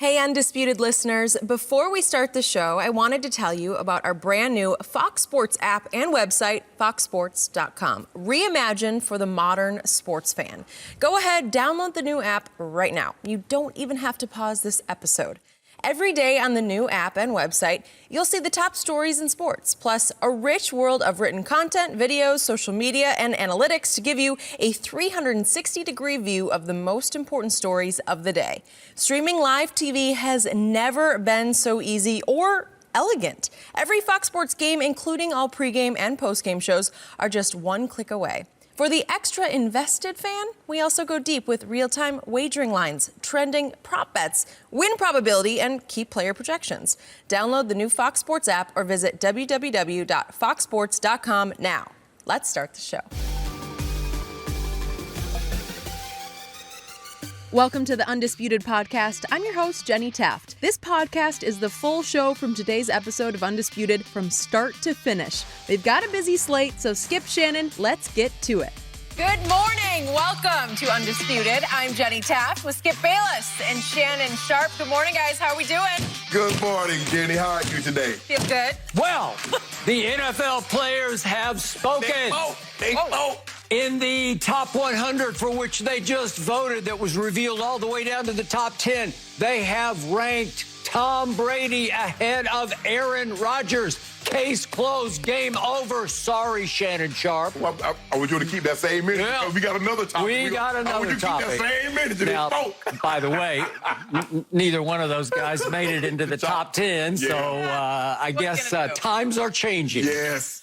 Hey, Undisputed listeners. Before we start the show, I wanted to tell you about our brand new Fox Sports app and website, foxsports.com. Reimagined for the modern sports fan. Go ahead, download the new app right now. You don't even have to pause this episode. Every day on the new app and website, you'll see the top stories in sports, plus a rich world of written content, videos, social media, and analytics to give you a 360-degree view of the most important stories of the day. Streaming live TV has never been so easy or elegant. Every Fox Sports game, including all pregame and postgame shows, are just one click away. For the extra invested fan, we also go deep with real-time wagering lines, trending prop bets, win probability, and key player projections. Download the new Fox Sports app or visit www.foxsports.com now. Let's start the show. Welcome to the Undisputed podcast. I'm your host, Jenny Taft. This podcast is the full show from today's episode of Undisputed from start to finish. They've got a busy slate, so skip Shannon. Let's get to it. Good morning. Welcome to Undisputed. I'm Jenny Taft with Skip Bayless and Shannon Sharpe. Good morning, guys. How are we doing? Good morning, Jenny. How are you today? Feel good? Well, the NFL players have spoken. They spoke. In the top 100 for which they just voted that was revealed all the way down to the top 10, they have ranked Tom Brady ahead of Aaron Rodgers. Case closed. Game over. Sorry, Shannon Sharpe. Well, I want you to keep that same minute. Yeah. We got another topic. We got another topic. Keep that same minute. Now, by the way, neither one of those guys made it into the top 10, so I guess times are changing. Yes.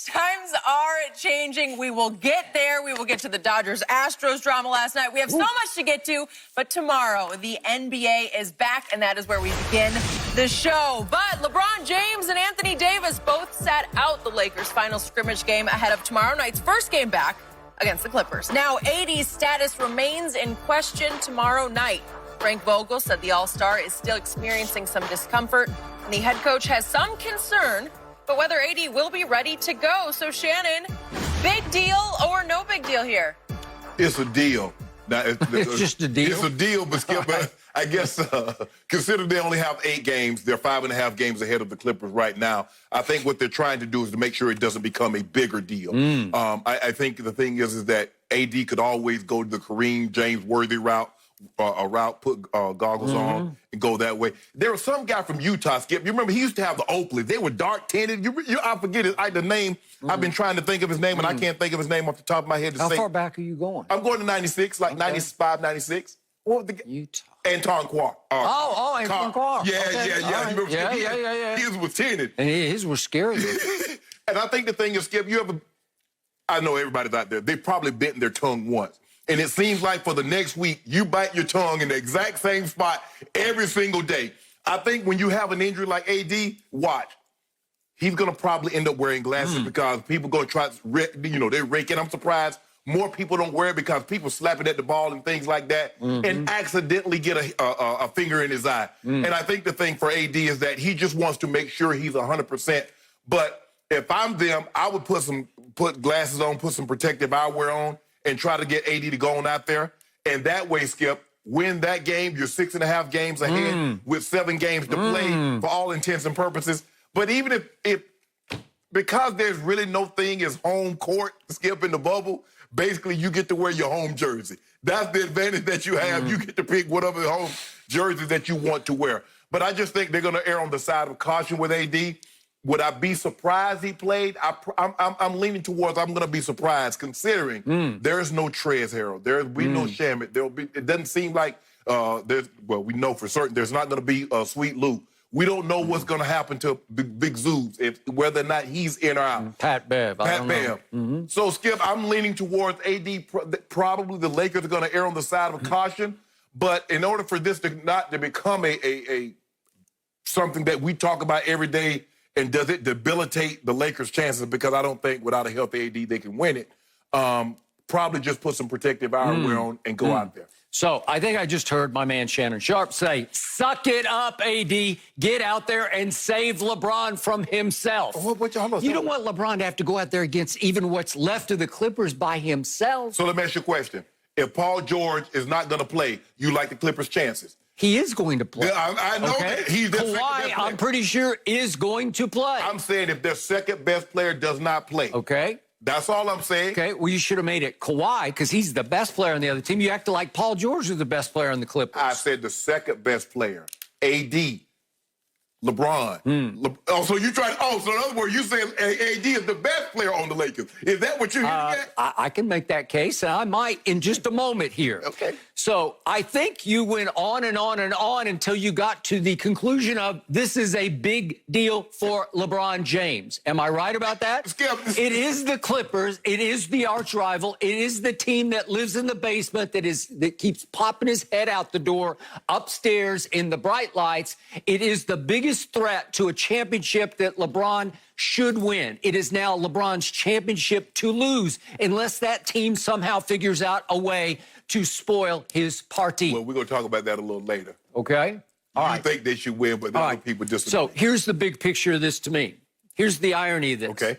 Times are changing. We will get there. We will get to the Dodgers-Astros drama last night. We have so much to get to, but tomorrow the NBA is back, and that is where we begin the show. But LeBron James and Anthony Davis both sat out the Lakers' final scrimmage game ahead of tomorrow night's first game back against the Clippers. Now, AD's status remains in question tomorrow night. Frank Vogel said the All-Star is still experiencing some discomfort, and the head coach has some concern but whether AD will be ready to go. So, Shannon, big deal or no big deal here? It's a deal. Now, It's just a deal? It's a deal, but Skip, I guess consider they only have 8 games. They're 5.5 games ahead of the Clippers right now. I think what they're trying to do is to make sure it doesn't become a bigger deal. I think the thing is that AD could always go to the Kareem James Worthy route, put goggles on and go that way. There was some guy from Utah, Skip. You remember he used to have the Oakleys. They were dark tinted. I forget the name. I've been trying to think of his name, and I can't think of his name off the top of my head. How far back are you going? I'm going to 96, like 95, 96. What was the Utah. Anton Quar. Anton Quar. Yeah. Okay. You remember Yeah. His was tinted. And his were scary. And I think the thing is, Skip, I know everybody's out there. They probably bitten their tongue once. And it seems like for the next week, you bite your tongue in the exact same spot every single day. I think when you have an injury like AD, watch. He's going to probably end up wearing glasses because people going to try to, they rake it. I'm surprised more people don't wear it because people slapping at the ball and things like that and accidentally get a finger in his eye. And I think the thing for AD is that he just wants to make sure he's 100%. But if I'm them, I would put glasses on, put some protective eyewear on, and try to get AD to go on out there. And that way, Skip, win that game. You're 6.5 games ahead with 7 games to play for all intents and purposes. But even if because there's really no thing as home court, Skip, in the bubble, basically you get to wear your home jersey. That's the advantage that you have. You get to pick whatever home jersey that you want to wear. But I just think they're going to err on the side of caution with AD. Would I be surprised he played? I'm leaning towards I'm going to be surprised, considering there's no Trez Harold. There'll be no Shamit. It doesn't seem like we know for certain there's not going to be Sweet Lou. We don't know what's going to happen to Big Zoobs, whether or not he's in or out. Pat Bev. So, Skip, I'm leaning towards AD. Probably the Lakers are going to err on the side of caution. But in order for this not to become a something that we talk about every day, and does it debilitate the Lakers' chances? Because I don't think without a healthy AD they can win it. Probably just put some protective eyewear on and go out there. So I think I just heard my man Shannon Sharpe say, suck it up, AD. Get out there and save LeBron from himself. You don't want LeBron to have to go out there against even what's left of the Clippers by himself. So let me ask you a question. If Paul George is not going to play, you like the Clippers' chances? He is going to play. I know that. He's their second best Kawhi, player. I'm pretty sure, is going to play. I'm saying if their second best player does not play. Okay. That's all I'm saying. Okay, well, you should have made it Kawhi because he's the best player on the other team. You acted like Paul George was the best player on the Clippers. I said the second best player, AD, LeBron. So you tried. So in other words, you saying AD is the best player on the Lakers. Is that what you're hitting at? I can make that case, and I might in just a moment here. Okay. So I think you went on and on and on until you got to the conclusion of this is a big deal for LeBron James. Am I right about that? Skip. It is the Clippers. It is the arch rival. It is the team that lives in the basement that keeps popping his head out the door upstairs in the bright lights. It is the biggest threat to a championship that LeBron should win. It is now LeBron's championship to lose unless that team somehow figures out a way to spoil his party. Well, we're going to talk about that a little later. Okay? All right. You think they should win, but other people disagree. So here's the big picture of this to me. Here's the irony of this. Okay.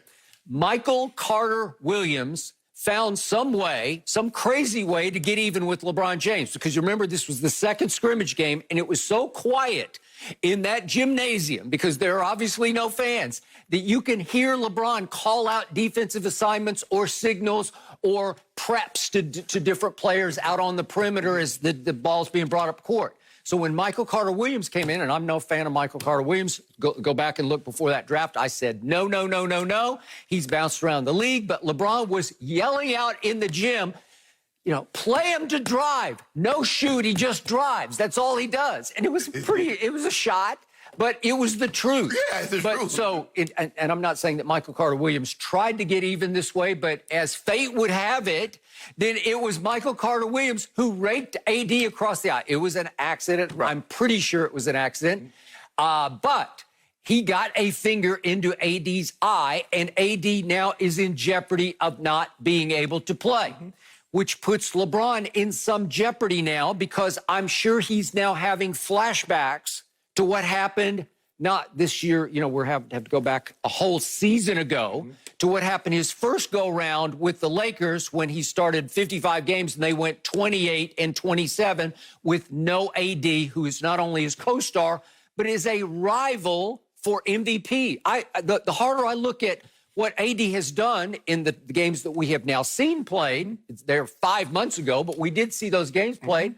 Michael Carter Williams found some way, some crazy way to get even with LeBron James. Because you remember, this was the second scrimmage game, and it was so quiet in that gymnasium, because there are obviously no fans, that you can hear LeBron call out defensive assignments or signals or preps to different players out on the perimeter as the ball's being brought up court. So when Michael Carter Williams came in, and I'm no fan of Michael Carter Williams, go back and look before that draft, I said, no, no, no, no, no. He's bounced around the league, but LeBron was yelling out in the gym, you know, play him to drive. No shoot, he just drives. That's all he does. And it was a shot, but it was the truth. Yeah, it's the truth. So, and I'm not saying that Michael Carter Williams tried to get even this way, but as fate would have it, then it was Michael Carter Williams who raked AD across the eye. It was an accident. Right. I'm pretty sure it was an accident. But he got a finger into AD's eye, and AD now is in jeopardy of not being able to play, which puts LeBron in some jeopardy now, because I'm sure he's now having flashbacks to what happened, not this year, you know, have to go back a whole season ago, to what happened his first go-round with the Lakers when he started 55 games and they went 28-27 with no AD, who is not only his co-star, but is a rival for MVP. The harder I look at what AD has done in the games that we have now seen played, they're 5 months ago, but we did see those games played,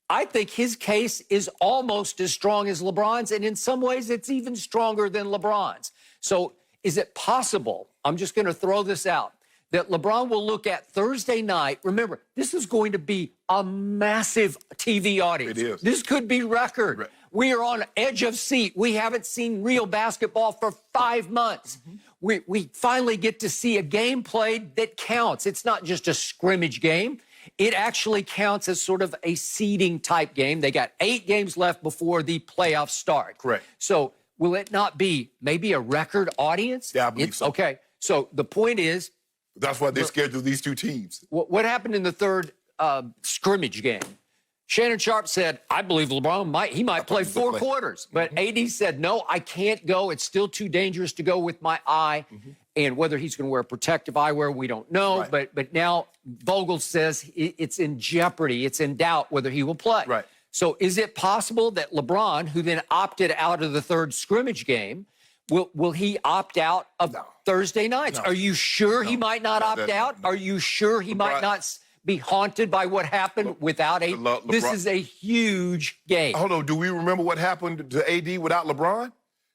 I think his case is almost as strong as LeBron's, and in some ways it's even stronger than LeBron's. So is it possible, I'm just going to throw this out, that LeBron will look at Thursday night? Remember, this is going to be a massive TV audience. It is. This could be record. Right. We are on edge of seat. We haven't seen real basketball for 5 months. We finally get to see a game played that counts. It's not just a scrimmage game. It actually counts as sort of a seeding type game. They got 8 games left before the playoffs start. Correct. So will it not be maybe a record audience? Yeah, I believe so. Okay. So the point is, that's why they scheduled these two teams. what happened in the third scrimmage game? Shannon Sharpe said, I believe LeBron might play 4 quarters. But AD said, no, I can't go. It's still too dangerous to go with my eye. And whether he's going to wear protective eyewear, we don't know. Right. But now Vogel says it's in jeopardy. It's in doubt whether he will play. Right. So is it possible that LeBron, who then opted out of the third scrimmage game, will he opt out of Thursday nights? No. Are you sure he might not opt out? Are you sure he might not be haunted by what happened without AD? This is a huge game. Hold on. Do we remember what happened to AD without LeBron?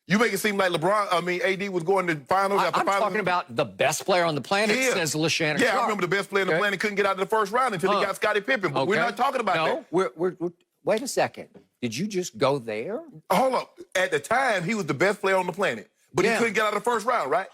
You make it seem like AD was going to finals after finals. I'm talking about the best player on the planet, says Shannon Sharpe. Yeah, I remember the best player on the planet couldn't get out of the first round until he got Scottie Pippen. But we're not talking about that. Wait a second. Did you just go there? Hold up. At the time, he was the best player on the planet. But he couldn't get out of the first round, right?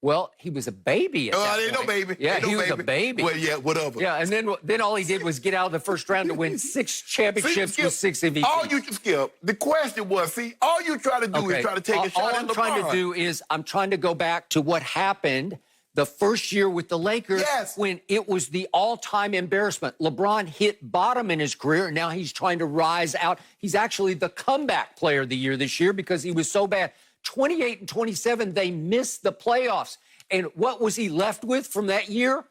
Well, he was a baby at that ain't point. no baby. Yeah, he was a baby. Well, yeah, whatever. Yeah, and then all he did was get out of the first round to win 6 championships with 6 MVPs. All you can skip. The question was, all you try to do is try to take a shot all at I'm LeBron. trying to do is I'm trying to go back to what happened the first year with the Lakers when it was the all-time embarrassment. LeBron hit bottom in his career, and now he's trying to rise out. He's actually the comeback player of the year this year because he was so bad. 28-27, they missed the playoffs. And what was he left with from that year?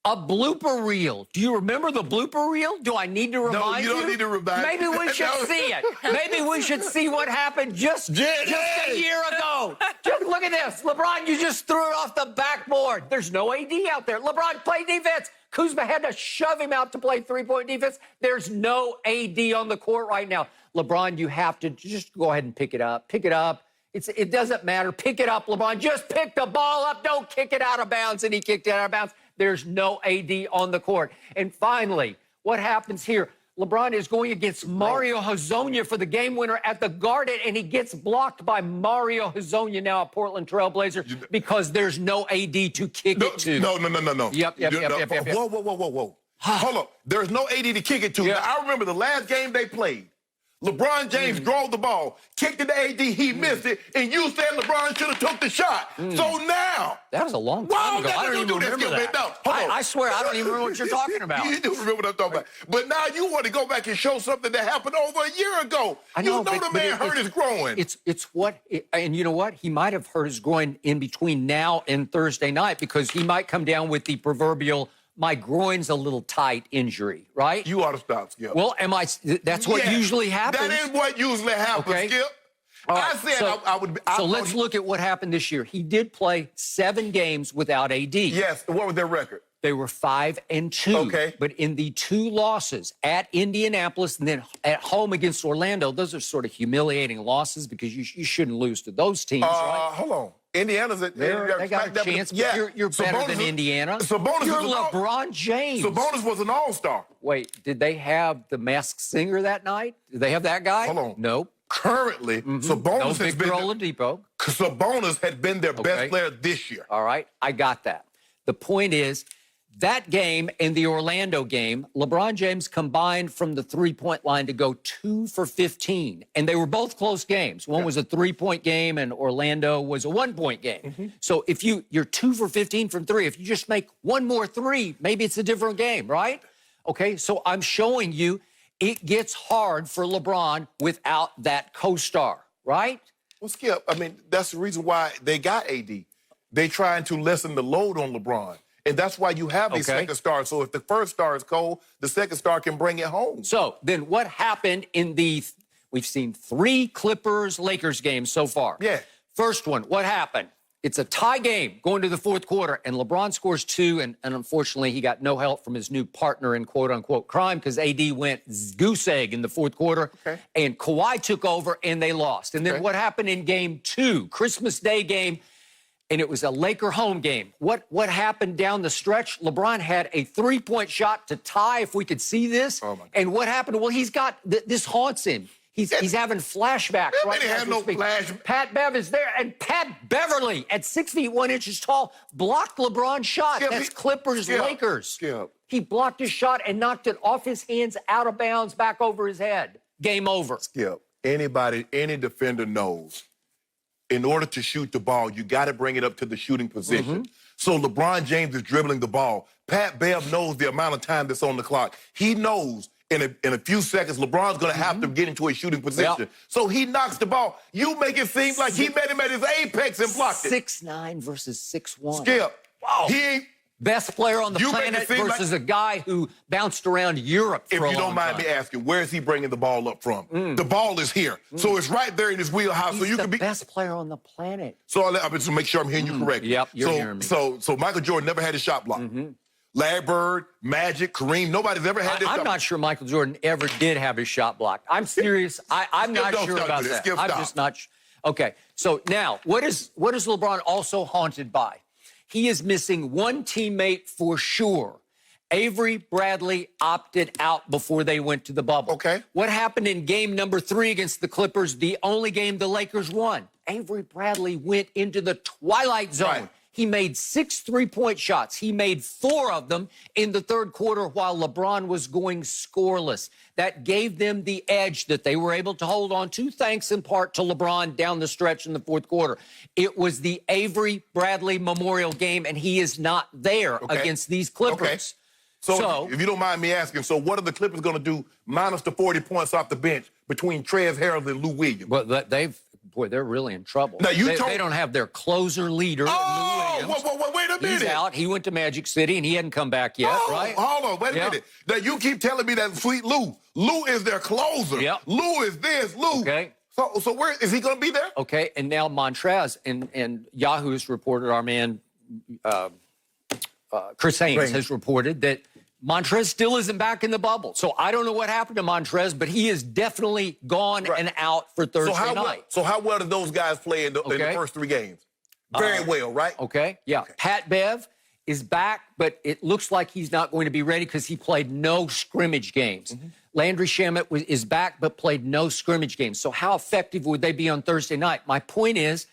A blooper reel. Do you remember the blooper reel? Do I need to remind you? No, you don't need to remind me. Maybe we should see it. Maybe we should see what happened just a year ago. Just look at this. LeBron, you just threw it off the backboard. There's no AD out there. LeBron, play defense. Kuzma had to shove him out to play three-point defense. There's no AD on the court right now. LeBron, you have to just go ahead and pick it up. Pick it up. It doesn't matter. Pick it up, LeBron. Just pick the ball up. Don't kick it out of bounds. And he kicked it out of bounds. There's no AD on the court. And finally, what happens here? LeBron is going against Mario Hezonja for the game winner at the Garden, and he gets blocked by Mario Hezonja, now a Portland Trailblazer, because there's no AD to kick it to. No. Yep. Whoa. Hold on. There's no AD to kick it to. Yep. Now, I remember the last game they played. LeBron James drove the ball, kicked it to AD, he missed it, and you said LeBron should have took the shot. So now... That was a long time ago. I don't even remember that. No, I swear, I don't even remember what you're talking about. You do remember what I'm talking about. But now you want to go back and show something that happened over a year ago. I know, you know the man hurt his groin. And you know what? He might have hurt his groin in between now and Thursday night because he might come down with the proverbial my groin's a little tight injury, right? You ought to stop, Skip. Well, that's what usually happens. That is what usually happens, Okay. Skip. Right, I said I would... So let's look at what happened this year. He did play 7 games without AD. Yes, what was their record? They were 5-2. Okay. But in the 2 losses at Indianapolis and then at home against Orlando, those are sort of humiliating losses because you shouldn't lose to those teams, right? Hold on. Indiana's... They got a chance, but you're better than Indiana. Sabonis You're is LeBron James. Sabonis was an all-star. Wait, did they have the Masked Singer that night? Did they have that guy? Hold on. Nope. Currently, Sabonis No has been... Victor Oladipo. Sabonis had been their best player this year. All right, I got that. The point is, that game and the Orlando game, LeBron James combined from the three-point line to go 2 for 15. And they were both close games. One was a 3-point game and Orlando was a 1-point game. So if you're 2 for 15 from 3, if you just make one more 3, maybe it's a different game, right? Okay, so I'm showing you it gets hard for LeBron without that co-star, right? Well, Skip, I mean, that's the reason why they got AD. They trying to lessen the load on LeBron. And that's why you have these second stars. So if the first star is cold, the second star can bring it home. So then what happened in we've seen 3 Clippers-Lakers games so far. Yeah. First one, what happened? It's a tie game going to the 4th quarter, and LeBron scores 2, and unfortunately he got no help from his new partner in quote-unquote crime because AD went goose egg in the 4th quarter, and Kawhi took over, and they lost. And then what happened in Game 2, Christmas Day game, and it was a Laker home game. What happened down the stretch? LeBron had a 3-point shot to tie, if we could see this. Oh my God. And what happened? Well, he's got, this haunts him. He's having flashbacks right They now. have no flash. Pat Bev is there, and Pat Beverly, at 6 feet 1 inches tall, blocked LeBron's shot. Skip, That's Clippers-Lakers. Skip. He blocked his shot and knocked it off his hands, out of bounds, back over his head. Game over. Skip, any defender knows, in order to shoot the ball, you got to bring it up to the shooting position. So LeBron James is dribbling the ball. Pat Bev knows the amount of time that's on the clock. He knows in a few seconds, LeBron's going to have to get into a shooting position. So he knocks the ball. You make it seem like he met him at his apex and blocked it. 6'9" versus 6'1". Skip. Wow. He ain't... Best player on the planet versus a guy who bounced around Europe for a long time. If you don't mind me asking, where is he bringing the ball up from? The ball is here. So it's right there in his wheelhouse. He's so you the can be best player on the planet. So I'll to make sure I'm hearing you correctly. Yep, you're hearing me. So Michael Jordan never had a shot block. Larry Bird, Magic, Kareem, nobody's ever had this. I'm not sure Michael Jordan ever did have his shot blocked. I'm serious. I'm not sure about that. I'm just not sure. Okay, so now, what is LeBron also haunted by? He is missing one teammate for sure. Avery Bradley opted out before they went to the bubble. Okay. What happened in game number 3 against the Clippers, the only game the Lakers won? Avery Bradley went into the twilight zone. Right. He made 6 3-point shots. He made 4 of them in the 3rd quarter while LeBron was going scoreless. That gave them the edge that they were able to hold on to, thanks in part to LeBron down the stretch in the 4th quarter. It was the Avery Bradley Memorial game, and he is not there against these Clippers. Okay. So if you don't mind me asking, so what are the Clippers going to do minus the 40 points off the bench between Trez Harrell and Lou Williams? Well, they're really in trouble. Now, They don't have their closer leader. Oh, wait a minute. He's out. He went to Magic City, and he hadn't come back yet, right? Hold on, wait a minute. Now, you keep telling me that sweet Lou. Lou is their closer. Yep. Lou is this, Lou. Okay. So where is he going to be there? Okay, and now Montrez and Yahoo has reported, our man Chris Haynes has reported that Montrez still isn't back in the bubble. So I don't know what happened to Montrez, but he is definitely gone and out for Thursday night. So how well did those guys play in the first 3 games? Very well, right? Okay, yeah. Okay. Pat Bev is back, but it looks like he's not going to be ready because he played no scrimmage games. Landry Shamet is back but played no scrimmage games. So how effective would they be on Thursday night? My point is,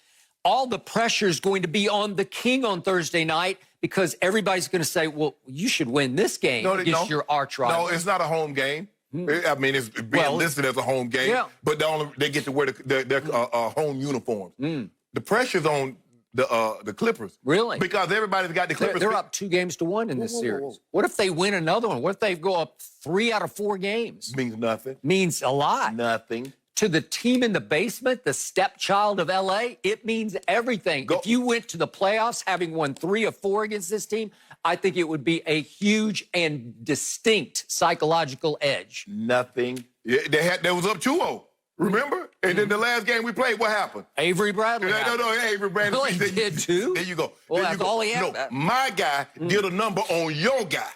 all the pressure is going to be on the King on Thursday night because everybody's going to say, well, you should win this game against your arch rival. No, it's not a home game. I mean, it's being listed as a home game, but they get to wear their home uniforms. The pressure's on the Clippers. Really? Because everybody's got the Clippers. They're up 2-1 in this series. What if they win another one? What if they go up 3 out of 4 games? Means nothing. Means a lot. Nothing. To the team in the basement, the stepchild of L.A., it means everything. If you went to the playoffs having won 3 of 4 against this team, I think it would be a huge and distinct psychological edge. Nothing. They was up 2-0. Remember? And then the last game we played, what happened? Avery Bradley. No, Avery Bradley. Well, he did too. There you go. Well, that's all he had. No, my guy did a number on your guy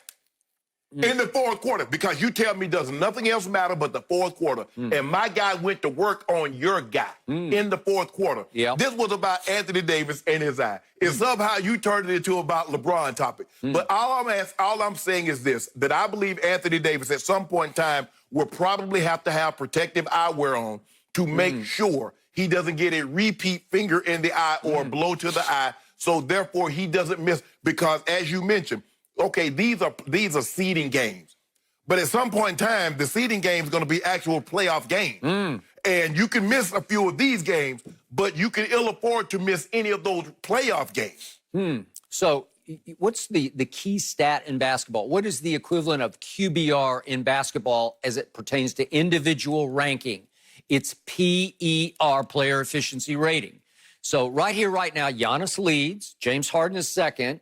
in the fourth quarter because you tell me does nothing else matter but the fourth quarter. And my guy went to work on your guy in the fourth quarter. This was about Anthony Davis and his eye. And somehow you turned it into about LeBron topic. But all I'm saying is this, that I believe Anthony Davis at some point in time will probably have to have protective eyewear on to make sure he doesn't get a repeat finger in the eye or a blow to the eye. So therefore he doesn't miss, because as you mentioned, okay, these are seeding games. But at some point in time, the seeding game is going to be actual playoff games. And you can miss a few of these games, but you can ill afford to miss any of those playoff games. So what's the key stat in basketball? What is the equivalent of QBR in basketball as it pertains to individual ranking? It's PER, player efficiency rating. So right here, right now, Giannis leads. James Harden is second.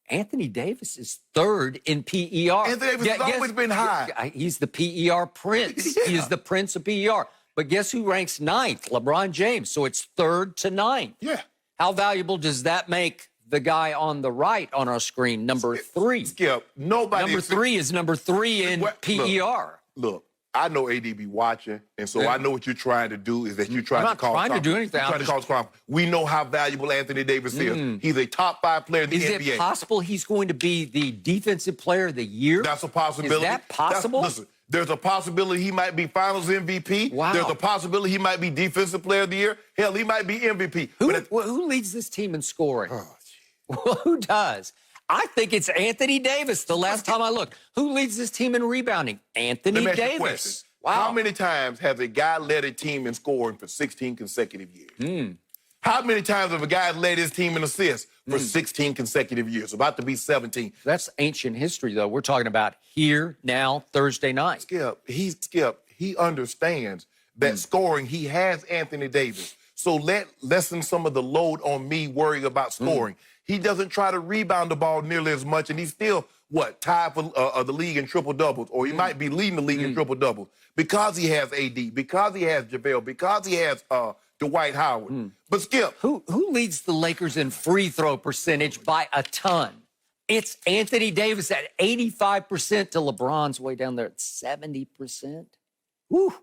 Anthony Davis is third in PER. Anthony Davis has always been high. He's the PER prince. He is the prince of PER. But guess who ranks ninth? LeBron James. So it's 3rd to 9th. Yeah. How valuable does that make the guy on the right on our screen, number 3? Skip, nobody. Number 3 is number 3 in PER. Look, I know AD be watching, and so I know what you're trying to do is that you're trying to cause. I'm not trying to do anything. You're trying to cause crime. We know how valuable Anthony Davis is. He's a top 5 player in the NBA. Is it possible he's going to be the defensive player of the year? That's a possibility. Is that possible? Listen, there's a possibility he might be Finals MVP. Wow. There's a possibility he might be Defensive Player of the Year. Hell, he might be MVP. Who leads this team in scoring? Who does? I think it's Anthony Davis. The last time I looked. Who leads this team in rebounding? Anthony Davis. Wow. How many times has a guy led a team in scoring for 16 consecutive years? How many times have a guy led his team in assists for 16 consecutive years? About to be 17. That's ancient history, though. We're talking about here, now, Thursday night. He understands that scoring, he has Anthony Davis. So lessen some of the load on me worrying about scoring. He doesn't try to rebound the ball nearly as much, and he's still, tied for the league in triple-doubles, or he might be leading the league in triple-doubles because he has AD, because he has JaVale, because he has Dwight Howard. But Skip. Who leads the Lakers in free throw percentage by a ton? It's Anthony Davis at 85% to LeBron's way down there at 70%. Woo.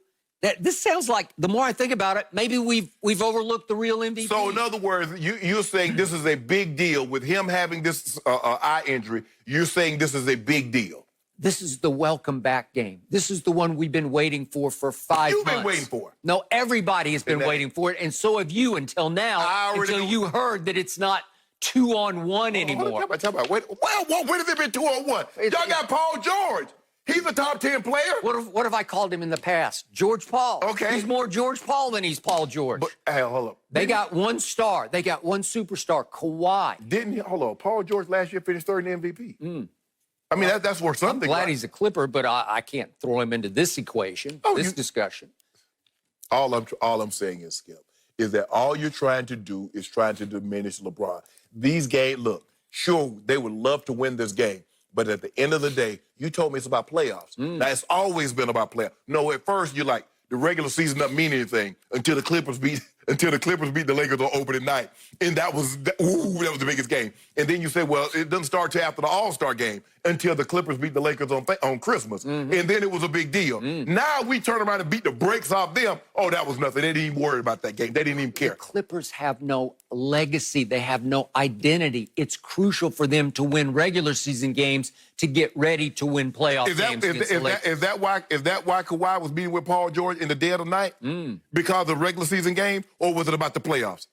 This sounds like, the more I think about it, maybe we've overlooked the real MVP. So, in other words, you're saying this is a big deal with him having this eye injury. You're saying this is a big deal. This is the welcome back game. This is the one we've been waiting for 5 months. You've been waiting for it. No, everybody has been waiting for it, and so have you until now, until you heard that it's not 2-on-1 anymore. Talk about. When has it been 2-on-1? Y'all got Paul George. He's a top 10 player. What have I called him in the past? George Paul. Okay. He's more George Paul than he's Paul George. But, hey, hold up. They got one star. They got one superstar, Kawhi. Hold on, Paul George last year finished 3rd in MVP. I mean, that's worth something. I'm glad he's a Clipper, but I can't throw him into this equation, discussion. All I'm saying is, Skip, is that all you're trying to do is trying to diminish LeBron. These games, look, sure, they would love to win this game, but at the end of the day, you told me it's about playoffs. Now, it's always been about playoffs. No, at first, you're like, the regular season doesn't mean anything until the Clippers beat the Lakers on opening night. And that was the biggest game. And then you say, well, it doesn't start till after the All-Star game until the Clippers beat the Lakers on Christmas. And then it was a big deal. Now we turn around and beat the brakes off them. Oh, that was nothing. They didn't even worry about that game. They didn't even care. The Clippers have no legacy. They have no identity. It's crucial for them to win regular season games to get ready to win playoff games. Is that why Kawhi was meeting with Paul George in the dead of night? Because of regular season game, or was it about the playoffs?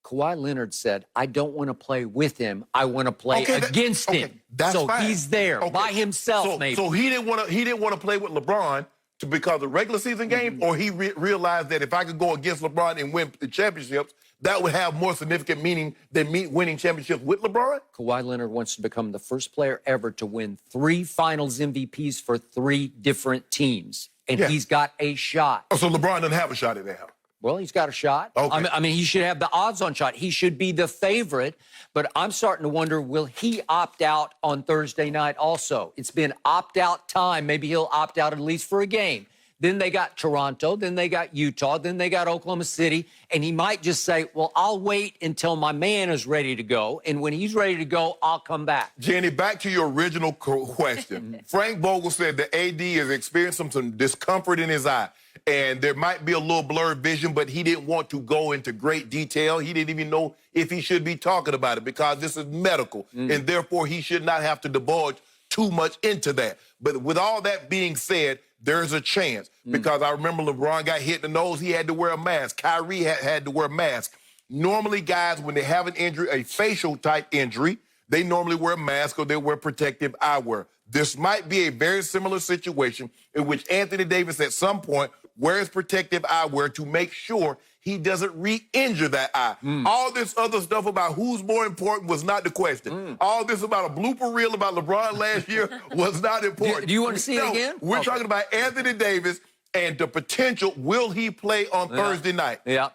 Kawhi Leonard said, I don't want to play with him. I want to play against him. That's so fine. He's there by himself, maybe. So he didn't want to play with LeBron because of the regular season game, or he realized that if I could go against LeBron and win the championships, that would have more significant meaning than me winning championships with LeBron? Kawhi Leonard wants to become the first player ever to win 3 Finals MVPs for 3 different teams. And he's got a shot. Oh, so LeBron doesn't have a shot at that. Well, he's got a shot. Okay. I mean, he should have the odds-on shot. He should be the favorite. But I'm starting to wonder, will he opt out on Thursday night also? It's been opt-out time. Maybe he'll opt out at least for a game. Then they got Toronto. Then they got Utah. Then they got Oklahoma City. And he might just say, well, I'll wait until my man is ready to go. And when he's ready to go, I'll come back. Jenny, back to your original question. Frank Vogel said that AD is experiencing some discomfort in his eye. And there might be a little blurred vision, but he didn't want to go into great detail. He didn't even know if he should be talking about it because this is medical. And therefore, he should not have to divulge too much into that. But with all that being said, there's a chance because I remember LeBron got hit in the nose. He had to wear a mask. Kyrie had to wear a mask. Normally, guys, when they have an injury, a facial type injury, they normally wear a mask or they wear protective eyewear. This might be a very similar situation in which Anthony Davis at some point wears protective eyewear to make sure he doesn't re-injure that eye. All this other stuff about who's more important was not the question. All this about a blooper reel about LeBron last year was not important. Do you want to see it again? We're talking about Anthony Davis and the potential, will he play on Thursday night? Yeah.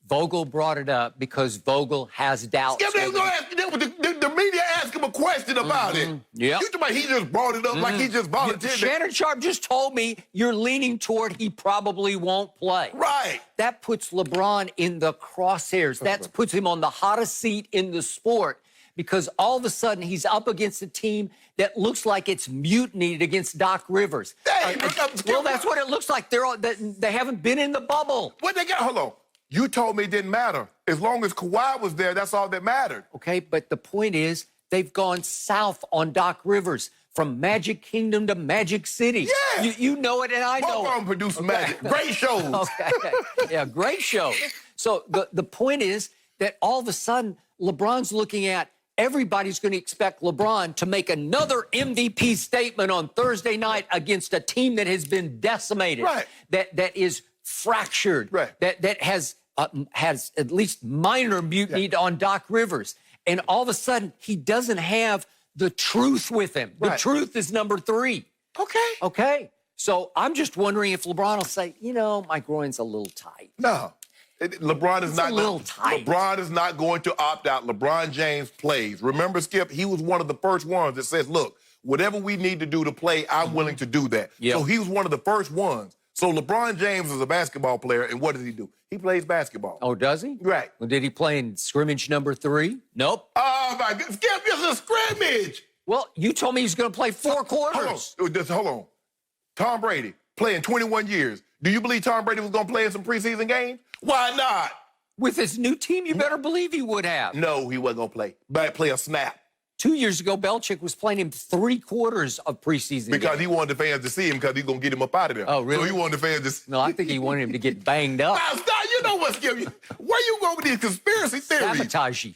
Vogel brought it up because Vogel has doubts. The media asked him a question about it. Yeah. You talking about he just brought it up like he just volunteered. Shannon Sharpe just told me you're leaning toward he probably won't play. Right. That puts LeBron in the crosshairs. That puts him on the hottest seat in the sport because all of a sudden he's up against a team that looks like it's mutinied against Doc Rivers. Well, that's what it looks like. They haven't been in the bubble. What they got? Hold on. You told me it didn't matter. As long as Kawhi was there, that's all that mattered. Okay, but the point is they've gone south on Doc Rivers from Magic Kingdom to Magic City. Yeah. You know it and I know it. Both of them produce magic. Great shows. Okay. Yeah, great shows. So the point is that all of a sudden LeBron's looking at everybody's going to expect LeBron to make another MVP statement on Thursday night against a team that has been decimated. Right. That is fractured. Right. That has at least minor mutiny on Doc Rivers. And all of a sudden, he doesn't have the truth with him. The truth is number 3. Okay. So I'm just wondering if LeBron will say, my groin's a little tight. No. LeBron is not a little tight. LeBron is not going to opt out. LeBron James plays. Remember, Skip, he was one of the first ones that says, look, whatever we need to do to play, I'm willing to do that. Yep. So he was one of the first ones. So LeBron James is a basketball player, and what does he do? He plays basketball. Oh, does he? Right. Well, did he play in scrimmage number 3? Nope. Oh, my God. Skip, it's a scrimmage. Well, you told me he's going to play 4 quarters. Hold on. Tom Brady, playing 21 years. Do you believe Tom Brady was going to play in some preseason games? Why not? With his new team, you better believe he would have. No, he wasn't going to play. But play a snap. 2 years ago, Belichick was playing him 3 quarters of preseason because games. he wanted the fans to see him because he's going to get him up out of there. Oh, really? So he wanted the fans to see. No, I think he wanted him to get banged up. Now, stop. You know what, Skip? Where you going with these conspiracy theories? Sabotage.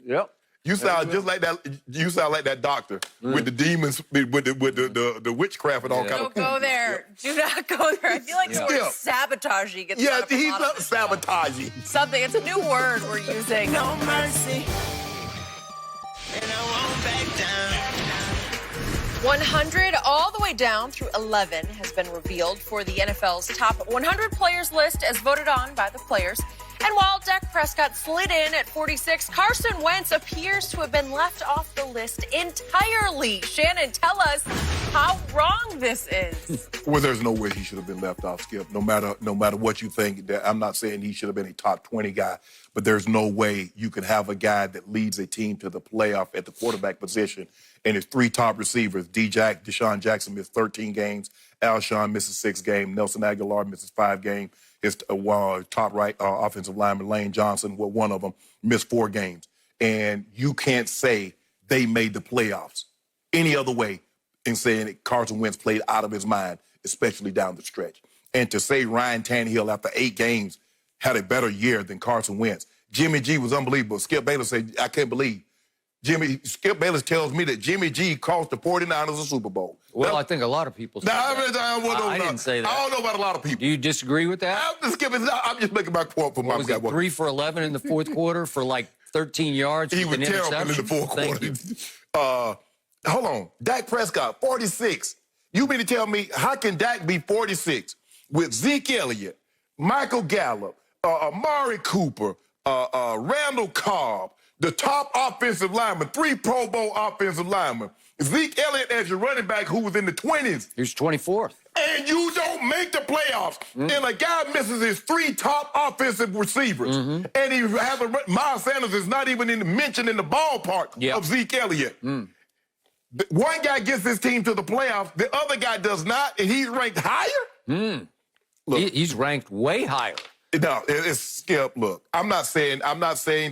Yep. You sound just like that. You sound like that doctor with the demons, with the witchcraft and all kind of. Don't go there. Do not go there. I feel like the word sabotage gets Yeah, brought up a he's lot not of this sabotaging. stuff. Something. It's a new word we're using. No mercy. And I won't back down. 100 all the way down through 11 has been revealed for the NFL's top 100 players list as voted on by the players. And while Dak Prescott slid in at 46, Carson Wentz appears to have been left off the list entirely. Shannon, tell us how wrong this is. Well, there's no way he should have been left off, Skip. No matter what you think. I'm not saying he should have been a top 20 guy, but there's no way you can have a guy that leads a team to the playoff at the quarterback position and his three top receivers, Deshaun Jackson missed 13 games, Alshon misses 6 games, Nelson Aguilar misses 5 games. His top right offensive lineman, Lane Johnson, one of them, missed 4 games. And you can't say they made the playoffs any other way in saying that Carson Wentz played out of his mind, especially down the stretch. And to say Ryan Tannehill, after 8 games, had a better year than Carson Wentz. Jimmy G was unbelievable. Skip Bayless said, I can't believe. Skip Bayless tells me that Jimmy G cost the 49ers a Super Bowl. Well, I think a lot of people say that. I didn't say that. I don't know about a lot of people. Do you disagree with that? I'm just making my point for my Was it 3 for 11 in the fourth quarter for like 13 yards? He was terrible in the fourth quarter. Hold on. Dak Prescott, 46. You mean to tell me, how can Dak be 46 with Zeke Elliott, Michael Gallup, Amari Cooper, Randall Cobb, the top offensive lineman, 3 Pro Bowl offensive linemen, Zeke Elliott as your running back who was in the 20s. He was 24th. And you don't make the playoffs. And a guy misses his 3 top offensive receivers. And he has Miles Sanders is not even mentioned in the ballpark of Zeke Elliott. One guy gets his team to the playoffs, the other guy does not, and he's ranked higher? Look, he's ranked way higher. No, it's Skip. Look, I'm not saying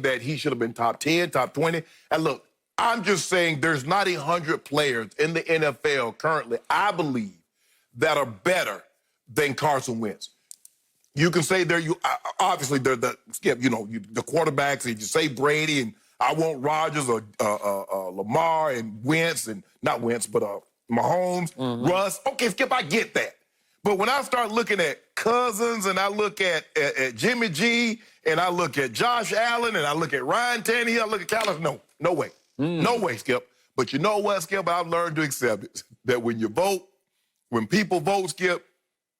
that he should have been top 10, top 20. And look, I'm just saying there's not 100 players in the NFL currently, I believe, that are better than Carson Wentz. You can say obviously they're the Skip, the quarterbacks, and you say Brady, and I want Rodgers or Lamar and Wentz, and not Wentz, but Mahomes, Russ. Okay, Skip, I get that. But when I start looking at Cousins, and I look at Jimmy G, and I look at Josh Allen, and I look at Ryan Tannehill, I look at Callis, no way. No way, Skip. But you know what, Skip? I've learned to accept it. That when you vote, when people vote, Skip,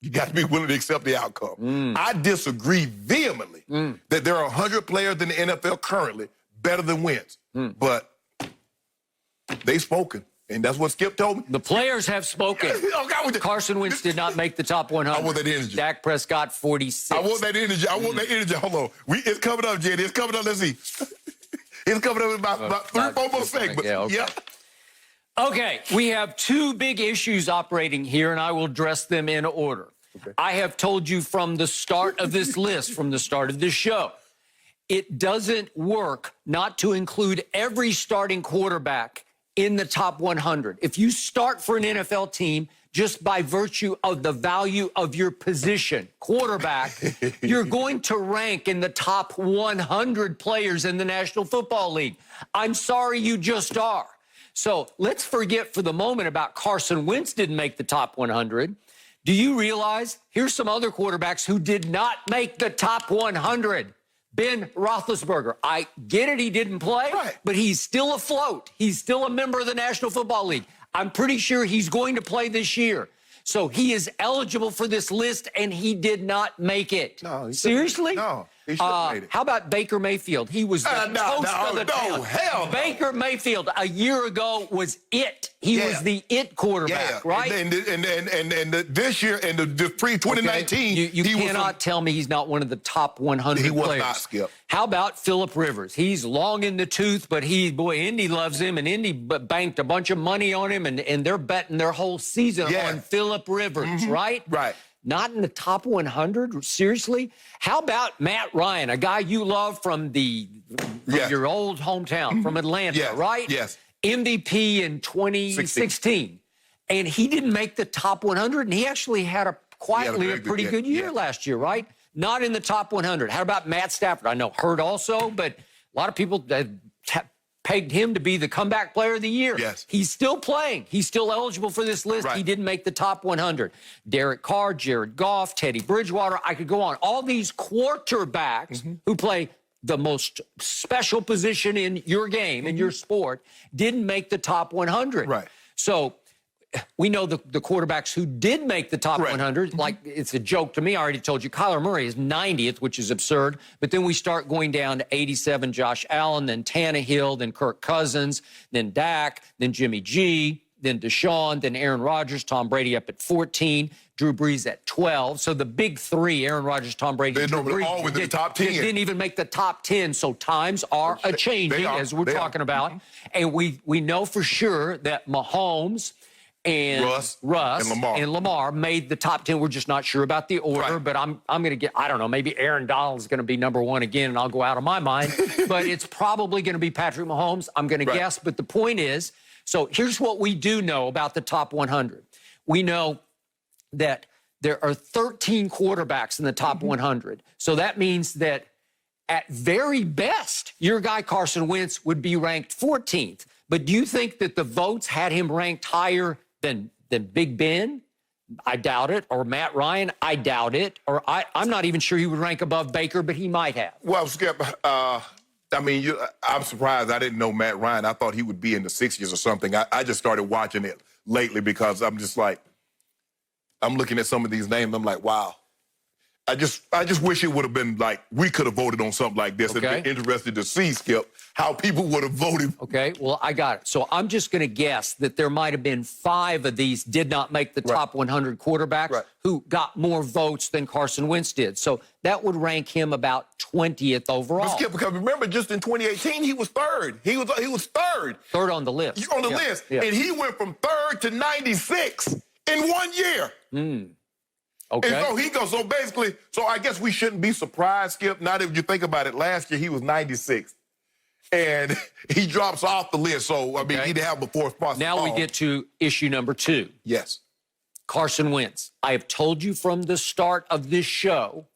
you got to be willing to accept the outcome. I disagree vehemently that there are 100 players in the NFL currently better than Wentz. But they've spoken. And that's what Skip told me. The players have spoken. Carson Wentz did not make the top 100. I want that energy. Dak Prescott, 46. I want that energy. Hold on. It's coming up, Jenny. It's coming up. Let's see. It's coming up in about 3 more segments. Yeah, okay. Okay, we have 2 big issues operating here, and I will address them in order. Okay. I have told you from the start of this list, from the start of this show, it doesn't work not to include every starting quarterback in the top 100. If you start for an NFL team just by virtue of the value of your position, quarterback, you're going to rank in the top 100 players in the National Football League. I'm sorry, you just are. So let's forget for the moment about Carson Wentz didn't make the top 100. Do you realize here's some other quarterbacks who did not make the top 100? Ben Roethlisberger. I get it, he didn't play, but he's still afloat. He's still a member of the National Football League. I'm pretty sure he's going to play this year. So he is eligible for this list, and he did not make it. No, seriously? No, he should have made it. How about Baker Mayfield? He was the toast of the town. Hell no. Baker Mayfield a year ago was it. He was the it quarterback, right? And this year, and the pre-2019, you cannot tell me he's not one of the top 100 players. He was not, Skip. How about Phillip Rivers? He's long in the tooth, but Indy loves him, and Indy banked a bunch of money on him, and they're betting their whole season on Phillip Rivers, right? Right. Not in the top 100? Seriously? How about Matt Ryan, a guy you love from your old hometown, from Atlanta, right? Yes. MVP in 2016. And he didn't make the top 100, and he actually had a pretty good year last year, right? Not in the top 100. How about Matt Stafford? I know hurt also, but a lot of people pegged him to be the comeback player of the year. Yes. He's still playing. He's still eligible for this list. He didn't make the top 100. Derek Carr, Jared Goff, Teddy Bridgewater. I could go on. All these quarterbacks who play the most special position in your game, in your sport, didn't make the top 100. Right. So we know the quarterbacks who did make the top 100. Like, it's a joke to me. I already told you Kyler Murray is 90th, which is absurd. But then we start going down to 87, Josh Allen, then Tannehill, then Kirk Cousins, then Dak, then Jimmy G, then Deshaun, then Aaron Rodgers, Tom Brady up at 14, Drew Brees at 12. So the big three, Aaron Rodgers, Tom Brady, Drew Brees, all within the top 10. Didn't even make the top 10. So times are a-changing, as we're talking about. And we know for sure that Mahomes and Russ and Lamar made the top 10. We're just not sure about the order, but I'm going to get, I don't know, maybe Aaron Donald's going to be number one again, and I'll go out of my mind. But it's probably going to be Patrick Mahomes, I'm going to guess. But the point is, so here's what we do know about the top 100. We know that there are 13 quarterbacks in the top 100. So that means that at very best, your guy Carson Wentz would be ranked 14th. But do you think that the votes had him ranked higher than Big Ben? I doubt it. Or Matt Ryan? I doubt it. Or I'm not even sure he would rank above Baker, but he might have. Well, Skip, I mean, I'm surprised. I didn't know Matt Ryan. I thought he would be in the 60s or something. I just started watching it lately because I'm just like, I'm looking at some of these names. I'm like, wow. I just wish it would have been like, we could have voted on something like this. Okay. And been interested to see, Skip, how people would have voted. Okay, well, I got it. So I'm just going to guess that there might have been 5 of these did not make the top 100 quarterbacks who got more votes than Carson Wentz did. So that would rank him about 20th overall. But Skip, because remember, just in 2018, he was third. He was third. Third on the list. On the list. Yeah. And he went from third to 96 in 1 year. Okay. And so he goes, so basically, so I guess we shouldn't be surprised, Skip. Now that you think about it, last year he was 96th. And he drops off the list. So, I mean, he didn't have before spots. Now we get to issue number 2. Yes. Carson Wentz. I have told you from the start of this show,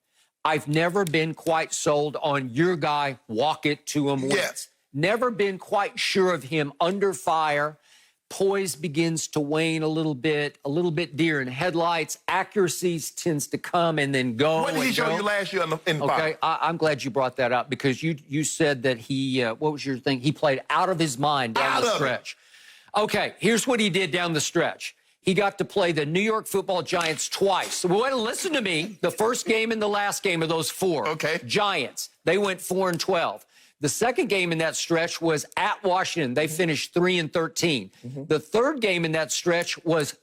I've never been quite sold on your guy, walk it to him. Yes. Never been quite sure of him under fire. Poise begins to wane a little bit deer in headlights. Accuracy tends to come and then go. What did he show you last year in the Okay, I'm glad you brought that up because you said that he, what was your thing? He played out of his mind down the stretch. Okay, here's what he did down the stretch. He got to play the New York Football Giants twice. Well, listen to me. The first game and the last game of those 4 Giants, they went 4-12. The second game in that stretch was at Washington. They finished 3-13. The third game in that stretch was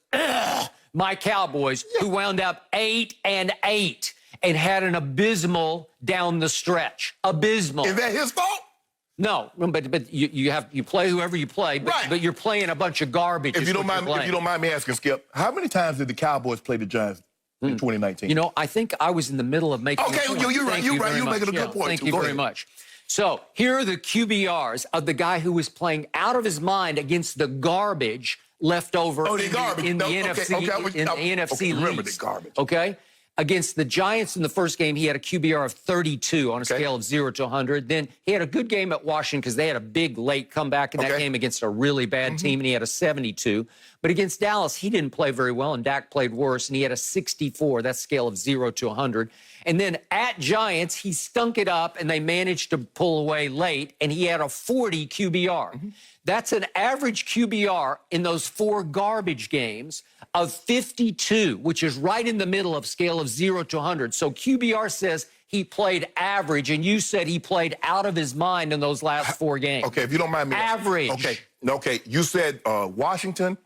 my Cowboys, who wound up 8-8 and had an abysmal down the stretch. Abysmal. Is that his fault? No, but you play whoever you play, but you're playing a bunch of garbage. If you don't mind me asking, Skip, how many times did the Cowboys play the Giants in 2019? You know, I think I was in the middle of making. Okay, you're right. You're making a good point. Thank you very much. So here are the QBRs of the guy who was playing out of his mind against the garbage left over in the NFC remember least. The garbage. Okay? Against the Giants in the first game, he had a QBR of 32 on a scale of 0 to 100. Then he had a good game at Washington because they had a big late comeback in that game against a really bad team, and he had a 72. But against Dallas, he didn't play very well, and Dak played worse, and he had a 64. That's scale of 0 to 100. And then at Giants, he stunk it up, and they managed to pull away late, and he had a 40 QBR. That's an average QBR in those 4 garbage games of 52, which is right in the middle of scale of 0 to 100. So QBR says he played average, and you said he played out of his mind in those last 4 games. Okay, if you don't mind me. Average. Okay. You said Washington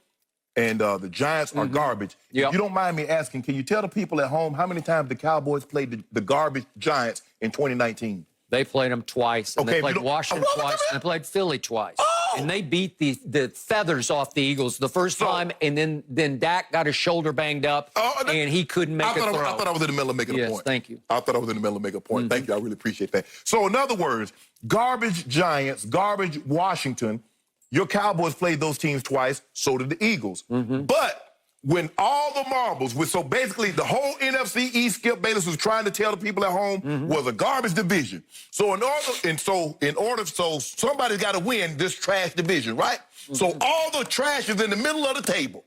and the Giants are garbage. If you don't mind me asking, can you tell the people at home how many times the Cowboys played the garbage Giants in 2019? They played them twice, and they played Washington twice, and they played Philly twice. And they beat the feathers off the Eagles the first time, and then Dak got his shoulder banged up, and he couldn't make a throw. I thought I was in the middle of making a point. Yes, thank you. I thought I was in the middle of making a point. Thank you. I really appreciate that. So in other words, garbage Giants, garbage Washington, your Cowboys played those teams twice, so did the Eagles. But when all the marbles, so basically the whole NFC East, Skip Bayless was trying to tell the people at home, was a garbage division. So so somebody's got to win this trash division, right? So all the trash is in the middle of the table.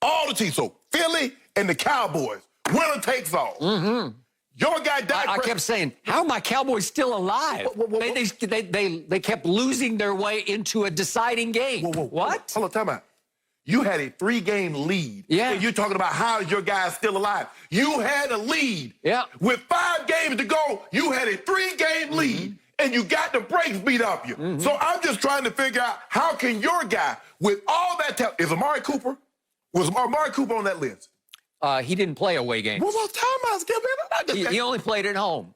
All the teams. So Philly and the Cowboys, winner takes all. Your guy Dak. I kept saying, how are my Cowboys still alive? They kept losing their way into a deciding game. What? Hold on, time out. You had a 3-game lead. Yeah. And you're talking about how is your guy still alive. You had a lead. Yeah. With 5 games to go, you had a 3-game lead. And you got the brakes beat off you. So I'm just trying to figure out how can your guy, with all that talent, was Amari Cooper on that list? He didn't play away games. What about timeouts? He only played at home.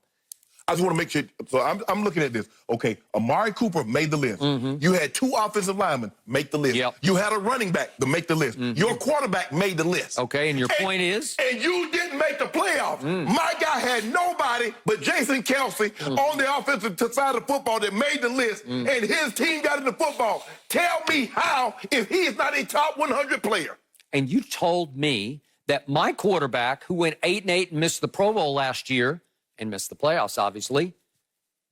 I just want to make sure. So I'm looking at this. Okay, Amari Cooper made the list. You had 2 offensive linemen make the list. Yep. You had a running back to make the list. Your quarterback made the list. Okay, and your point is? And you didn't make the playoffs. My guy had nobody but Jason Kelsey on the offensive side of football that made the list, and his team got into football. Tell me how, if he is not a top 100 player. And you told me that my quarterback, who went 8-8 and missed the Pro Bowl last year, and missed the playoffs, obviously,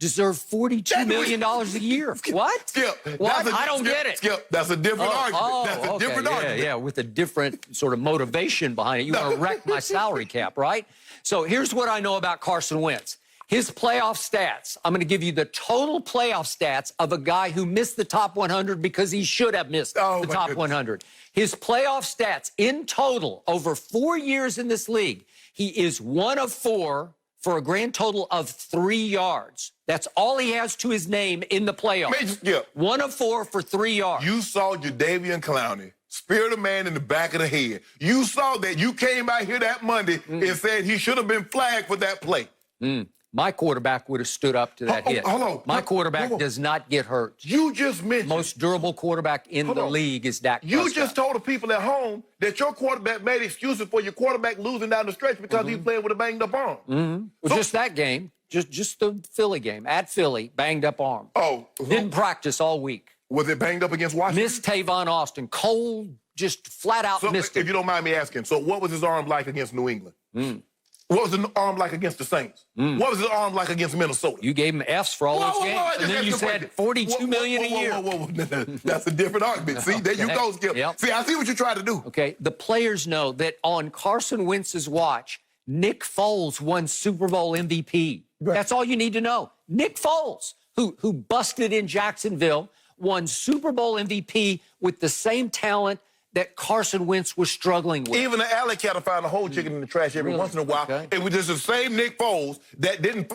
deserved $42 million a year. What? Skip. What? I don't get it. Skip, that's a different argument. That's a different argument. Yeah, with a different sort of motivation behind it. You want to wreck my salary cap, right? So here's what I know about Carson Wentz. His playoff stats, I'm going to give you the total playoff stats of a guy who missed the top 100 because he should have missed the top 100. His playoff stats in total over 4 years in this league, he is 1 of 4 for a grand total of 3 yards. That's all he has to his name in the playoffs. Yeah. 1 of 4 for 3 yards. You saw Jadeveon Clowney, spirit of man in the back of the head. You saw that. You came out here that Monday and said he should have been flagged for that play. My quarterback would have stood up to that hit. Hold on. My quarterback does not get hurt. You just mentioned. Most durable quarterback in the league is Dak Prescott. You just told the people at home that your quarterback made excuses for your quarterback losing down the stretch because he's playing with a banged up arm. Well, So- just that game, just the Philly game, at Philly, banged up arm. Oh. Didn't practice all week. Was it banged up against Washington? Missed Tavon Austin. Cold, just flat out So, missed if him. you don't mind me asking, so what was his arm like against New England? What was his arm like against the Saints? What was his arm like against Minnesota? You gave him Fs for all those games, and then you said $42 million a year. That's a different argument. See, there you go, Skip. Yep. See, I see what you're trying to do. Okay, the players know that on Carson Wentz's watch, Nick Foles won Super Bowl MVP. That's all you need to know. Nick Foles, who busted in Jacksonville, won Super Bowl MVP with the same talent that Carson Wentz was struggling with. Even the alley cat will find a whole chicken in the trash every once in a while. Okay. It was just the same Nick Foles that didn't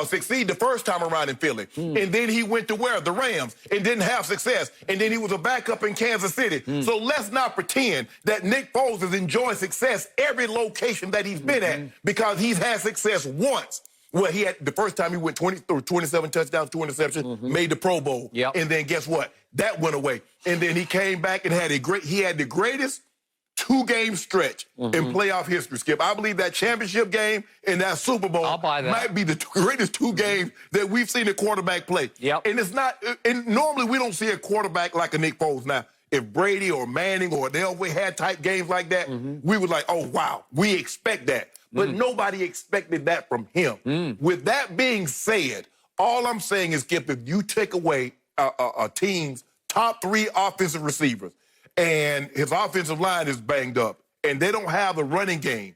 succeed the first time around in Philly. And then he went to where? The Rams, and didn't have success. And then he was a backup in Kansas City. So let's not pretend that Nick Foles has enjoyed success every location that he's been at, because he's had success once. Well, he had the first time he went 27 touchdowns, 2 interceptions, made the Pro Bowl. Yep. And then guess what? That went away. And then he came back and had the greatest 2-game stretch in playoff history, Skip. I believe that championship game and that Super Bowl I'll buy that. might be the greatest 2 games that we've seen a quarterback play. Yep. And it's not, and normally we don't see a quarterback like a Nick Foles. Now, if Brady or Manning or Elway had type games like that, we were like, oh, wow, we expect that. But nobody expected that from him. With that being said, all I'm saying is, Skip, if you take away a team's top 3 offensive receivers and his offensive line is banged up and they don't have a running game,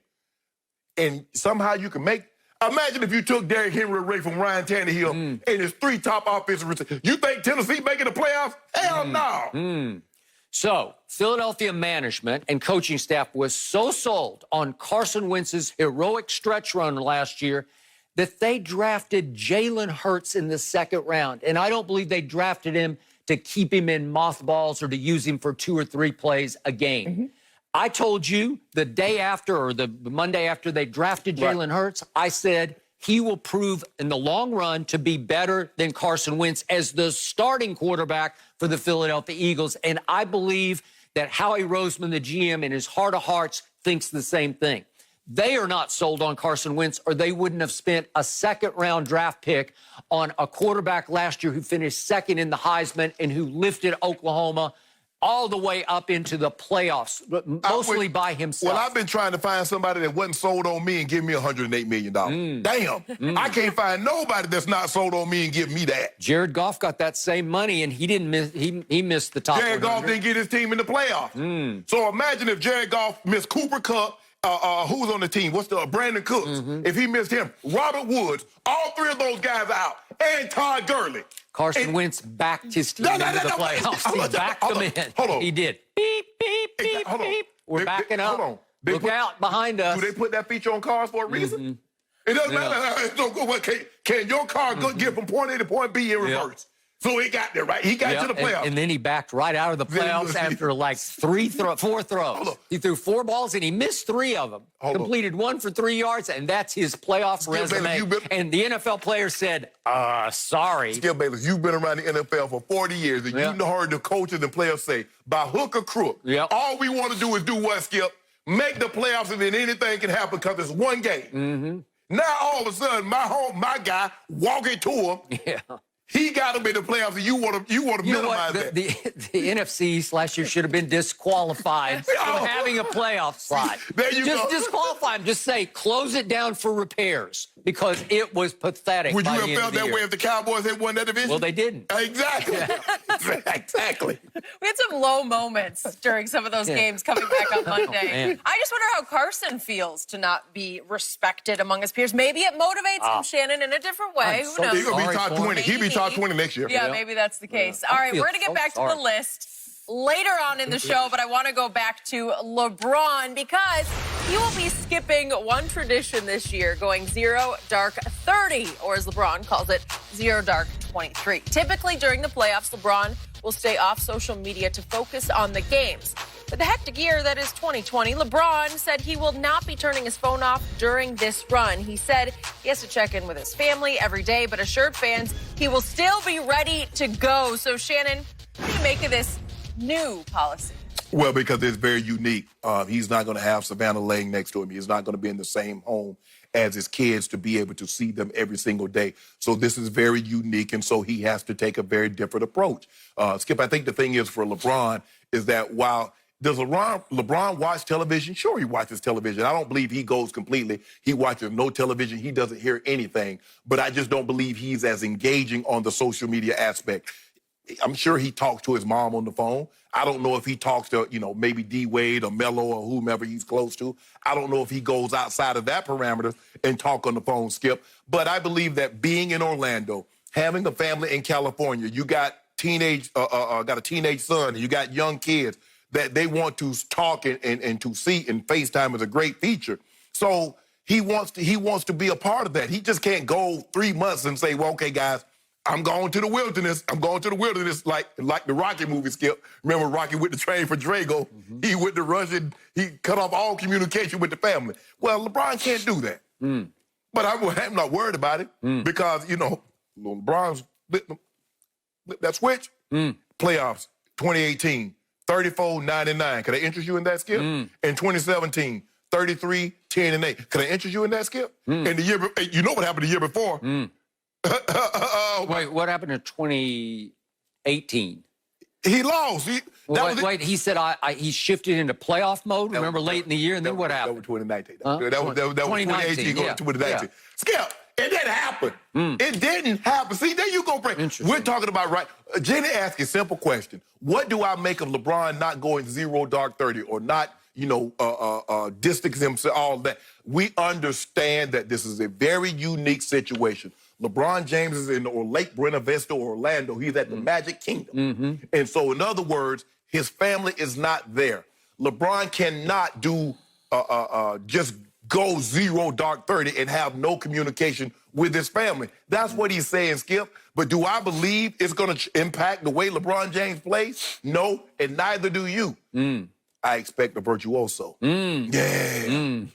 and somehow you can make... Imagine if you took Derrick Henry away from Ryan Tannehill and his 3 top offensive receivers. You think Tennessee making the playoffs? Hell no. So, Philadelphia management and coaching staff was so sold on Carson Wentz's heroic stretch run last year that they drafted Jalen Hurts in the 2nd round. And I don't believe they drafted him to keep him in mothballs or to use him for 2 or 3 plays a game. I told you the day after, or the Monday after they drafted Jalen Hurts, I said he will prove in the long run to be better than Carson Wentz as the starting quarterback for the Philadelphia Eagles. And I believe that Howie Roseman, the GM, in his heart of hearts, thinks the same thing. They are not sold on Carson Wentz, or they wouldn't have spent a 2nd-round draft pick on a quarterback last year who finished 2nd in the Heisman and who lifted Oklahoma all the way up into the playoffs, mostly by himself. Well, I've been trying to find somebody that wasn't sold on me and give me $108 million. Damn. I can't find nobody that's not sold on me and give me that. Jared Goff got that same money, and he didn't miss. He missed the top. Jared Goff didn't get his team in the playoffs. So imagine if Jared Goff missed Cooper Kupp, who's on the team? What's the Brandon Cooks? If he missed him, Robert Woods, all three of those guys are out, and Todd Gurley. Carson Wentz backed his team into the playoffs. He backed them in. Hold on. He did. Beep, beep, beep, beep. We're backing up. Hold on. Look out behind us. Do they put that feature on cars for a reason? It doesn't matter. It's no good. Can your car get from point A to point B in reverse? So he got there, right? He got to the playoffs. And then he backed right out of the playoffs after like 4 throws. He threw 4 balls and he missed 3 of them. Completed 1 for 3 yards, and that's his playoff resume. And the NFL player said, sorry. Skip Bayless, you've been around the NFL for 40 years, and you heard the coaches and players say, by hook or crook, all we want to do is do what, Skip? Make the playoffs, and then anything can happen because it's one game. Now, all of a sudden, my guy, walking to him, he got him in the playoffs, and you want to minimize that. The NFC East last year should have been disqualified from having a playoff slot. There you just go. disqualify him. Just say, close it down for repairs, because it was pathetic. Would you by have the end felt of the that year. way if the Cowboys had won that division? Well, they didn't. Exactly. Exactly. We had some low moments during some of those games coming back on Monday. I just wonder how Carson feels to not be respected among his peers. Maybe it motivates him, Shannon, in a different way. Who knows? He's going to be top 20. He'll be top 20 next year. Yeah, maybe that's the case. All right, we're going to get back to the list later on in the show, but I want to go back to LeBron because he will be skipping one tradition this year, going 0 dark 30, or as LeBron calls it, 0 dark 23. Typically during the playoffs, LeBron will stay off social media to focus on the games. But the hectic year that is 2020, LeBron said he will not be turning his phone off during this run. He said he has to check in with his family every day, but assured fans he will still be ready to go. So, Shannon, what do you make of this new policy? Well, because it's very unique. He's not going to have Savannah laying next to him. He's not going to be in the same home as his kids to be able to see them every single day. So this is very unique, and so he has to take a very different approach. Skip, I think the thing is for LeBron is that while does LeBron watch television? Sure, he watches television. I don't believe he goes completely. He watches no television. He doesn't hear anything. But I just don't believe he's as engaging on the social media aspect. I'm sure he talks to his mom on the phone. I don't know if he talks to, maybe D-Wade or Melo or whomever he's close to. I don't know if he goes outside of that parameter and talk on the phone, Skip. But I believe that being in Orlando, having a family in California, you got a teenage son, and you got young kids that they want to talk and to see, and FaceTime is a great feature. So he wants to be a part of that. He just can't go 3 months and say, well, okay, guys, I'm going to the wilderness. I'm going to the wilderness like the Rocky movie, Skip. Remember Rocky with the train for Drago? He went to Russia. He cut off all communication with the family. Well, LeBron can't do that. But I'm not worried about it because, LeBron's flipped that switch. Playoffs, 2018, 34-99. Could I interest you in that, Skip? In 2017, 33-10-8. Could I interest you in that, Skip? And the year, you know what happened the year before? Wait, what happened in 2018? He lost. He said he shifted into playoff mode. Remember late in the year, and then what happened? That was 2019. That was 2018 going to 2019. Skip, it didn't happen. It didn't happen. See, there you go, Brady. We're talking about right. Jenny asked a simple question. What do I make of LeBron not going 0 dark 30 or not, distance himself, all that? We understand that this is a very unique situation. LeBron James is in Lake Buena Vista, Orlando. He's at the Magic Kingdom. And so, in other words, his family is not there. LeBron cannot do just go 0 dark 30 and have no communication with his family. That's what he's saying, Skip. But do I believe it's going to impact the way LeBron James plays? No, and neither do you. I expect a virtuoso. Yeah.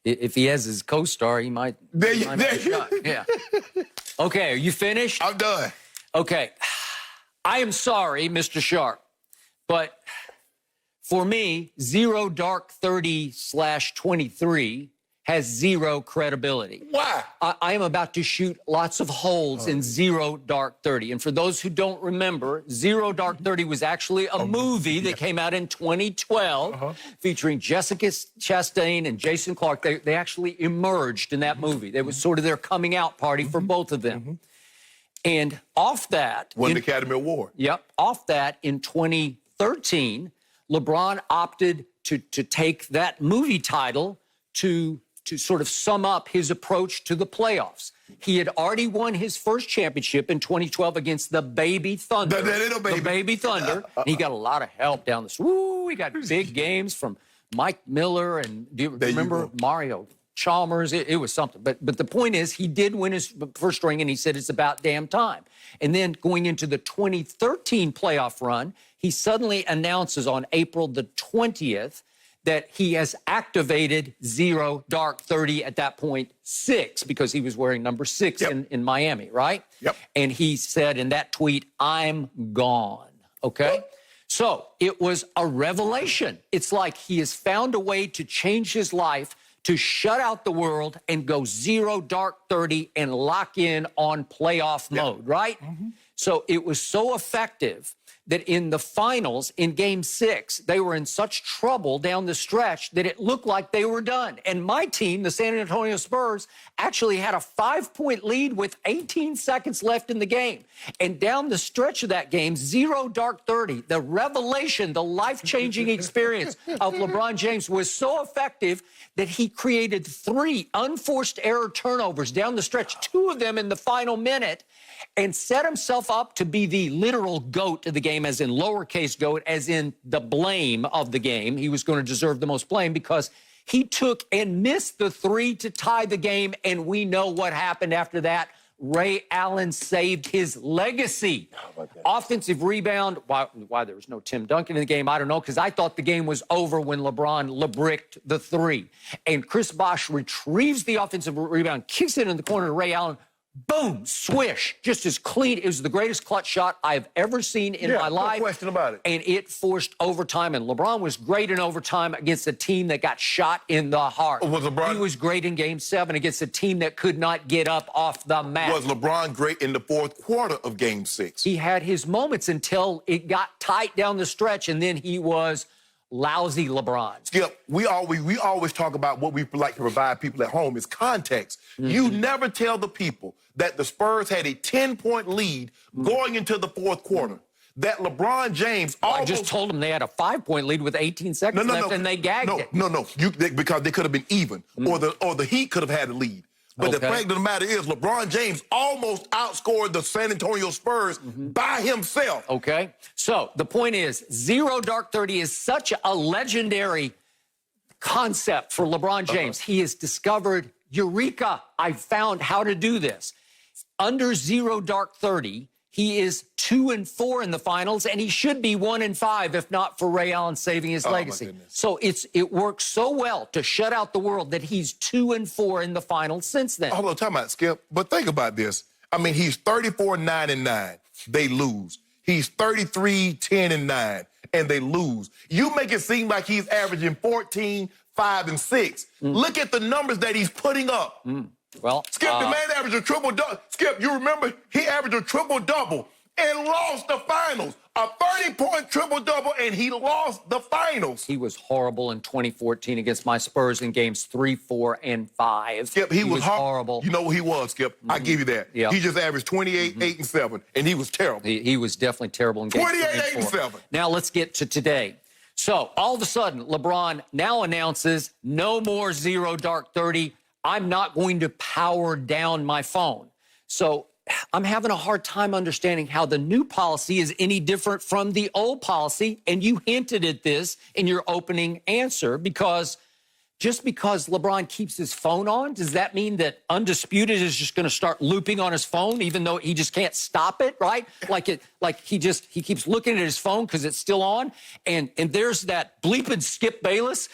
If he has his co-star, he might. Yeah. Okay, are you finished? I'm done. Okay. I am sorry, Mr. Sharpe, but for me, 0 dark 30/23 has 0 credibility. Why? I am about to shoot lots of holes in 0 dark 30. And for those who don't remember, 0 dark 30 was actually a movie that came out in 2012 featuring Jessica Chastain and Jason Clarke. They actually emerged in that movie. It was sort of their coming out party for both of them. And off that... Won the Academy Award. Yep. Off that, in 2013, LeBron opted to take that movie title to sort of sum up his approach to the playoffs. He had already won his first championship in 2012 against the Baby Thunder. The Baby Thunder. And he got a lot of help down the street. Woo, he got big games from Mike Miller and do you remember Mario Chalmers? It was something. But the point is, he did win his first ring, and he said it's about damn time. And then going into the 2013 playoff run, he suddenly announces on April the 20th that he has activated 0 dark 30 at that point 6 because he was wearing number 6 in Miami, right? Yep. And he said in that tweet, "I'm gone." Okay? So it was a revelation. It's like he has found a way to change his life, to shut out the world and go 0 dark 30 and lock in on playoff mode, right? So it was so effective that in the finals, in Game 6, they were in such trouble down the stretch that it looked like they were done. And my team, the San Antonio Spurs, actually had a 5-point lead with 18 seconds left in the game. And down the stretch of that game, 0 dark 30, the revelation, the life-changing experience of LeBron James was so effective that he created 3 unforced error turnovers down the stretch, 2 of them in the final minute, and set himself up to be the literal GOAT of the game, as in lowercase GOAT, as in the blame of the game. He was going to deserve the most blame because he took and missed the 3 to tie the game, and we know what happened after that. Ray Allen saved his legacy. Offensive rebound. Why there was no Tim Duncan in the game, I don't know, because I thought the game was over when LeBron LeBricked the 3. And Chris Bosh retrieves the offensive rebound, kicks it in the corner to Ray Allen. Boom, swish, just as clean. It was the greatest clutch shot I've ever seen in my life. No question about it. And it forced overtime. And LeBron was great in overtime against a team that got shot in the heart. Was LeBron? He was great in Game 7 against a team that could not get up off the mat. Was LeBron great in the fourth quarter of Game 6? He had his moments until it got tight down the stretch, and then he was lousy LeBron. Skip, we always talk about what we like to provide people at home is context. You never tell the people that the Spurs had a 10-point lead going into the fourth quarter. That LeBron James almost... I just told them they had a 5-point lead with 18 seconds left, and they gagged it. Because they could have been even, or the Heat could have had a lead. But the fact of the matter is, LeBron James almost outscored the San Antonio Spurs by himself. Okay. So the point is, 0 dark 30 is such a legendary concept for LeBron James. He has discovered, eureka, I found how to do this. Under 0 dark 30, he is 2-4 in the finals, and he should be 1-5 if not for Ray Allen saving his legacy. So it works so well to shut out the world that he's 2-4 in the finals since then. Hold on, time out, Skip. But think about this. I mean, he's 34-9-9. They lose. He's 33-10-9, and they lose. You make it seem like he's averaging 14, 5, and 6. Look at the numbers that he's putting up. Well, Skip, the man averaged a triple-double. Skip, you remember? He averaged a triple-double and lost the finals. A 30-point triple-double, and he lost the finals. He was horrible in 2014 against my Spurs in games 3, 4, and 5. Skip, he was horrible. You know what he was, Skip? I give you that. Yeah. He just averaged 28, 8, and 7, and he was terrible. He was definitely terrible in games 28, 3 and 8, and 4. 7. Now let's get to today. So all of a sudden, LeBron now announces no more 0 dark 30. I'm not going to power down my phone. So I'm having a hard time understanding how the new policy is any different from the old policy. And you hinted at this in your opening answer, because just because LeBron keeps his phone on, does that mean that Undisputed is just going to start looping on his phone, even though he just can't stop it, right? Like he keeps looking at his phone because it's still on, and there's that bleeping Skip Bayless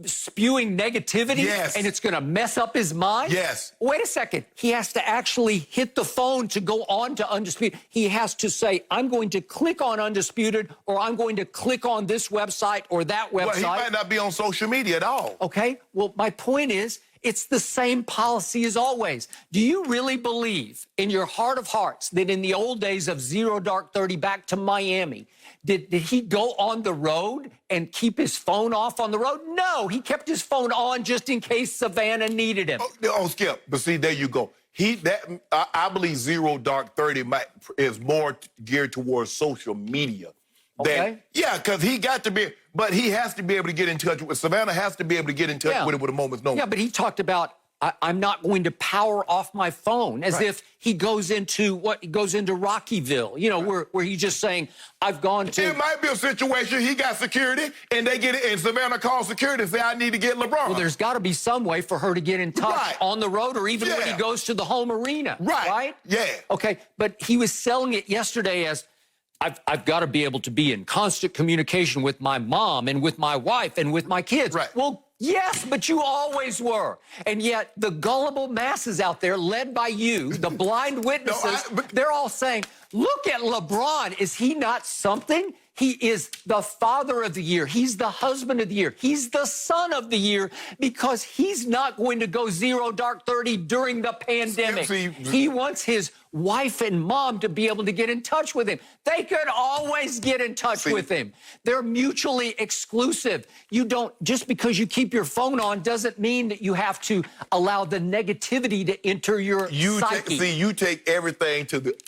spewing negativity, and it's going to mess up his mind. Yes. Wait a second. He has to actually hit the phone to go on to Undisputed. He has to say, I'm going to click on Undisputed, or I'm going to click on this website or that website. Well, he might not be on social media at all. Okay, well, my point is, it's the same policy as always. Do you really believe in your heart of hearts that in the old days of 0 dark 30 back to Miami, did he go on the road and keep his phone off on the road? No, he kept his phone on just in case Savannah needed him. Oh, Skip, but see, there you go. I believe 0 dark 30 is more geared towards social media. Okay. Yeah, because he got to be. But he has to be able to get in touch with Savannah. Has to be able to get in touch with it with a moment's notice. Yeah, but he talked about I'm not going to power off my phone, as if he goes into Rockyville, you know, where he's just saying, I've gone to. It might be a situation he got security and they get it, and Savannah calls security and say, I need to get LeBron. Well, there's got to be some way for her to get in touch on the road, or even when he goes to the home arena. Right? Yeah. Okay, but he was selling it yesterday as, I've got to be able to be in constant communication with my mom and with my wife and with my kids. Right. Well, yes, but you always were. And yet the gullible masses out there, led by you, the blind witnesses, they're all saying, look at LeBron. Is he not something? He is the father of the year. He's the husband of the year. He's the son of the year, because he's not going to go 0 dark 30 during the pandemic. He wants his wife and mom to be able to get in touch with him. They could always get in touch with him. They're mutually exclusive. You don't, just because you keep your phone on doesn't mean that you have to allow the negativity to enter your psyche. You take everything to the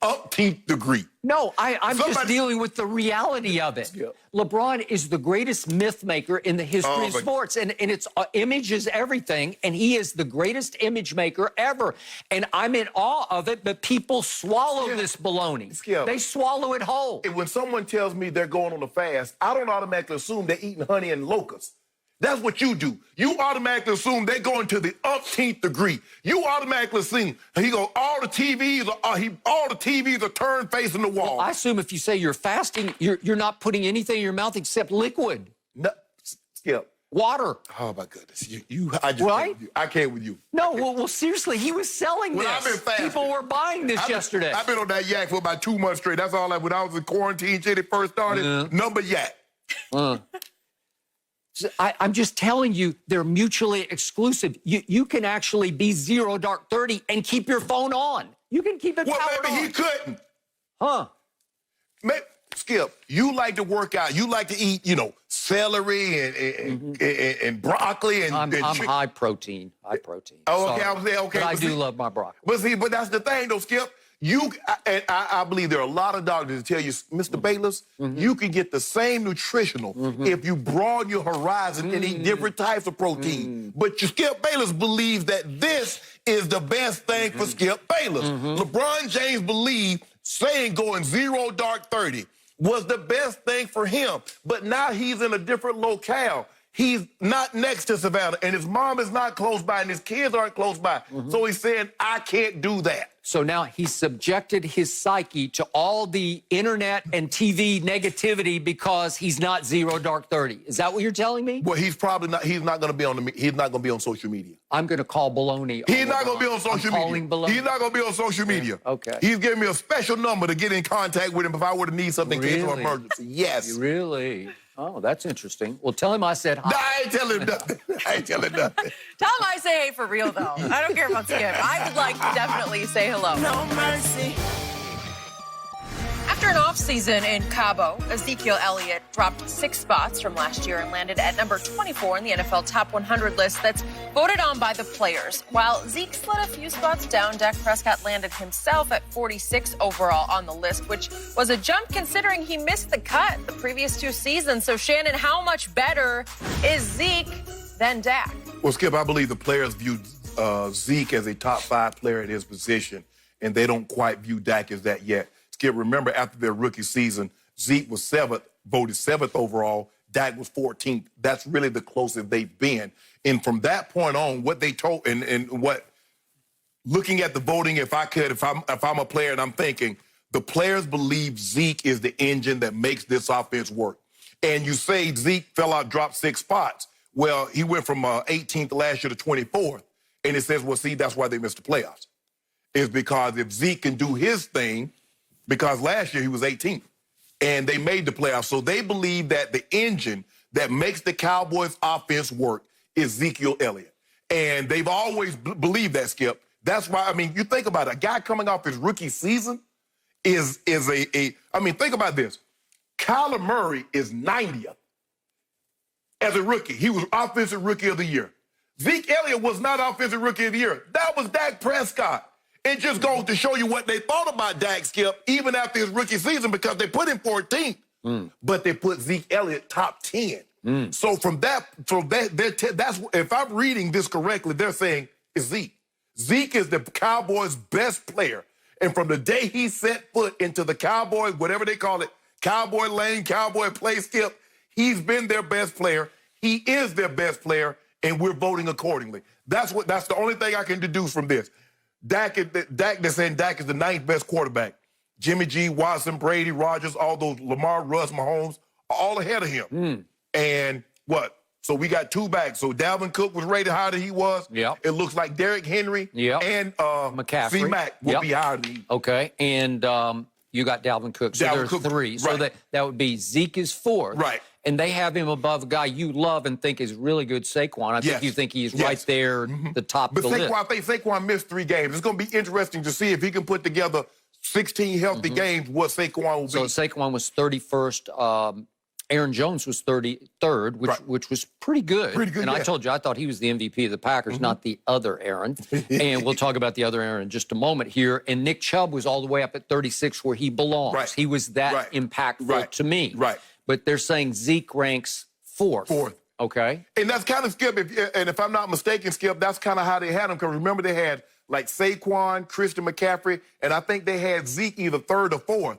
umpteenth degree. No, I'm just dealing with the reality of it. Yeah. LeBron is the greatest myth maker in the history of sports, and it's image is everything, and he is the greatest image maker ever. And I'm in awe of it, but people swallow this baloney. They swallow it whole. And when someone tells me they're going on a fast, I don't automatically assume they're eating honey and locusts. That's what you do. You automatically assume they're going to the umpteenth degree. You automatically assume all the TVs are turned facing the wall. Well, I assume if you say you're fasting, you're not putting anything in your mouth except liquid. No, Skip. Water. Oh my goodness, I can't with you. No, well, seriously, he was selling this. I've been fasting. People were buying this yesterday. I've been on that yak for about 2 months straight. That's all when I was in quarantine, it first started. Number yak. I'm just telling you, they're mutually exclusive. You can actually be 0 dark 30 and keep your phone on. You can keep it powered on. Well, maybe he couldn't. Huh? Skip, you like to work out. You like to eat, celery and broccoli and. I'm high protein. Oh, okay. But I do love my broccoli. But that's the thing, though, Skip. I believe there are a lot of doctors that tell you, Mr. Bayless, you can get the same nutritional if you broaden your horizon and eat different types of protein. But Skip Bayless believes that this is the best thing for Skip Bayless. LeBron James believed saying going 0 dark 30 was the best thing for him. But now he's in a different locale. He's not next to Savannah, and his mom is not close by, and his kids aren't close by. So he's saying, I can't do that. So now he's subjected his psyche to all the internet and TV negativity because he's not 0 dark 30. Is that what you're telling me? Well, he's probably not. He's not going to be on he's not going to be on social media. I'm going to call baloney. He's not going to be on social media. He's not going to be on social media. Okay. He's giving me a special number to get in contact with him if I were to need something in case of emergency. Yes. Really? Oh, that's interesting. Well, tell him I said hi. No, I ain't telling him nothing. Tell him I say hey for real, though. I don't care about Skip. I would like to definitely say hello. No mercy. After an offseason in Cabo, Ezekiel Elliott dropped 6 spots from last year and landed at number 24 in the NFL Top 100 list that's voted on by the players. While Zeke slid a few spots down, Dak Prescott landed himself at 46 overall on the list, which was a jump considering he missed the cut the previous 2 seasons. So, Shannon, how much better is Zeke than Dak? Well, Skip, I believe the players view Zeke as a top 5 player at his position, and they don't quite view Dak as that yet. Skip, remember after their rookie season, Zeke was voted 7th overall. Dak was 14th. That's really the closest they've been. And from that point on, what they told and what looking at the voting, if I'm a player and I'm thinking, the players believe Zeke is the engine that makes this offense work. And you say Zeke fell out, dropped 6 spots. Well, he went from 18th last year to 24th. And it says, well, see, that's why they missed the playoffs. It's because if Zeke can do his thing, because last year he was 18th, and they made the playoffs. So they believe that the engine that makes the Cowboys offense work is Ezekiel Elliott. And they've always believed that, Skip. That's why, you think about it. A guy coming off his rookie season is think about this. Kyler Murray is 90th as a rookie. He was Offensive Rookie of the Year. Zeke Elliott was not Offensive Rookie of the Year. That was Dak Prescott. It just goes to show you what they thought about Dak, Skip, even after his rookie season, because they put him 14th. but they put Zeke Elliott top 10. So that's if I'm reading this correctly, they're saying it's Zeke. Zeke is the Cowboys' best player. And from the day he set foot into the Cowboy, whatever they call it, Cowboy lane, Cowboy play, Skip, he's been their best player. He is their best player, and we're voting accordingly. That's the only thing I can deduce from this. They're saying Dak is the 9th best quarterback. Jimmy G, Watson, Brady, Rodgers, all those, Lamar, Russ, Mahomes, are all ahead of him. And what? So we got 2 backs. So Dalvin Cook was rated higher than he was. Yep. It looks like Derrick Henry and McCaffrey. C-Mac will be higher than he. Okay, and you got Dalvin Cook. So there's 3. Right. So that would be Zeke is 4th. Right. And they have him above a guy you love and think is really good, Saquon. I think you think he's right there, the top of the list. I think Saquon missed 3 games. It's going to be interesting to see if he can put together 16 healthy games, what Saquon will be. So Saquon was 31st. Aaron Jones was 33rd, which was pretty good. And I told you, I thought he was the MVP of the Packers, not the other Aaron. And we'll talk about the other Aaron in just a moment here. And Nick Chubb was all the way up at 36 where he belongs. Right. He was that impactful to me. Right. But they're saying Zeke ranks 4th. 4th. Okay. And that's kind of, Skip, if I'm not mistaken, Skip, that's kind of how they had him. Because remember, they had like Saquon, Christian McCaffrey, and I think they had Zeke either 3rd or 4th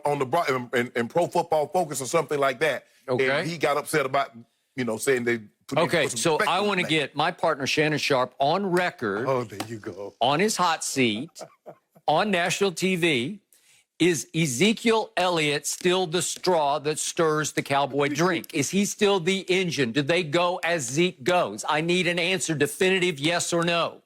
on the in Pro Football Focus or something like that. Okay. And he got upset about, saying they put Okay, some so respect I on want to that. get my partner Shannon Sharpe on record. Oh, there you go. On his hot seat on national TV. Is Ezekiel Elliott still the straw that stirs the Cowboy drink? Is he still the engine? Do they go as Zeke goes? I need an answer, definitive yes or no.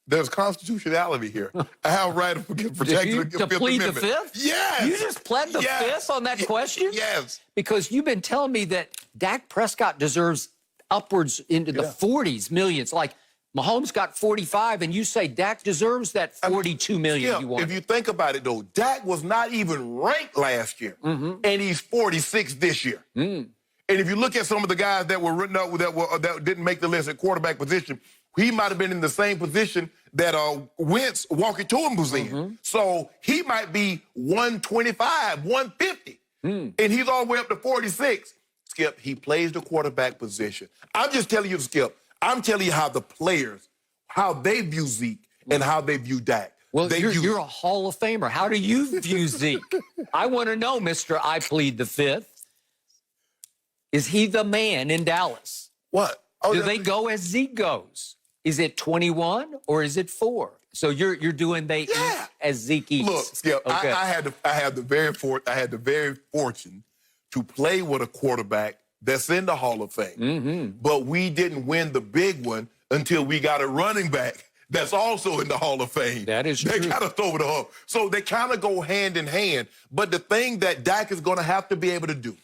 There's constitutionality here. I have right of protection To plead the 5th? Yes. You just pled the 5th on that question? Yes. Because you've been telling me that Dak Prescott deserves upwards into the 40s millions. Like Mahomes got 45, and you say Dak deserves that 42 million you want. If you think about it, though, Dak was not even ranked last year, and he's 46 this year. And if you look at some of the guys that were written up that didn't make the list at quarterback position, he might have been in the same position that Wentz walking to him was in. So he might be 125, 150, and he's all the way up to 46. Skip, he plays the quarterback position. I'm just telling you, Skip, I'm telling you how the players, how they view Zeke and how they view Dak. Well, you're a Hall of Famer. How do you view Zeke? I want to know, Mr. I plead the 5th. Is he the man in Dallas? What? Do they go as Zeke goes? Is it 21 or is it 4? So you're doing they eat as Zeke eats. Look, Skip, okay. I had the very fortune to play with a quarterback that's in the Hall of Fame. But we didn't win the big one until we got a running back that's also in the Hall of Fame. That is true. They kind of throw the hump. So they kind of go hand in hand. But the thing that Dak is going to have to be able to do,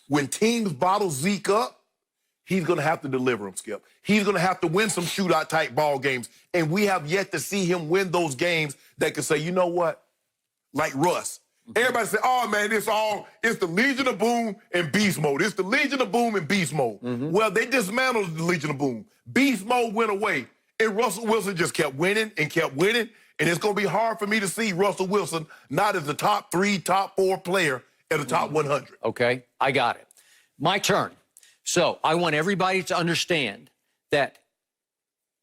when teams bottle Zeke up, he's going to have to deliver them, Skip. He's going to have to win some shootout-type ball games. And we have yet to see him win those games that can say, you know what, like Russ. Everybody say, oh, man, it's the Legion of Boom and Beast Mode. It's the Legion of Boom and Beast Mode. Well, they dismantled the Legion of Boom. Beast Mode went away, and Russell Wilson just kept winning and kept winning. And it's going to be hard for me to see Russell Wilson not as the top 3, top 4 player at the top 100. Okay, I got it. My turn. So I want everybody to understand that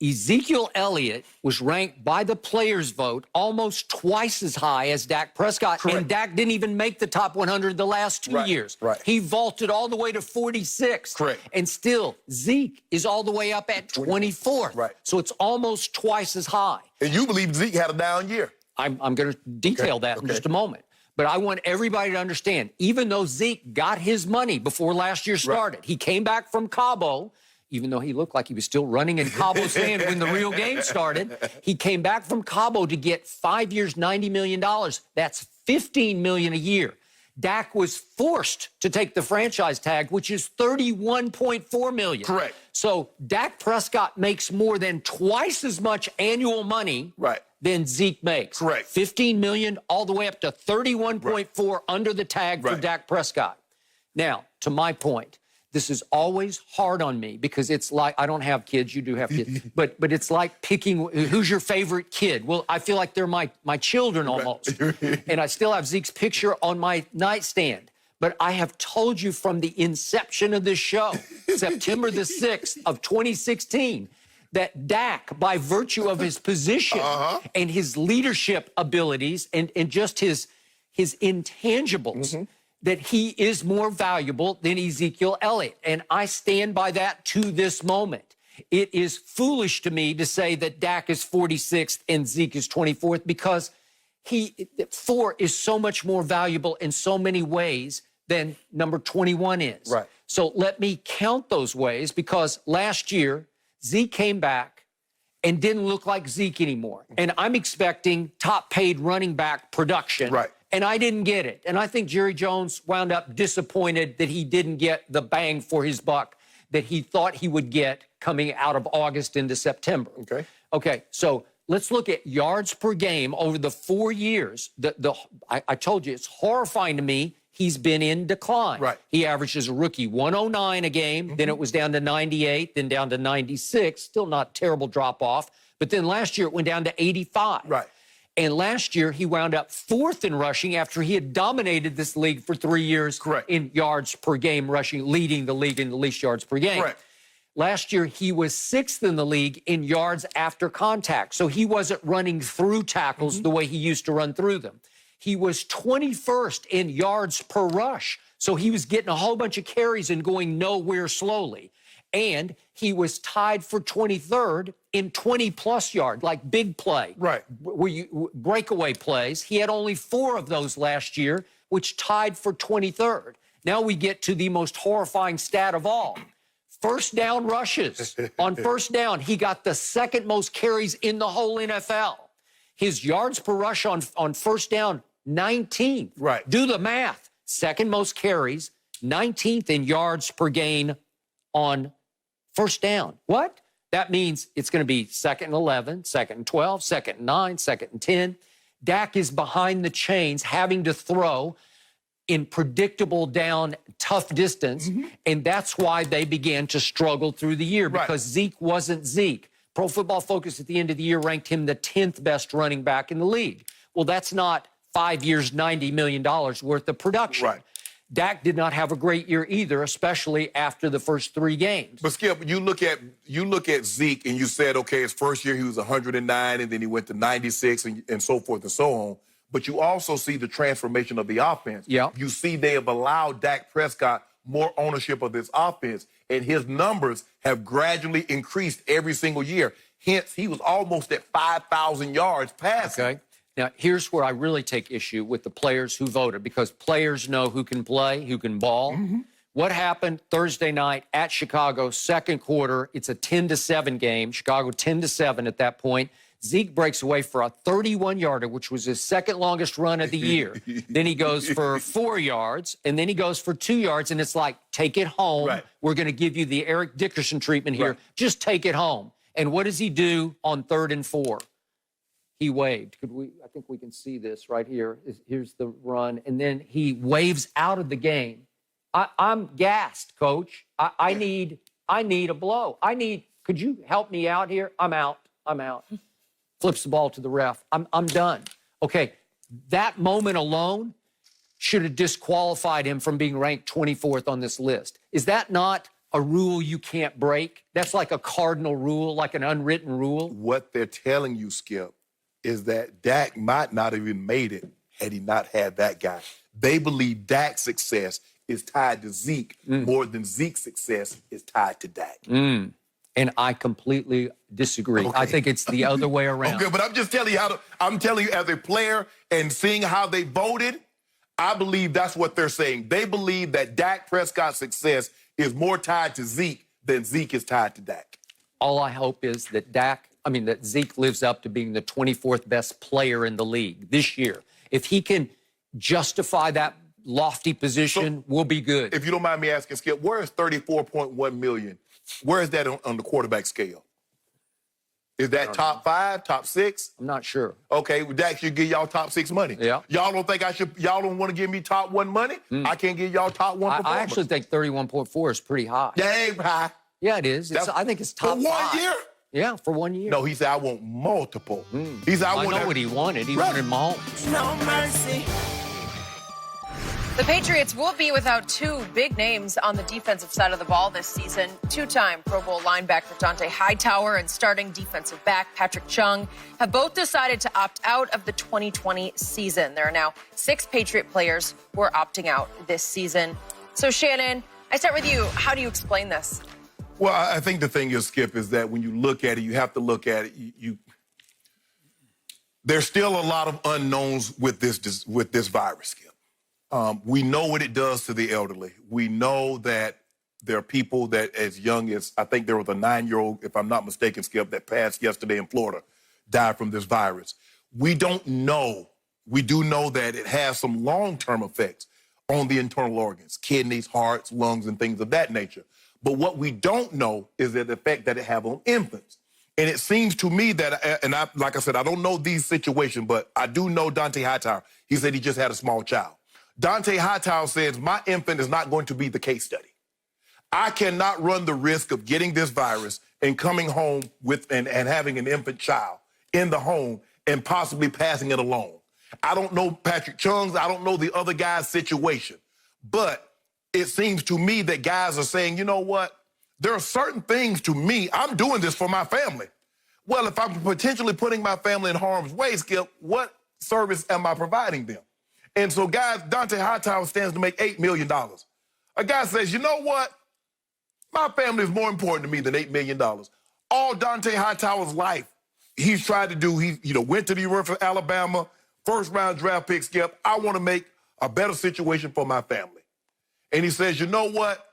Ezekiel Elliott was ranked by the players' vote almost twice as high as Dak Prescott. Correct. And Dak didn't even make the top 100 the last 2 years. Right. He vaulted all the way to 46. Correct. And still, Zeke is all the way up at 24th. Right. So it's almost twice as high. And you believe Zeke had a down year. I'm going to detail that in just a moment. But I want everybody to understand, even though Zeke got his money before last year started, he came back from Cabo, even though he looked like he was still running in Cabo sand when the real game started. He came back from Cabo to get 5 years, $90 million. That's $15 million a year. Dak was forced to take the franchise tag, which is $31.4 million. Correct. So Dak Prescott makes more than twice as much annual money than Zeke makes. Correct. $15 million all the way up to $31.4 under the tag for Dak Prescott. Now, to my point, This is always hard on me because it's like, I don't have kids, you do have kids, but it's like picking who's your favorite kid. Well, I feel like they're my children almost. And I still have Zeke's picture on my nightstand. But I have told you from the inception of this show, September the 6th of 2016, that Dak, by virtue of his position and his leadership abilities and just his intangibles, that he is more valuable than Ezekiel Elliott. And I stand by that to this moment. It is foolish to me to say that Dak is 46th and Zeke is 24th because 4 is so much more valuable in so many ways than number 21 is. Right. So let me count those ways because last year, Zeke came back and didn't look like Zeke anymore. And I'm expecting top-paid running back production. Right. And I didn't get it. And I think Jerry Jones wound up disappointed that he didn't get the bang for his buck that he thought he would get coming out of August into September. Okay, so let's look at yards per game over the 4 years. I told you, it's horrifying to me. He's been in decline. Right. He averaged as a rookie 109 a game, then it was down to 98, then down to 96. Still not terrible drop-off. But then last year it went down to 85. Right. And last year, he wound up 4th in rushing after he had dominated this league for 3 years in yards per game rushing, leading the league in the least yards per game. Correct. Last year, he was 6th in the league in yards after contact. So he wasn't running through tackles the way he used to run through them. He was 21st in yards per rush. So he was getting a whole bunch of carries and going nowhere slowly. And he was tied for 23rd in 20-plus yard, like big play. Right. Breakaway plays. He had only 4 of those last year, which tied for 23rd. Now we get to the most horrifying stat of all. First down rushes. On first down, he got the 2nd most carries in the whole NFL. His yards per rush on first down, 19th. Right. Do the math. 2nd most carries, 19th in yards per gain on first down. What? That means it's going to be 2nd and 11, 2nd and 12, 2nd and 9, 2nd and 10. Dak is behind the chains, having to throw in predictable down, tough distance, and that's why they began to struggle through the year because Zeke wasn't Zeke. Pro Football Focus at the end of the year ranked him the 10th best running back in the league. Well, that's not 5 years, $90 million worth of production. Right. Dak did not have a great year either, especially after the first 3 games. But Skip, you look at Zeke and you said, okay, his first year he was 109 and then he went to 96 and so forth and so on. But you also see the transformation of the offense. Yeah. You see they have allowed Dak Prescott more ownership of this offense, and his numbers have gradually increased every single year. Hence, he was almost at 5,000 yards passing. Okay. Now, here's where I really take issue with the players who voted, because players know who can play, who can ball. What happened Thursday night at Chicago, second quarter? It's a 10-7 game. Chicago 10-7 at that point. Zeke breaks away for a 31-yarder, which was his 2nd longest run of the year. Then he goes for 4 yards, and then he goes for 2 yards, and it's like, take it home. Right. We're going to give you the Eric Dickerson treatment here. Right. Just take it home. And what does he do on 3rd and 4? He waved. I think we can see this right here. Here's the run. And then he waves out of the game. I'm gassed, Coach. I need a blow. Could you help me out here? I'm out. Flips the ball to the ref. I'm done. Okay, that moment alone should have disqualified him from being ranked 24th on this list. Is that not a rule you can't break? That's like a cardinal rule, like an unwritten rule. What they're telling you, Skip, is that Dak might not have even made it had he not had that guy. They believe Dak's success is tied to Zeke more than Zeke's success is tied to Dak. And I completely disagree. Okay. I think it's the other way around. Okay, but I'm just telling you I'm telling you as a player and seeing how they voted, I believe that's what they're saying. They believe that Dak Prescott's success is more tied to Zeke than Zeke is tied to Dak. All I hope is that that Zeke lives up to being the 24th best player in the league this year. If he can justify that lofty position, we'll be good. If you don't mind me asking, Skip, where is $34.1 million? Where is that on the quarterback scale? Is that top 5, top 6? I'm not sure. Okay, well, that should give y'all top 6 money. Yeah. Y'all don't think y'all don't want to give me top 1 money? I can't give y'all top 1 performance. I actually think 31.4 is pretty high. That ain't high. Yeah, it is. I think it's top for 1 5. year? Yeah, for 1 year. No, he said I want multiple. He said I know what he wanted. He wanted Mahomes. No mercy. The Patriots will be without 2 big names on the defensive side of the ball this season. 2-time Pro Bowl linebacker Dont'a Hightower and starting defensive back Patrick Chung have both decided to opt out of the 2020 season. There are now 6 Patriot players who are opting out this season. So, Shannon, I start with you. How do you explain this? Well, I think the thing is, Skip, is that when you look at it, you have to look at it. There's still a lot of unknowns with this virus, Skip. We know what it does to the elderly. We know that there are people that as young as, I think there was a 9-year-old, if I'm not mistaken, Skip, that passed yesterday in Florida, died from this virus. We don't know. We do know that it has some long-term effects on the internal organs, kidneys, hearts, lungs, and things of that nature. But what we don't know is the effect that it have on infants. And it seems to me that, and like I said, I don't know these situations, but I do know Dont'a Hightower. He said he just had a small child. Dont'a Hightower says, my infant is not going to be the case study. I cannot run the risk of getting this virus and coming home with and having an infant child in the home and possibly passing it along. I don't know Patrick Chung's, I don't know the other guy's situation, but it seems to me that guys are saying, you know what? There are certain things to me, I'm doing this for my family. Well, if I'm potentially putting my family in harm's way, Skip, what service am I providing them? And so, guys, Dont'a Hightower stands to make $8 million. A guy says, you know what? My family is more important to me than $8 million. All Dont'a Hightower's life, he's tried to do, he went to the University of Alabama, first-round draft pick, Skip. I want to make a better situation for my family. And he says, you know what?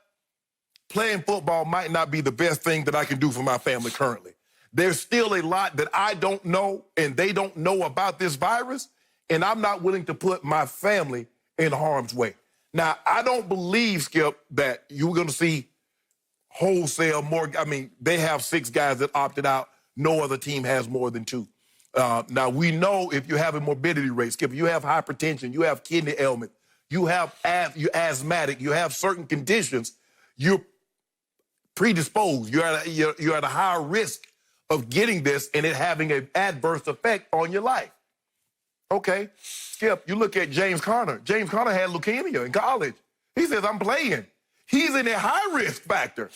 Playing football might not be the best thing that I can do for my family currently. There's still a lot that I don't know and they don't know about this virus. And I'm not willing to put my family in harm's way. Now, I don't believe, Skip, that you're going to see wholesale more. I mean, they have 6 guys that opted out. No other team has more than 2. Now, we know if you have a morbidity rate, Skip, you have hypertension, you have kidney ailment, you're asthmatic, you have certain conditions, you're predisposed. You're at a higher risk of getting this and it having an adverse effect on your life. Okay, Skip, you look at James Conner. James Conner had leukemia in college. He says, I'm playing. He's in a high risk factor,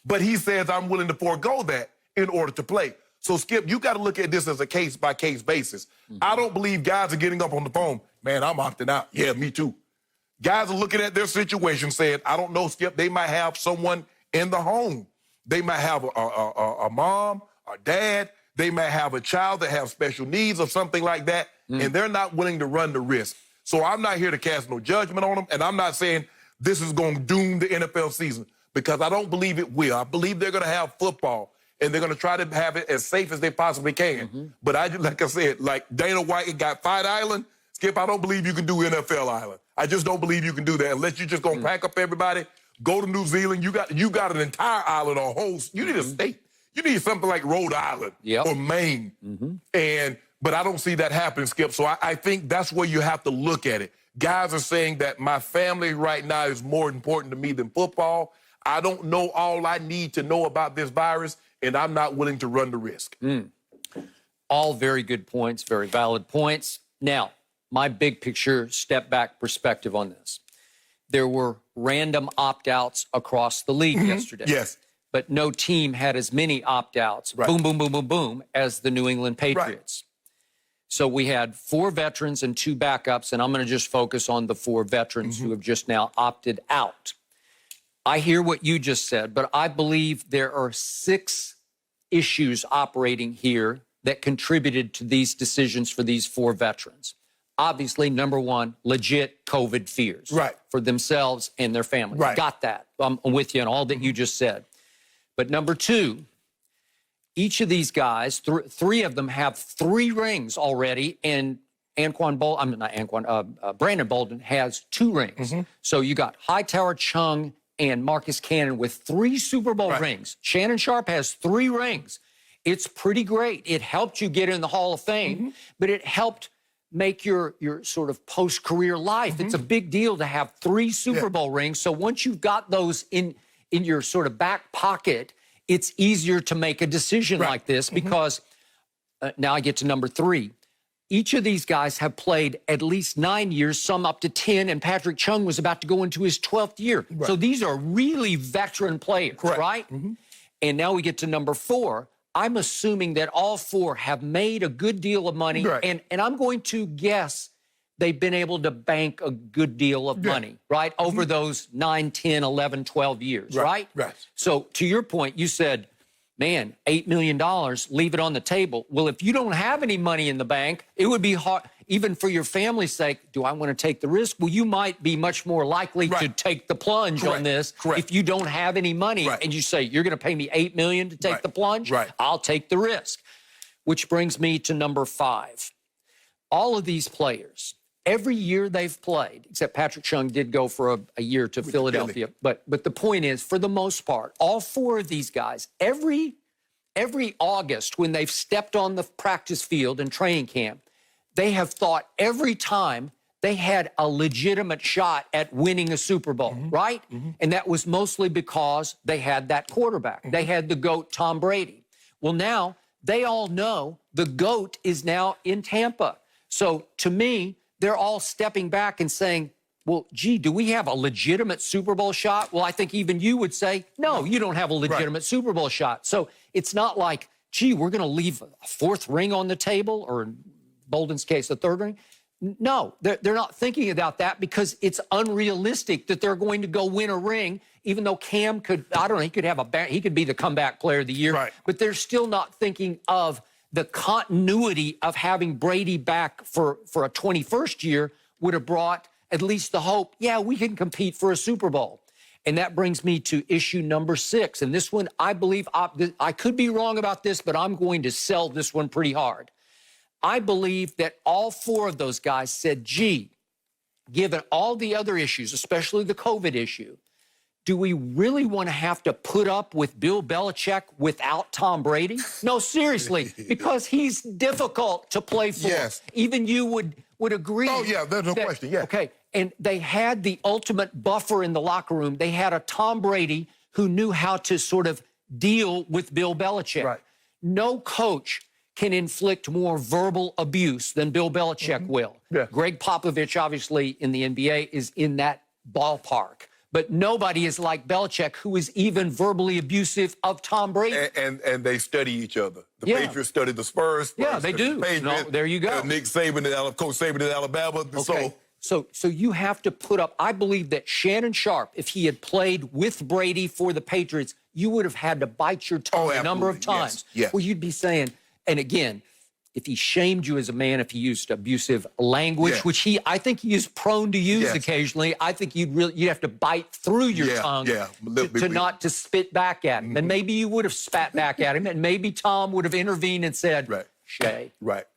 but he says, I'm willing to forego that in order to play. So, Skip, you got to look at this as a case-by-case basis. I don't believe guys are getting up on the phone, man, I'm opting out. Yeah, me too. Guys are looking at their situation saying, I don't know, Skip, they might have someone in the home. They might have a mom, a dad. They might have a child that has special needs or something like that, and they're not willing to run the risk. So I'm not here to cast no judgment on them, and I'm not saying this is going to doom the NFL season because I don't believe it will. I believe they're going to have football, and they're going to try to have it as safe as they possibly can. But like I said, like Dana White got Fight Island, Skip, I don't believe you can do NFL Island. I just don't believe you can do that unless you're just going to pack up everybody, go to New Zealand. You got an entire island or host. You need a state. You need something like Rhode Island or Maine. But I don't see that happening, Skip. So I think that's where you have to look at it. Guys are saying that my family right now is more important to me than football. I don't know all I need to know about this virus, and I'm not willing to run the risk. All very good points, very valid points. Now, my big picture, step back perspective on this. There were random opt-outs across the league yesterday. Yes. But no team had as many opt-outs, boom, boom, boom, boom, boom, as the New England Patriots. So we had 4 veterans and 2 backups, and I'm going to just focus on the 4 veterans who have just now opted out. I hear what you just said, but I believe there are 6 issues operating here that contributed to these decisions for these 4 veterans. Obviously, number 1, legit COVID fears for themselves and their families. Got that. I'm with you on all that you just said. But number 2, each of these guys, 3 of them have 3 rings already, and Brandon Bolden has 2 rings. So you got Hightower, Chung, and Marcus Cannon with 3 Super Bowl rings. Shannon Sharpe has 3 rings. It's pretty great. It helped you get in the Hall of Fame, but it helped make your sort of post-career life. It's a big deal to have 3 Super Bowl rings. So once you've got those in your sort of back pocket, it's easier to make a decision like this because now I get to number 3. Each of these guys have played at least 9 years, some up to 10, and Patrick Chung was about to go into his 12th year. So these are really veteran players, right? And now we get to number 4. I'm assuming that all 4 have made a good deal of money, and I'm going to guess they've been able to bank a good deal of money, right, over those 9, 10, 11, 12 years, right? So to your point, you said, man, $8 million, leave it on the table. Well, if you don't have any money in the bank, it would be hard, even for your family's sake, do I want to take the risk? Well, you might be much more likely to take the plunge on this if you don't have any money and you say, you're going to pay me $8 million to take the plunge? I'll take the risk. Which brings me to number 5. All of these players, every year they've played, except Patrick Chung did go for a year to Philadelphia. But the point is, for the most part, all 4 of these guys, every August when they've stepped on the practice field in training camp, they have thought every time they had a legitimate shot at winning a Super Bowl, right? And that was mostly because they had that quarterback. They had the GOAT, Tom Brady. Well, now they all know the GOAT is now in Tampa. So to me, they're all stepping back and saying, well, gee, do we have a legitimate Super Bowl shot? Well, I think even you would say, no, you don't have a legitimate Super Bowl shot. So it's not like, gee, we're going to leave a 4th ring on the table, or in Bolden's case, a 3rd ring. No, they're not thinking about that because it's unrealistic that they're going to go win a ring, even though Cam could, I don't know, he could be the comeback player of the year, but they're still not thinking of the continuity of having Brady back for a 21st year would have brought at least the hope, yeah, we can compete for a Super Bowl. And that brings me to issue number 6. And this one, I believe, I could be wrong about this, but I'm going to sell this one pretty hard. I believe that all 4 of those guys said, gee, given all the other issues, especially the COVID issue, do we really want to have to put up with Bill Belichick without Tom Brady? No, seriously, because he's difficult to play for. Even you would agree. Oh, yeah, there's no question, Okay, and they had the ultimate buffer in the locker room. They had a Tom Brady who knew how to sort of deal with Bill Belichick. No coach can inflict more verbal abuse than Bill Belichick will. Greg Popovich, obviously, in the NBA, is in that ballpark. But nobody is like Belichick, who is even verbally abusive of Tom Brady. And they study each other. The Patriots study the Spurs. They do. There you go. Nick Saban, Coach Saban in Alabama. So you have to put up, I believe that Shannon Sharpe, if he had played with Brady for the Patriots, you would have had to bite your tongue a number of times. Where you'd be saying, and again, if he shamed you as a man, if he used abusive language, which I think he is prone to use occasionally, I think you'd have to bite through your tongue not to spit back at him. And maybe you would have spat back at him, and maybe Tom would have intervened and said, Shay,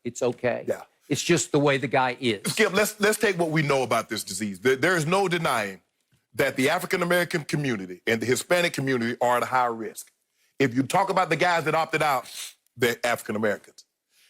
it's okay. It's just the way the guy is. Skip, let's take what we know about this disease. There is no denying that the African-American community and the Hispanic community are at a higher risk. If you talk about the guys that opted out, they're African-Americans.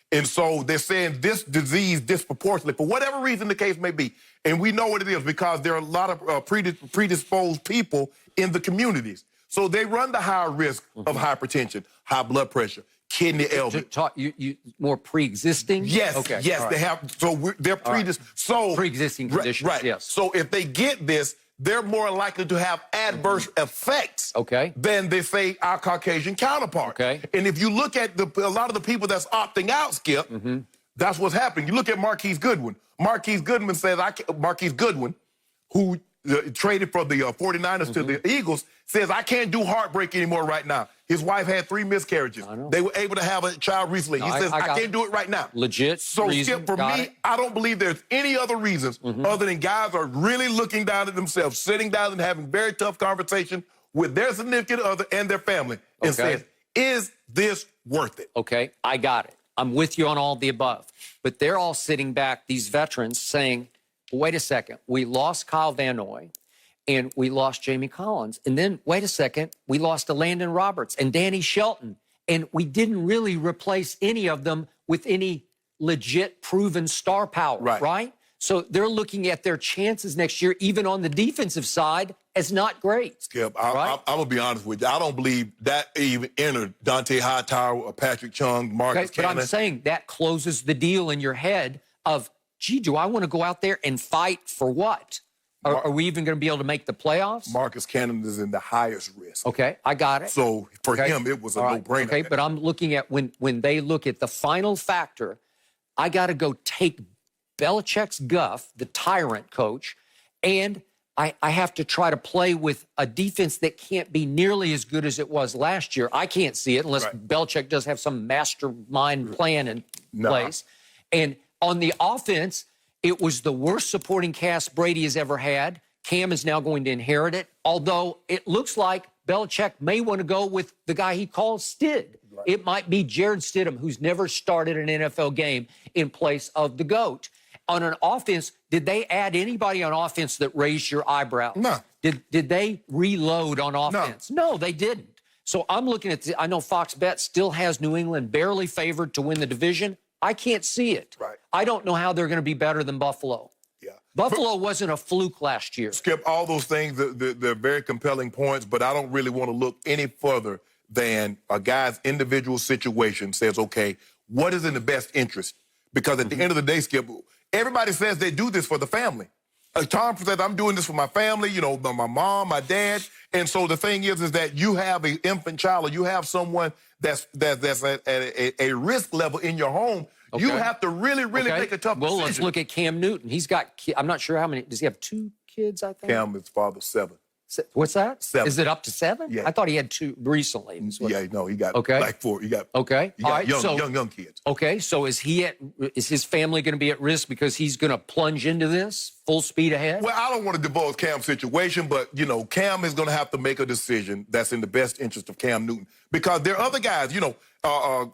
And so they're saying this disease disproportionately, for whatever reason the case may be, and we know what it is because there are a lot of predisposed people in the communities. So they run the higher risk of hypertension, high blood pressure, kidney ailment. You more pre-existing? Yes, they have. So they're predisposed. So pre-existing conditions, yes. So if they get this, they're more likely to have adverse effects than they say our Caucasian counterpart. And if you look at a lot of the people that's opting out, Skip, that's what's happening. You look at Marquise Goodwin. Marquise Goodwin says, Marquise Goodwin, who traded for the 49ers to the Eagles, says, I can't do heartbreak anymore right now. His wife had 3 miscarriages. They were able to have a child recently. He says, I can't do it right now. Legit So, reason, Skip, for me, I don't believe there's any other reasons other than guys are really looking down at themselves, sitting down and having very tough conversation with their significant other and their family and saying, is this worth it? Okay, I got it. I'm with you on all the above. But they're all sitting back, these veterans, saying, wait a second, we lost Kyle Van Noy, and we lost Jamie Collins. And then, wait a second, we lost to Landon Roberts and Danny Shelton. And we didn't really replace any of them with any legit proven star power, right? So they're looking at their chances next year, even on the defensive side, as not great. Skip, I'm going to be honest with you. I don't believe that even entered Dante Hightower or Patrick Chung, Marcus Cannon. But I'm saying that closes the deal in your head of, gee, do I want to go out there and fight for what? Are we even going to be able to make the playoffs? Marcus Cannon is in the highest risk. Okay, I got it. So for him, it was a no-brainer. Okay, but I'm looking at when they look at the final factor, I got to go take Belichick's guff, the tyrant coach, and I have to try to play with a defense that can't be nearly as good as it was last year. I can't see it unless Belichick does have some mastermind plan in place. And on the offense, it was the worst supporting cast Brady has ever had. Cam is now going to inherit it, although it looks like Belichick may want to go with the guy he calls Stid. It might be Jared Stidham, who's never started an NFL game, in place of the GOAT. On an offense, did they add anybody on offense that raised your eyebrow? No. Did they reload on offense? No, they didn't. So I'm looking at I know Fox Bet still has New England barely favored to win the division. I can't see it. I don't know how they're going to be better than Buffalo. Buffalo wasn't a fluke last year. Skip, all those things, they're very compelling points, but I don't really want to look any further than a guy's individual situation says, okay, what is in the best interest? Because at the end of the day, Skip, everybody says they do this for the family. Tom says, I'm doing this for my family, you know, my mom, my dad. And so the thing is that you have an infant child or you have someone that's at a risk level in your home. Okay. You have to really make a tough decision. Well, let's look at Cam Newton. He's got, I'm not sure how many, does he have 2 kids, I think? Cam is father 7. What's that? 7. Is it up to 7? Yeah. I thought he had 2 recently. Yeah, no, he got like 4. He got All right, young kids. Okay, so is his family going to be at risk because he's going to plunge into this full speed ahead? Well, I don't want to divulge Cam's situation, but, you know, Cam is going to have to make a decision that's in the best interest of Cam Newton. Because there are other guys, you know,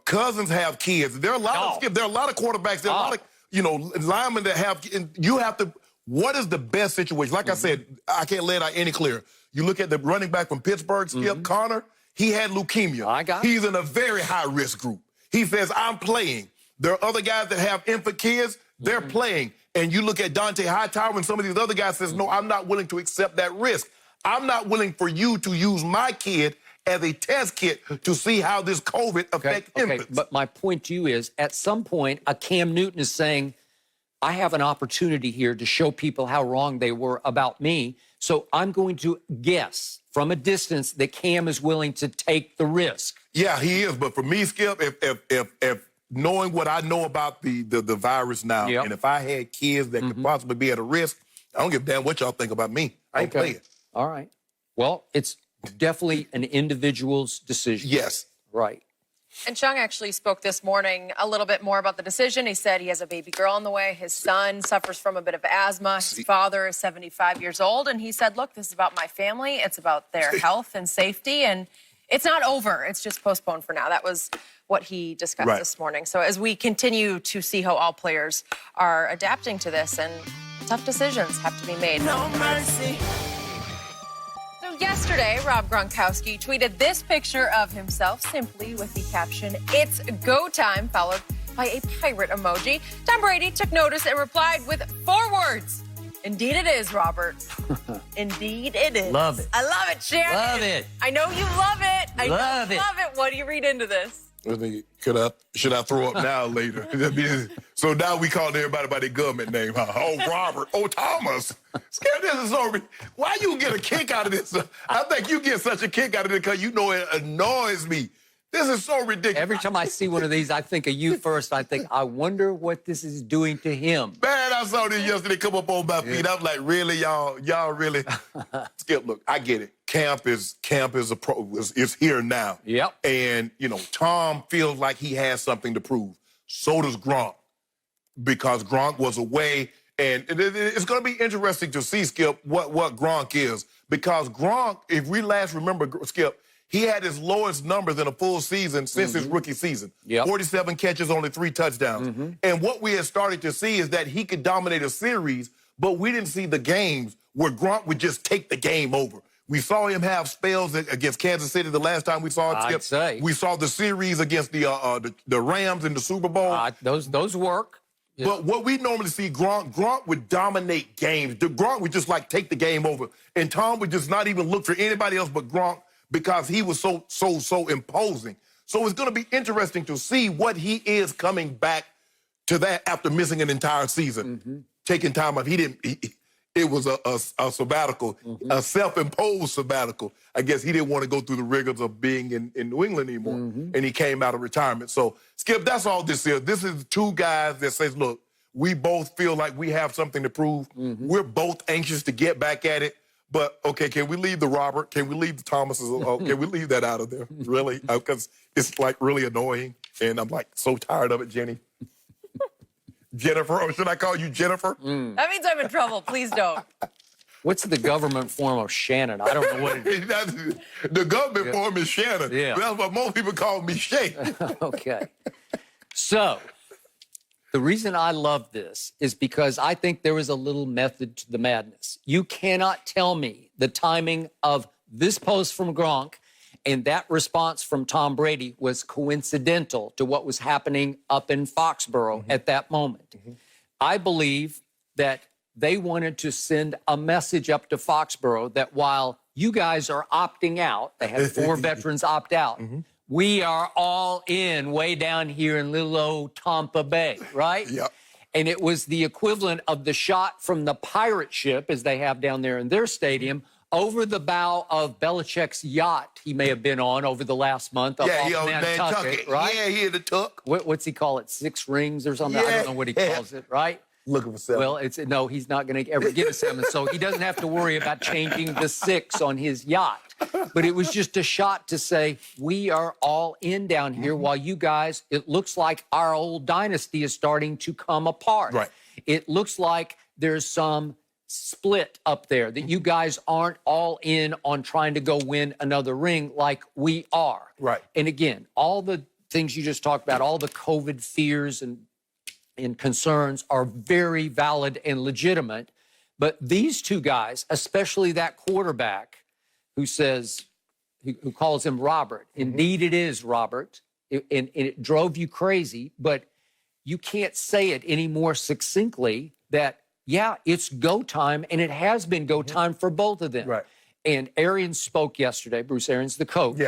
Cousins have kids. There are a lot of quarterbacks. There are a lot of, you know, linemen that have, you have to, what is the best situation? Like I said, I can't lay it out any clearer. You look at the running back from Pittsburgh, Skip Connor, he had leukemia. He's in a very high-risk group. He says, I'm playing. There are other guys that have infant kids, they're playing. And you look at Dante Hightower and some of these other guys says, no, I'm not willing to accept that risk. I'm not willing for you to use my kid as a test kit to see how this COVID affects infants. But my point to you is, at some point, a Cam Newton is saying, I have an opportunity here to show people how wrong they were about me. So I'm going to guess from a distance that Cam is willing to take the risk. Yeah, he is. But for me, Skip, if knowing what I know about the virus now, and if I had kids that could possibly be at a risk, I don't give a damn what y'all think about me. I ain't playing. All right. Well, it's definitely an individual's decision. Yes. Right. And Chung actually spoke this morning a little bit more about the decision. He said he has a baby girl on the way. His son suffers from a bit of asthma. His father is 75 years old. And he said, look, this is about my family. It's about their health and safety. And it's not over. It's just postponed for now. That was what he discussed this morning. So as we continue to see how all players are adapting to this, and tough decisions have to be made. No mercy. So yesterday, Rob Gronkowski tweeted this picture of himself simply with the caption, "It's go time," followed by a pirate emoji. Tom Brady took notice and replied with 4 words. Indeed it is, Robert. Indeed it is. Love it. I love it, Shannon. Love it. I know you love it. I love it. Love it. What do you read into this? Should I throw up now or later? So now we call everybody by their government name, huh? Oh, Robert. Oh, Thomas. This is so. Why you get a kick out of this? I think you get such a kick out of it because you know it annoys me. This is so ridiculous. Every time I see one of these, I think of you first. I think, I wonder what this is doing to him. Man, I saw this yesterday come up on my feet. I'm like, really, y'all really? Skip, look, I get it. Camp is here now. Yep. And, you know, Tom feels like he has something to prove. So does Gronk, because Gronk was away. And it's going to be interesting to see, Skip, what Gronk is. Because Gronk, if we last remember, Skip, he had his lowest numbers in a full season since his rookie season. 47 catches, only 3 touchdowns. And what we had started to see is that he could dominate a series, but we didn't see the games where Gronk would just take the game over. We saw him have spells against Kansas City the last time we saw it. I'd say. We saw the series against the Rams in the Super Bowl. Those work. Yeah. But what we normally see, Gronk would dominate games. Gronk would just like take the game over. And Tom would just not even look for anybody else but Gronk because he was so imposing. So it's going to be interesting to see what he is coming back to that after missing an entire season, taking time off. It was a sabbatical, a self-imposed sabbatical. I guess he didn't want to go through the rigors of being in New England anymore, and he came out of retirement. So, Skip, that's all this is. This is two guys that says, look, we both feel like we have something to prove. We're both anxious to get back at it. But, okay, can we leave the Robert? Can we leave the Thomases? Can we leave that out of there, really? Because it's, like, really annoying, and I'm, like, so tired of it, Jenny. Jennifer, or should I call you Jennifer? That means I'm in trouble. Please don't. What's the government form of Shannon? I don't know what it is. The government form is Shannon. Yeah. That's what most people call me, Shay. Okay. So, the reason I love this is because I think there is a little method to the madness. You cannot tell me the timing of this post from Gronk and that response from Tom Brady was coincidental to what was happening up in Foxborough at that moment. I believe that they wanted to send a message up to Foxborough that while you guys are opting out, they had 4 veterans opt out, we are all in way down here in little old Tampa Bay, right? Yep. And it was the equivalent of the shot from the pirate ship, as they have down there in their stadium, over the bow of Belichick's yacht he may have been on over the last month off Nantucket, right? Yeah, he hit the tuck. What's he call it? 6 rings or something? I don't know what he calls it, right? Looking for 7. Well, no, he's not going to ever get a 7, so he doesn't have to worry about changing the 6 on his yacht. But it was just a shot to say, we are all in down here while you guys, it looks like our old dynasty is starting to come apart. Right. It looks like there's some split up there, that you guys aren't all in on trying to go win another ring like we are. Right. And again, all the things you just talked about, all the COVID fears and concerns are very valid and legitimate. But these two guys, especially that quarterback who says, who calls him Robert, indeed it is Robert, and it drove you crazy, but you can't say it any more succinctly that, yeah, it's go time, and it has been go time for both of them. Right. And Arians spoke yesterday, Bruce Arians, the coach,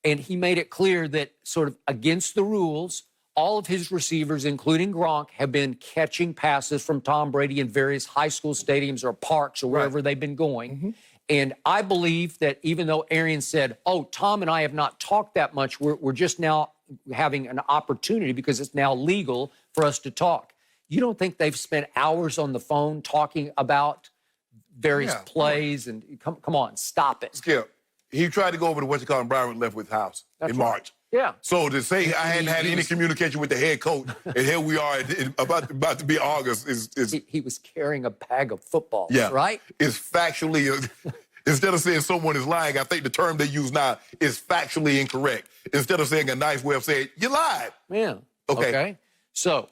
and he made it clear that sort of against the rules, all of his receivers, including Gronk, have been catching passes from Tom Brady in various high school stadiums or parks or wherever they've been going. And I believe that even though Arians said, oh, Tom and I have not talked that much, we're just now having an opportunity because it's now legal for us to talk. You don't think they've spent hours on the phone talking about various plays? And come on, stop it. Skip, he tried to go over to what you call him, Brian left with house in March. Yeah. So to say I hadn't had any communication with the head coach, and here we are about to be August is he was carrying a bag of footballs, right? It's factually, instead of saying someone is lying, I think the term they use now is factually incorrect. Instead of saying a nice way of saying, you lied. Yeah. Okay. So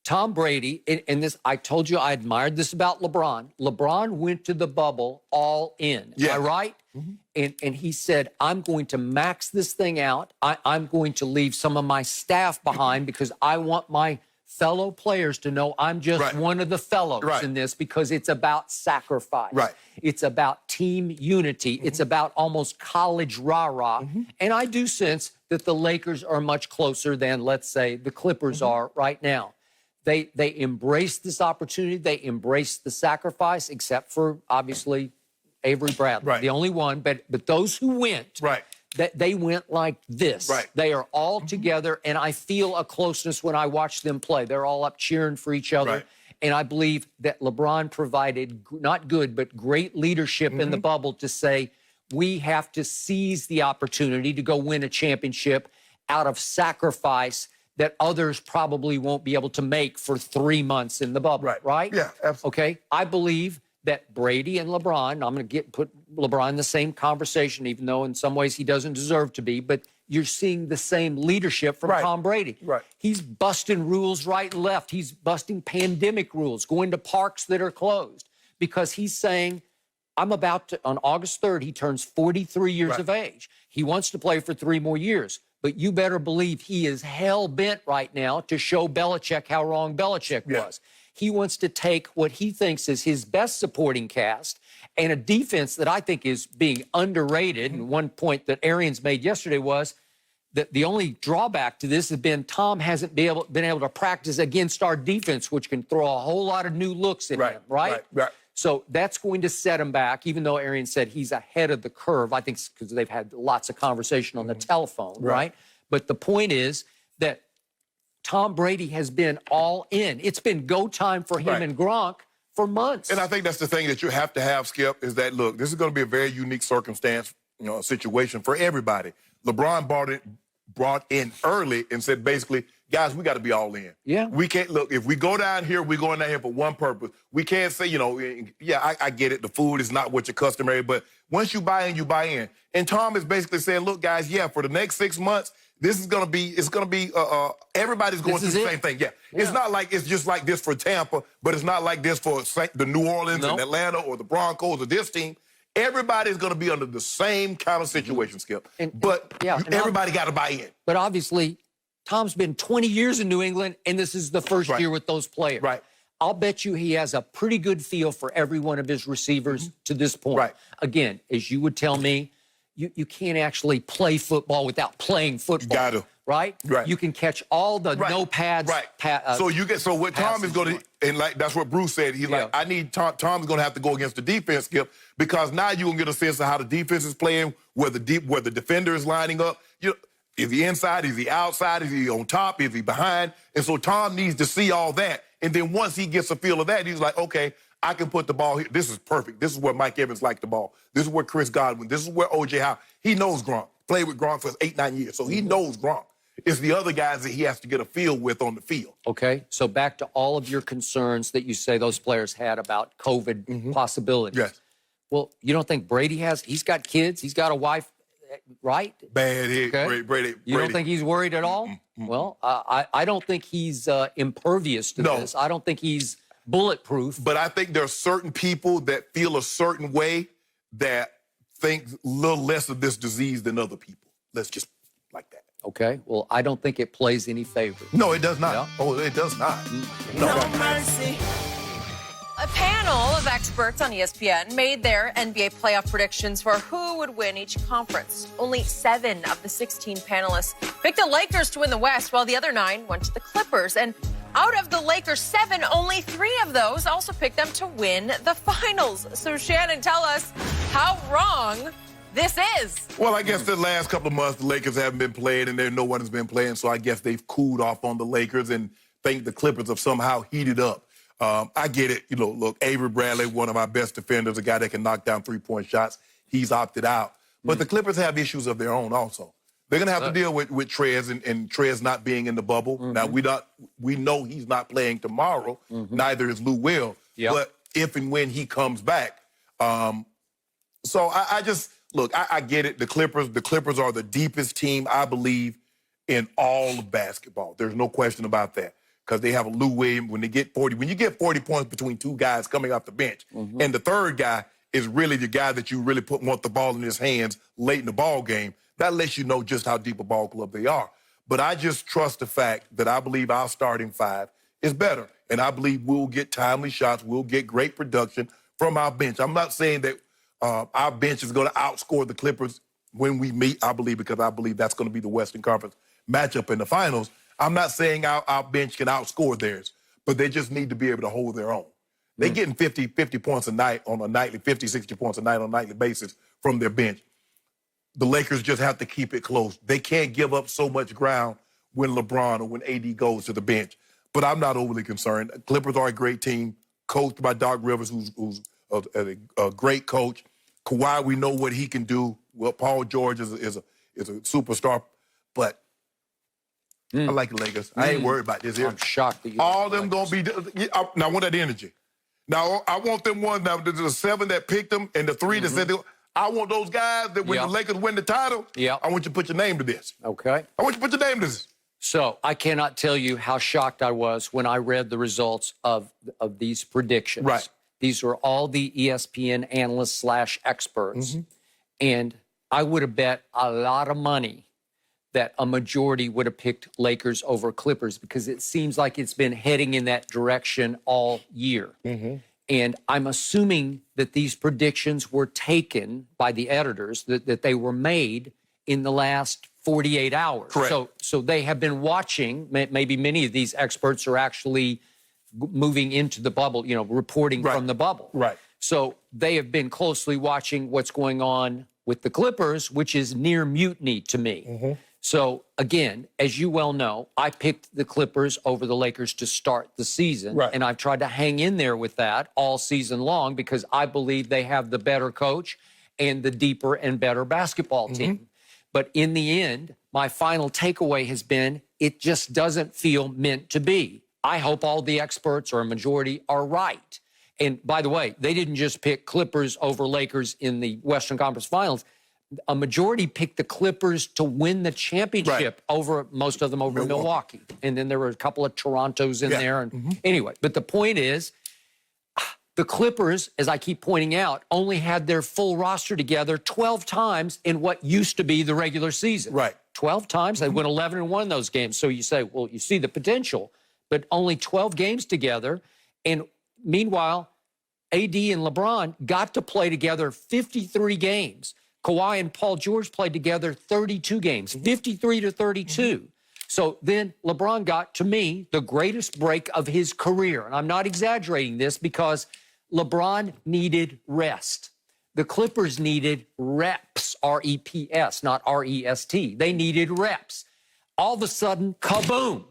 Tom Brady, and this, I told you I admired this about LeBron. LeBron went to the bubble all in. Am I right? And he said, I'm going to max this thing out. I'm going to leave some of my staff behind because I want my fellow players to know I'm just one of the fellows in this because it's about sacrifice. It's about team unity. It's about almost college rah-rah. And I do sense that the Lakers are much closer than, let's say, the Clippers are right now. They embraced this opportunity. They embraced the sacrifice, except for, obviously, Avery Bradley, the only one. But those who went, that they went like this. They are all together, and I feel a closeness when I watch them play. They're all up cheering for each other. And I believe that LeBron provided not good, but great leadership in the bubble to say, we have to seize the opportunity to go win a championship out of sacrifice that others probably won't be able to make for 3 months in the bubble, right? Yeah, absolutely. Okay, I believe that Brady and LeBron, I'm going to put LeBron in the same conversation, even though in some ways he doesn't deserve to be, but you're seeing the same leadership from Tom Brady. He's busting rules right and left. He's busting pandemic rules, going to parks that are closed, because he's saying, I'm about to, on August 3rd, he turns 43 years of age. He wants to play for 3 more years. But you better believe he is hell-bent right now to show Belichick how wrong Belichick was. He wants to take what he thinks is his best supporting cast and a defense that I think is being underrated. And one point that Arians made yesterday was that the only drawback to this has been Tom hasn't been able to practice against our defense, which can throw a whole lot of new looks at him, right? So that's going to set him back, even though Arians said he's ahead of the curve. I think it's because they've had lots of conversation on the telephone, right? But the point is that Tom Brady has been all in. It's been go time for him and Gronk for months. And I think that's the thing that you have to have, Skip, is that, look, this is going to be a very unique circumstance, you know, a situation for everybody. LeBron brought in early and said, basically, guys, we got to be all in. We can't, look, if we go down here, we're going down here for one purpose. We can't say, you know, I get it. The food is not what you're customary, but once you buy in, you buy in. And Tom is basically saying, look, guys, for the next 6 months, this is going to be, everybody's going through the same thing. It's not like it's just like this for Tampa, but it's not like this for the New Orleans and Atlanta or the Broncos or this team. Everybody's going to be under the same kind of situation, Skip. But everybody got to buy in. But obviously, Tom's been 20 years in New England, and this is the first year with those players. I'll bet you he has a pretty good feel for every one of his receivers to this point. Again, as you would tell me, you can't actually play football without playing football. You got to. Right? You can catch all the no pads. So what Tom is going to, and like that's what Bruce said. He's like, I need Tom's going to have to go against the defense, Skip, because now you can get a sense of how the defense is playing, where the defender is lining up. Is he inside? Is he outside? Is he on top? Is he behind? And so Tom needs to see all that. And then once he gets a feel of that, he's like, okay, I can put the ball here. This is perfect. This is where Mike Evans liked the ball. This is where Chris Godwin. This is where O.J. Howard. He knows Gronk. Played with Gronk for 8-9 years. So he knows Gronk. It's the other guys that he has to get a feel with on the field. Okay, so back to all of your concerns that you say those players had about COVID possibilities. Well, you don't think Brady has? He's got kids. He's got a wife, right? Bad head, Brady. You don't think he's worried at all? Well, I don't think he's impervious to this. I don't think he's bulletproof. But I think there are certain people that feel a certain way that think a little less of this disease than other people. Let's just like that. Okay, well, I don't think it plays any favor. No, it does not. Yeah. Oh, it does not. No mercy. A panel of experts on ESPN made their NBA playoff predictions for who would win each conference. Only 7 of the 16 panelists picked the Lakers to win the West, while the other 9 went to the Clippers. And out of the Lakers' 7, only 3 of those also picked them to win the finals. So, Shannon, tell us how wrong this is. Well, I guess the last couple of months, the Lakers haven't been playing, and no one has been playing, so I guess they've cooled off on the Lakers and think the Clippers have somehow heated up. I get it. You know, look, Avery Bradley, one of my best defenders, a guy that can knock down three-point shots, he's opted out. But the Clippers have issues of their own also. They're going to have to deal with Trez and Trez not being in the bubble. Now, we know he's not playing tomorrow. Neither is Lou Will. But if and when he comes back. So I just... Look, I get it. The Clippers are the deepest team, I believe, in all of basketball. There's no question about that. Because they have a Lou Williams. When you get 40 points between 2 guys coming off the bench, and the third guy is really the guy that you really want the ball in his hands late in the ball game, that lets you know just how deep a ball club they are. But I just trust the fact that I believe our starting 5 is better. And I believe we'll get timely shots. We'll get great production from our bench. I'm not saying that our bench is going to outscore the Clippers when we meet, I believe, because I believe that's going to be the Western Conference matchup in the finals. I'm not saying our bench can outscore theirs, but they just need to be able to hold their own. They're getting 50 points a night on a nightly, 50, 60 points a night on a nightly basis from their bench. The Lakers just have to keep it close. They can't give up so much ground when LeBron or when AD goes to the bench. But I'm not overly concerned. Clippers are a great team, coached by Doc Rivers, who's a great coach. Kawhi, we know what he can do. Well, Paul George is a superstar, but I like the Lakers. I ain't worried about this here. I'm shocked that you all them gonna be. Now I want that energy. Now I want them ones. Now there's the 7 that picked them and the 3 that said I want those guys that when the Lakers win the title. I want you to put your name to this. Okay. I want you to put your name to this. So I cannot tell you how shocked I was when I read the results of these predictions. Right. These were all the ESPN analysts / experts. And I would have bet a lot of money that a majority would have picked Lakers over Clippers because it seems like it's been heading in that direction all year. And I'm assuming that these predictions were taken by the editors, that they were made in the last 48 hours. Correct. So they have been watching. Maybe many of these experts are actually moving into the bubble, reporting from the bubble. Right. So they have been closely watching what's going on with the Clippers, which is near mutiny to me. So again, as you well know, I picked the Clippers over the Lakers to start the season. Right. And I've tried to hang in there with that all season long because I believe they have the better coach and the deeper and better basketball team. But in the end, my final takeaway has been it just doesn't feel meant to be. I hope all the experts or a majority are right. And by the way, they didn't just pick Clippers over Lakers in the Western Conference Finals. A majority picked the Clippers to win the championship over most of them over Milwaukee. And then there were a couple of Torontos in there. And anyway, but the point is, the Clippers, as I keep pointing out, only had their full roster together 12 times in what used to be the regular season. 12 times. They went 11 and 1 in those games. So you say, well, you see the potential, but only 12 games together. And meanwhile, AD and LeBron got to play together 53 games. Kawhi and Paul George played together 32 games, 53 to 32. So then LeBron got, to me, the greatest break of his career. And I'm not exaggerating this because LeBron needed rest. The Clippers needed reps, R-E-P-S, not R-E-S-T. They needed reps. All of a sudden, kaboom,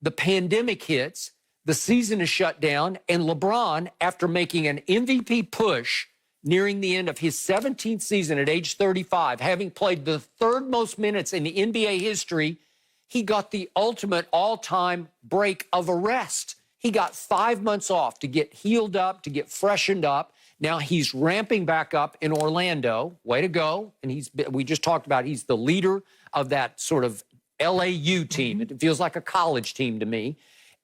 the pandemic hits, the season is shut down, and LeBron, after making an MVP push, nearing the end of his 17th season at age 35, having played the third most minutes in the NBA history, he got the ultimate all-time break of a rest. He got 5 months off to get healed up, to get freshened up. Now he's ramping back up in Orlando. Way to go. And we just talked about he's the leader of that sort of LAU team. It feels like a college team to me.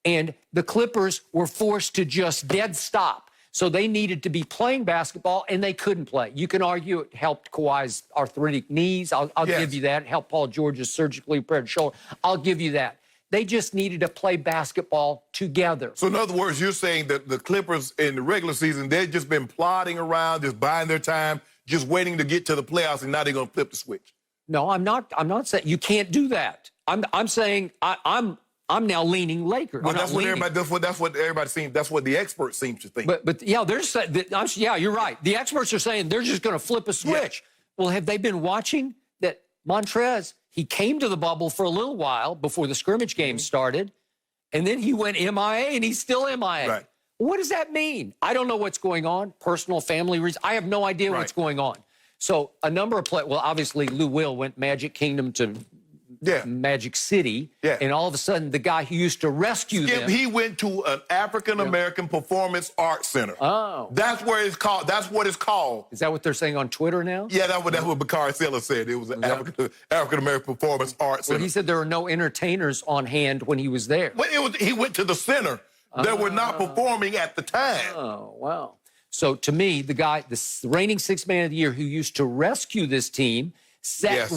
And the Clippers were forced to just dead stop. So they needed to be playing basketball, and they couldn't play. You can argue it helped Kawhi's arthritic knees. I'll give you that. It helped Paul George's surgically repaired shoulder. I'll give you that. They just needed to play basketball together. So in other words, you're saying that the Clippers in the regular season, they've just been plodding around, just biding their time, just waiting to get to the playoffs, and now they're going to flip the switch. No, I'm not saying you can't do that. I'm saying I'm now leaning Lakers. Well, that's what everybody seems. That's what the experts seem to think. But yeah, you're right. The experts are saying they're just going to flip a switch. Well, have they been watching that Montrez? He came to the bubble for a little while before the scrimmage game started, and then he went MIA, and he's still MIA. Right. What does that mean? I don't know what's going on. Personal, family reasons. I have no idea what's going on. So a number of players. Well, obviously Lou Will went Magic Kingdom to Magic City, and all of a sudden the guy who used to rescue them, he went to an African-American performance arts center. Oh. That's where it's called. That's what it's called. Is that what they're saying on Twitter now? Yeah, that's what Bakari Silla said. It was an African-American performance arts center. Well, he said there were no entertainers on hand when he was there. But he went to the center that were not performing at the time. Oh, wow. So to me, the guy, the reigning sixth man of the year who used to rescue this team, set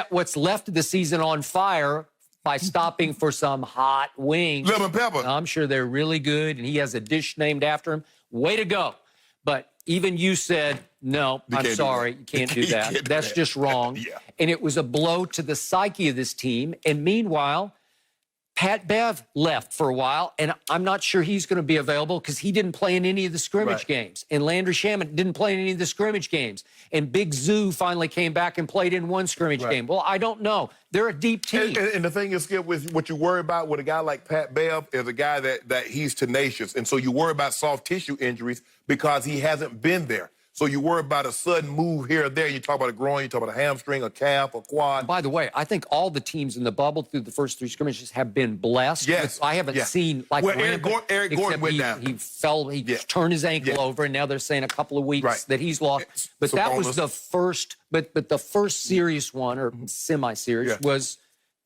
what's left of the season on fire by stopping for some hot wings. Lemon pepper. I'm sure they're really good, and he has a dish named after him. Way to go. But even you said, no, I'm sorry, you can't do that. That's just wrong. And it was a blow to the psyche of this team. And meanwhile, Pat Bev left for a while, and I'm not sure he's going to be available because he didn't play in any of the scrimmage games. And Landry Shamet didn't play in any of the scrimmage games. And Big Zoo finally came back and played in one scrimmage game. Well, I don't know. They're a deep team. And the thing is, Skip, with what you worry about with a guy like Pat Bev is a guy that he's tenacious. And so you worry about soft tissue injuries because he hasn't been there. So you worry about a sudden move here or there. You talk about a groin, you talk about a hamstring, a calf, a quad. By the way, I think all the teams in the bubble through the first three scrimmages have been blessed. Yes. I haven't seen like Eric Gordon went down. He fell, he turned his ankle over, and now they're saying a couple of weeks that he's lost. But that was the first, but the first serious one or semi-serious was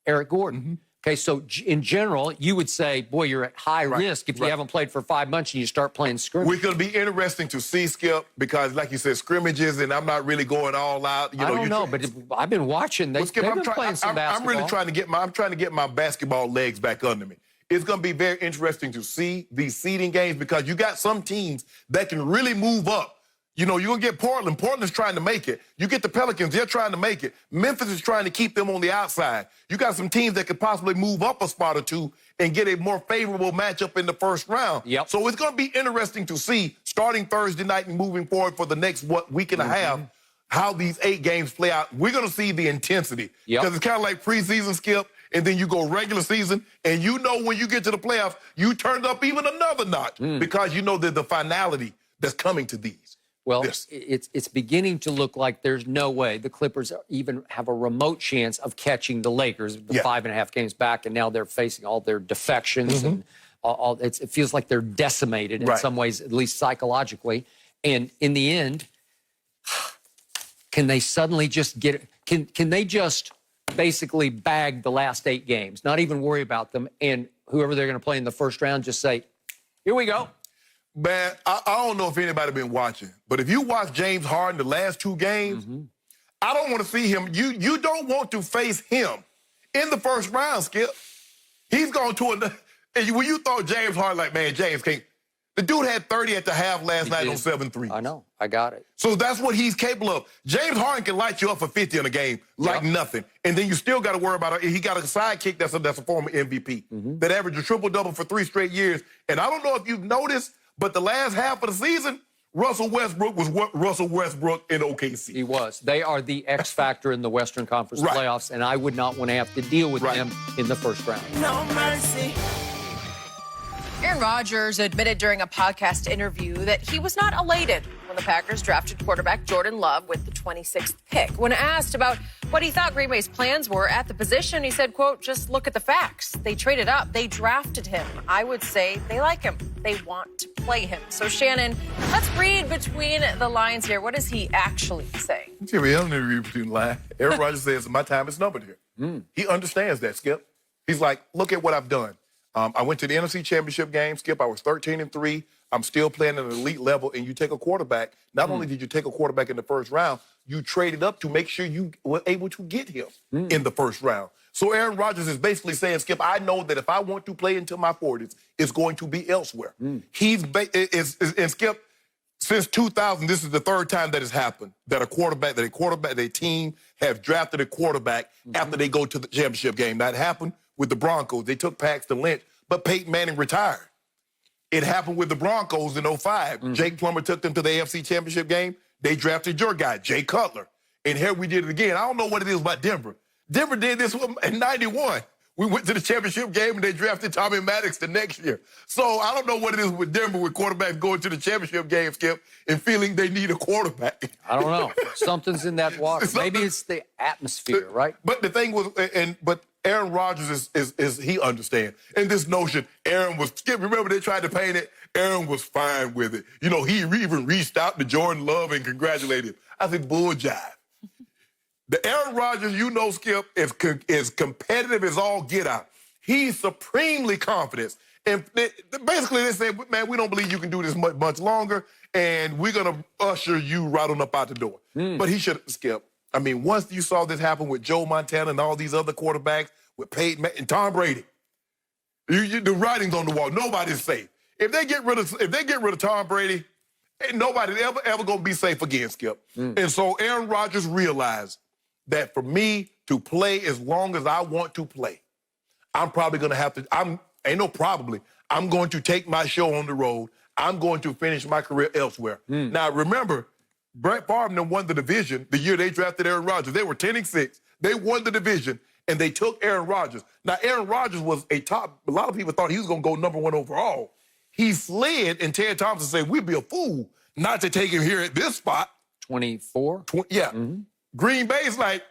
Eric Gordon. Okay, so in general, you would say, boy, you're at high risk if you haven't played for 5 months and you start playing scrimmage. We're going to be interesting to see, Skip, because like you said, scrimmages, and I'm not really going all out. I don't know, but I've been watching. They've been playing some basketball. I'm really trying to get my basketball legs back under me. It's going to be very interesting to see these seeding games because you got some teams that can really move up. You know, you're going to get Portland. Portland's trying to make it. You get the Pelicans. They're trying to make it. Memphis is trying to keep them on the outside. You got some teams that could possibly move up a spot or two and get a more favorable matchup in the first round. Yep. So it's going to be interesting to see, starting Thursday night and moving forward for the next, week and a half, how these 8 games play out. We're going to see the intensity. Because it's kind of like preseason, Skip, and then you go regular season, and you know when you get to the playoffs, you turned up even another notch because you know that the finality that's coming to these. Well, it's beginning to look like there's no way the Clippers even have a remote chance of catching the Lakers, the 5.5 games back, and now they're facing all their defections and all. It feels like they're decimated in some ways, at least psychologically. And in the end, can they suddenly just get? Can they just basically bag the last 8 games, not even worry about them, and whoever they're going to play in the first round just say, "Here we go." Man, I don't know if anybody been watching, but if you watch James Harden the last 2 games, I don't want to see him. You don't want to face him in the first round, Skip. He's going to another. When you thought James Harden, like, man, James can't. The dude had 30 at the half last night on 7 threes. I know. I got it. So that's what he's capable of. James Harden can light you up for 50 in a game like nothing. And then you still got to worry about it. He got a sidekick that's a former MVP that averaged a triple-double for 3 straight years. And I don't know if you've noticed, but the last half of the season, Russell Westbrook was Russell Westbrook in OKC. He was. They are the X factor in the Western Conference playoffs, and I would not want to have to deal with them in the first round. No mercy. Aaron Rodgers admitted during a podcast interview that he was not elated when the Packers drafted quarterback Jordan Love with the 26th pick. When asked about what he thought Green Bay's plans were at the position, he said, quote, "Just look at the facts. They traded up. They drafted him. I would say they like him. They want to play him." So, Shannon, let's read between the lines here. What is he actually saying? Let me read between the lines. Aaron Rodgers says, my time is numbered here. He understands that, Skip. He's like, look at what I've done. I went to the NFC Championship game, Skip. I was 13-3. I'm still playing at an elite level, and you take a quarterback. Not only did you take a quarterback in the first round, you traded up to make sure you were able to get him in the first round. So Aaron Rodgers is basically saying, Skip, I know that if I want to play until my 40s, it's going to be elsewhere. And Skip, since 2000, this is the 3rd time that has happened, that a team have drafted a quarterback after they go to the championship game. That happened with the Broncos. They took Paxton Lynch, but Peyton Manning retired. It happened with the Broncos in 2005. Jake Plummer took them to the AFC Championship game. They drafted your guy, Jay Cutler. And here we did it again. I don't know what it is about Denver. Denver did this in 91. We went to the championship game, and they drafted Tommy Maddox the next year. So I don't know what it is with Denver with quarterbacks going to the championship game, Skip, and feeling they need a quarterback. I don't know. Something's in that water. Maybe it's the atmosphere, right? But the thing was, but Aaron Rodgers is he understands. And this notion, Aaron was, Skip, remember they tried to paint it? Aaron was fine with it. You know, he even reached out to Jordan Love and congratulated him. I said, bull jive. The Aaron Rodgers, you know, Skip, is competitive as all get out. He's supremely confident. And basically they say, man, we don't believe you can do this much longer, and we're going to usher you right on up out the door. But he should, Skip. I mean, once you saw this happen with Joe Montana and all these other quarterbacks, with Peyton and Tom Brady, the writing's on the wall. Nobody's safe. If they get rid of Tom Brady, ain't nobody ever gonna be safe again, Skip. And so Aaron Rodgers realized that for me to play as long as I want to play, I'm probably gonna have to. I'm going to take my show on the road. I'm going to finish my career elsewhere. Now remember, Brett Favre won the division the year they drafted Aaron Rodgers. They were 10-6. They won the division, and they took Aaron Rodgers. Now, Aaron Rodgers was a lot of people thought he was going to go #1 overall. He slid, and Ted Thompson said, we'd be a fool not to take him here at this spot. 24? Yeah. Green Bay's like,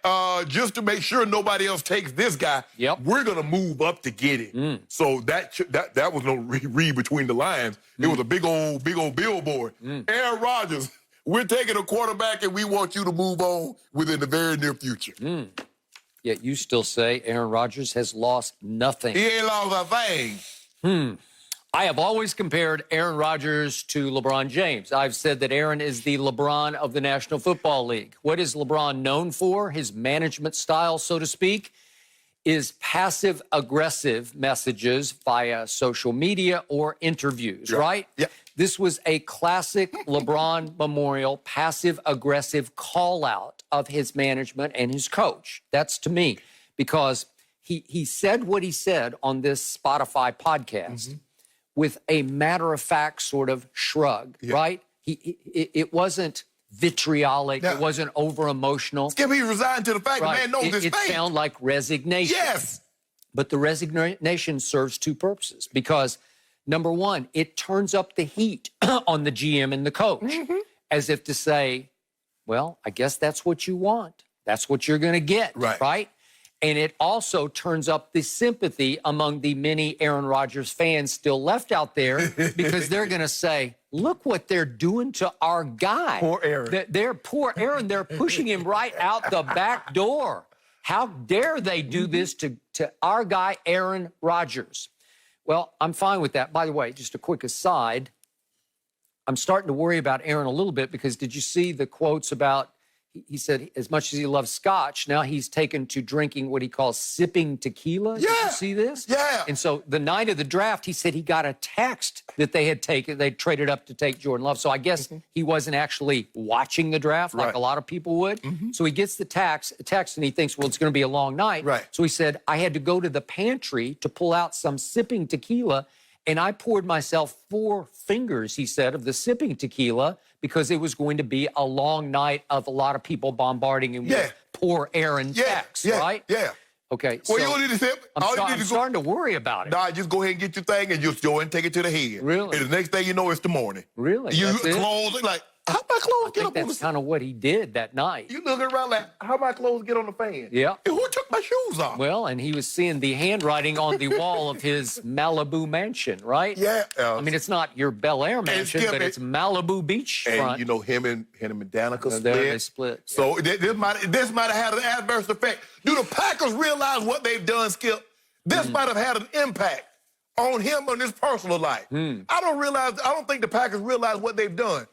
just to make sure nobody else takes this guy, we're going to move up to get him. So that was no read between the lines. It was a big old billboard. Aaron Rodgers, we're taking a quarterback, and we want you to move on within the very near future. Yet you still say Aaron Rodgers has lost nothing. He ain't lost a thing. I have always compared Aaron Rodgers to LeBron James. I've said that Aaron is the LeBron of the National Football League. What is LeBron known for? His management style, so to speak, is passive-aggressive messages via social media or interviews, right? Yeah. This was a classic LeBron memorial passive-aggressive call-out of his management and his coach. That's to me, because he said what he said on this Spotify podcast with a matter-of-fact sort of shrug, right? It wasn't vitriolic. Yeah. It wasn't over-emotional. Skip, he resigned to the fact the man knows his It fate. sounded like resignation. Yes. But the resignation serves two purposes because, number one, it turns up the heat on the GM and the coach, as if to say, well, I guess that's what you want. That's what you're going to get, right? And it also turns up the sympathy among the many Aaron Rodgers fans still left out there because they're going to say, look what they're doing to our guy. Poor Aaron. They're poor Aaron. They're pushing him right out the back door. How dare they do this to our guy, Aaron Rodgers? Well, I'm fine with that. By the way, just a quick aside, I'm starting to worry about Aaron a little bit because did you see the quotes about, he said, as much as he loves scotch, now he's taken to drinking what he calls sipping tequila. Yeah. Did you see this? Yeah. And so the night of the draft, he said he got a text that they had taken, they traded up to take Jordan Love. So I guess he wasn't actually watching the draft like a lot of people would. So he gets the text and he thinks, well, it's going to be a long night. So he said, I had to go to the pantry to pull out some sipping tequila. And I poured myself 4 fingers, he said, of the sipping tequila because it was going to be a long night of a lot of people bombarding him with poor Aaron texts, right? Yeah. Okay. Well, so you don't need to sip. I'm starting to worry about it. Nah, just go ahead and get your thing and just go and take it to the head. Really? And the next thing you know, it's the morning. Really? You That's it? clothes, like, how my clothes I get think up on that's the kind of what he did that night. You looking around like, how my clothes get on the fan? Yeah. And who took my shoes off? Well, and he was seeing the handwriting on the wall of his Malibu mansion, right? Yeah. I mean, it's not your Bel Air mansion, Skip, but it's Malibu beachfront. And you know, him and Danica split. There they split. So this might have had an adverse effect. Do the Packers realize what they've done, Skip? This might have had an impact on him on his personal life. I don't think the Packers realize what they've done.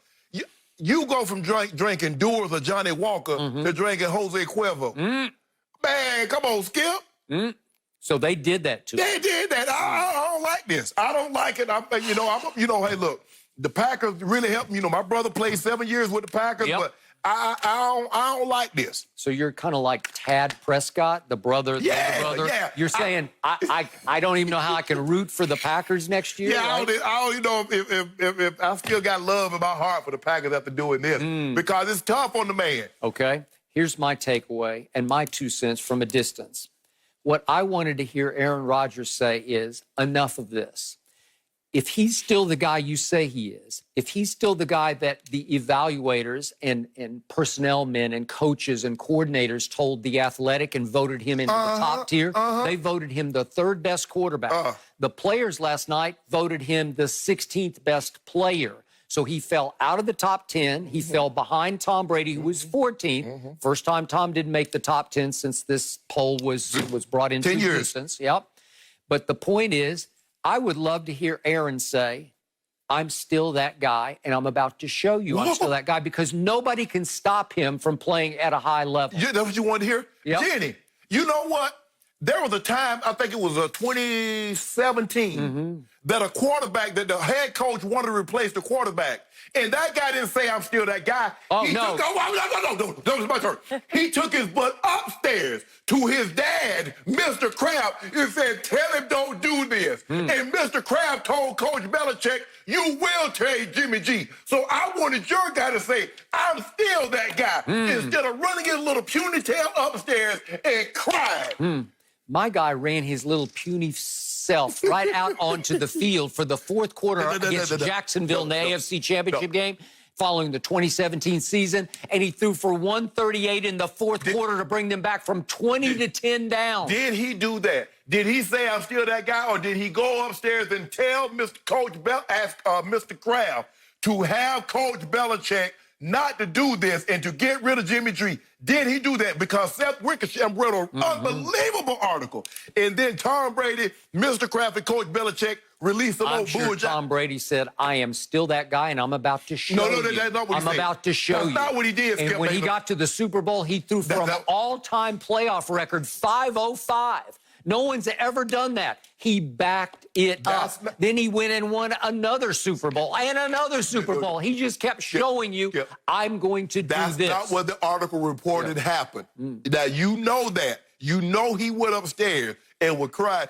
You go from drinking Doers or Johnny Walker to drinking Jose Cuervo. Man, come on, Skip. So they did that to him. They did that. I don't like this. I don't like it. Hey, look, the Packers really helped me. You know, my brother played 7 years with the Packers, but I don't like this. So you're kind of like Tad Prescott, the brother, the older brother. Yeah. You're saying I don't even know how I can root for the Packers next year. Yeah, right? I don't know if I still got love in my heart for the Packers after doing this because it's tough on the man. Okay. Here's my takeaway and my 2 cents from a distance. What I wanted to hear Aaron Rodgers say is enough of this. If he's still the guy you say he is, if he's still the guy that the evaluators and personnel men and coaches and coordinators told The Athletic and voted him into the top tier, they voted him the 3rd best quarterback. The players last night voted him the 16th best player. So he fell out of the top 10. He fell behind Tom Brady, who was 14th. First time Tom didn't make the top 10 since this poll was brought into 10 years. existence. Yep. But the point is, I would love to hear Aaron say, I'm still that guy, and I'm about to show you I'm still that guy because nobody can stop him from playing at a high level. That's what you wanted to hear? Yep. Jenny, you know what? There was a time, I think it was 2017, that a quarterback, that the head coach wanted to replace the quarterback. And that guy didn't say, I'm still that guy. Oh, No, that was my turn. He took his butt upstairs to his dad, Mr. Kraft, and said, tell him don't do this. And Mr. Kraft told Coach Belichick, you will trade Jimmy G. So I wanted your guy to say, I'm still that guy, instead of running his little puny tail upstairs and crying. My guy ran his little puny self right out onto the field for the 4th quarter against Jacksonville in the AFC Championship game following the 2017 season, and he threw for 138 in the 4th quarter to bring them back from 20 to 10 down. Did he do that? Did he say I'm still that guy, or did he go upstairs and tell Mr. Kraft to have Coach Belichick not to do this and to get rid of Jimmy G. Did he do that? Because Seth Wickersham wrote an unbelievable article. And then Tom Brady, Mr. Kraft, and Coach Belichick released some old bullshit. Tom Brady said, I am still that guy, and I'm about to show you. No, that's not what he said. I'm about to show you. That's not what he did, And Skip when he Bayless. got to the Super Bowl, he threw from an all-time playoff record 505. No one's ever done that. He backed it up. Then he went and won another Super Bowl and another Super Bowl. He just kept showing you, I'm going to do this. That's not what the article reported happened. Now, you know that. You know he went upstairs and would cry.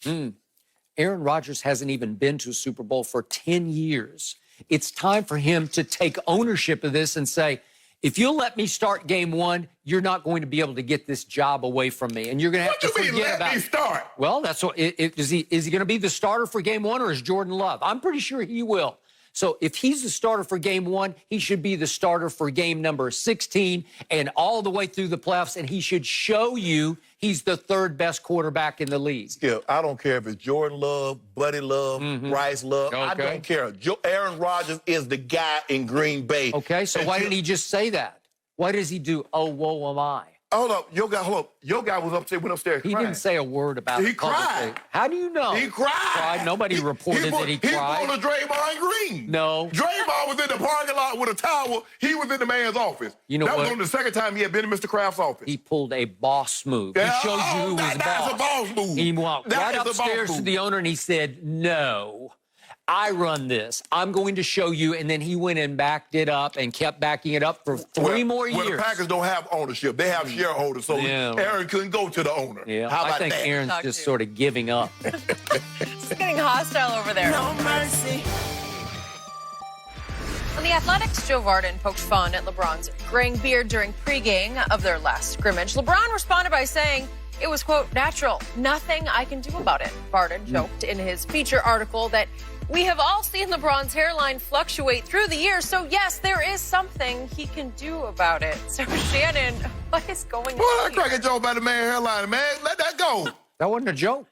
Aaron Rodgers hasn't even been to a Super Bowl for 10 years. It's time for him to take ownership of this and say, if you'll let me start game one, you're not going to be able to get this job away from me. And you're going to have to forget about it. Let me start? Well, that's what, is he going to be the starter for game one, or is Jordan Love? I'm pretty sure he will. So if he's the starter for game one, he should be the starter for game number 16 and all the way through the playoffs, and he should show you he's the third best quarterback in the league. Skip, I don't care if it's Jordan Love, Buddy Love, Bryce Love. I don't care. Aaron Rodgers is the guy in Green Bay. Okay, so why didn't he just say that? Why does he do, oh, woe am I? Hold up. Your guy was upstairs, went upstairs He crying. didn't say a word about it. He cried. How do you know? He cried. Nobody reported that he cried. He pulled a Draymond Green. No. Draymond was in the parking lot with a towel. He was in the man's office. You know that was what? on the second time he had been in Mr. Kraft's office. He pulled a boss move. He showed you who was boss. That's a boss move. He walked That right is a boss upstairs to move. the owner and he said, no, I run this. I'm going to show you. And then he went and backed it up and kept backing it up for three more years. Well, the Packers don't have ownership. They have shareholders, so Aaron couldn't go to the owner. Yeah, How about I think that? Aaron's just sort of giving up. It's getting hostile over there. No mercy. On The Athletic's Joe Varden poked fun at LeBron's graying beard during pregame of their last scrimmage. LeBron responded by saying it was, quote, natural. Nothing I can do about it. Varden joked in his feature article that we have all seen LeBron's hairline fluctuate through the years, so yes, there is something he can do about it. So, Shannon, what is going on? Well, I crack a joke about the man hairline, man. Let that go. That wasn't a joke.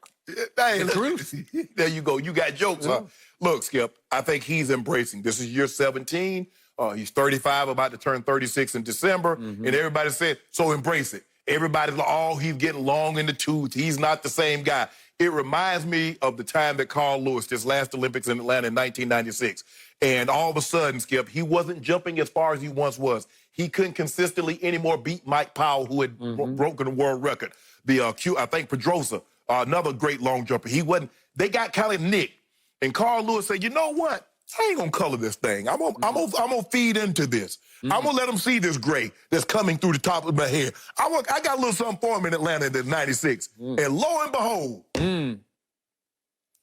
Hey, The truth. There you go. You got jokes, huh? Look, Skip, I think he's embracing. This is year 17. He's 35, about to turn 36 in December. And everybody said, so embrace it. Everybody's like, oh, he's getting long in the tooth. He's not the same guy. It reminds me of the time that Carl Lewis, this last Olympics in Atlanta in 1996. And all of a sudden, Skip, he wasn't jumping as far as he once was. He couldn't consistently anymore beat Mike Powell, who had broken the world record. I think Pedrosa, another great long jumper. He wasn't. They got kind of nicked. And Carl Lewis said, you know what? I ain't gonna color this thing. I'm gonna feed into this. I'm gonna let them see this gray that's coming through the top of my hair. I got a little something for him in Atlanta in '96, and lo and behold,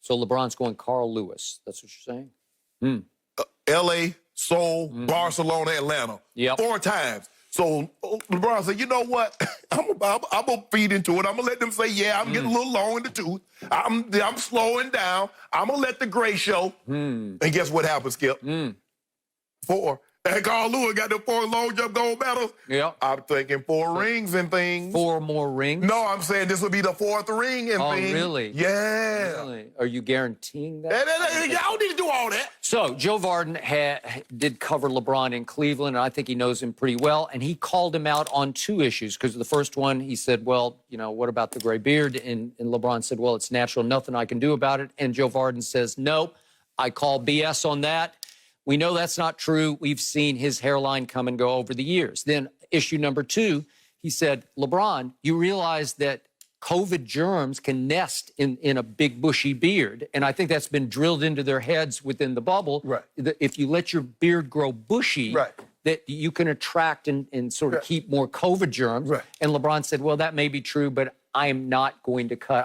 So LeBron's going Carl Lewis. That's what you're saying? L.A., Seoul, Barcelona, Atlanta, 4 times. So LeBron said, you know what? I'm gonna feed into it. I'm gonna let them say, yeah, I'm getting a little long in the tooth. I'm slowing down. I'm gonna let the gray show. And guess what happened, Skip? 4. And Carl Lewis got the 4 long jump gold medals. Yeah. I'm thinking 4 rings and things. 4 more rings? No, I'm saying this will be the 4th ring and things. Oh, really? Yeah. Really? Are you guaranteeing that? Y'all need to do all that. So Joe Varden did cover LeBron in Cleveland, and I think he knows him pretty well. And he called him out on 2 issues, because the first one, he said, well, you know, what about the gray beard? And LeBron said, well, it's natural. Nothing I can do about it. And Joe Varden says, no, I call BS on that. We know that's not true. We've seen his hairline come and go over the years. Then issue number 2, he said, LeBron, you realize that COVID germs can nest in a big bushy beard. And I think that's been drilled into their heads within the bubble. Right. If you let your beard grow bushy, that you can attract and sort of keep more COVID germs. Right. And LeBron said, well, that may be true, but I'm not going to cut.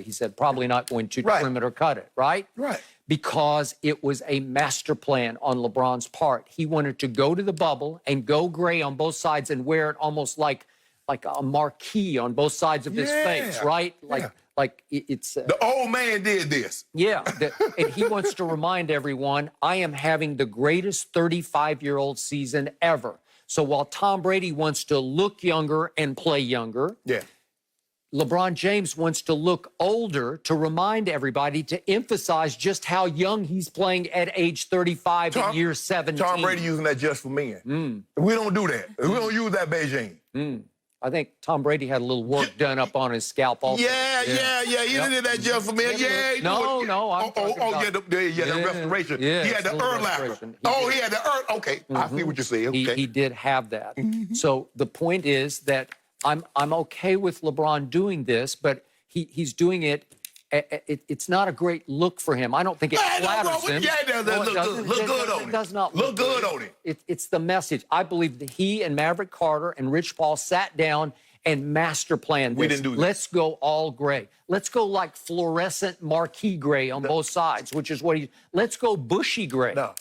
He said, probably not going to trim it or cut it, right? Right. Because it was a master plan on LeBron's part. He wanted to go to the bubble and go gray on both sides and wear it almost like a marquee on both sides of his face, right? Like it's... the old man did this. Yeah, and he wants to remind everyone, I am having the greatest 35-year-old season ever. So while Tom Brady wants to look younger and play younger, LeBron James wants to look older to remind everybody to emphasize just how young he's playing at age 35 in year 17. Tom Brady using that just for men. We don't do that. We don't use that Beijing. I think Tom Brady had a little work done up on his scalp also. Yeah. He did that just for men. Yeah, he No, did. no. The restoration. Yeah, he had the full Urlacher. restoration. He had the Okay, I see what you're saying. Okay. He did have that. So the point is that I'm okay with LeBron doing this, but he's doing it. It's not a great look for him. I don't think it flatters him. Look good on it. It does not look good on it. It's the message. I believe that he and Maverick Carter and Rich Paul sat down and master planned this. We didn't do this. Let's go all gray. Let's go like fluorescent marquee gray on both sides, which is what let's go bushy gray. No,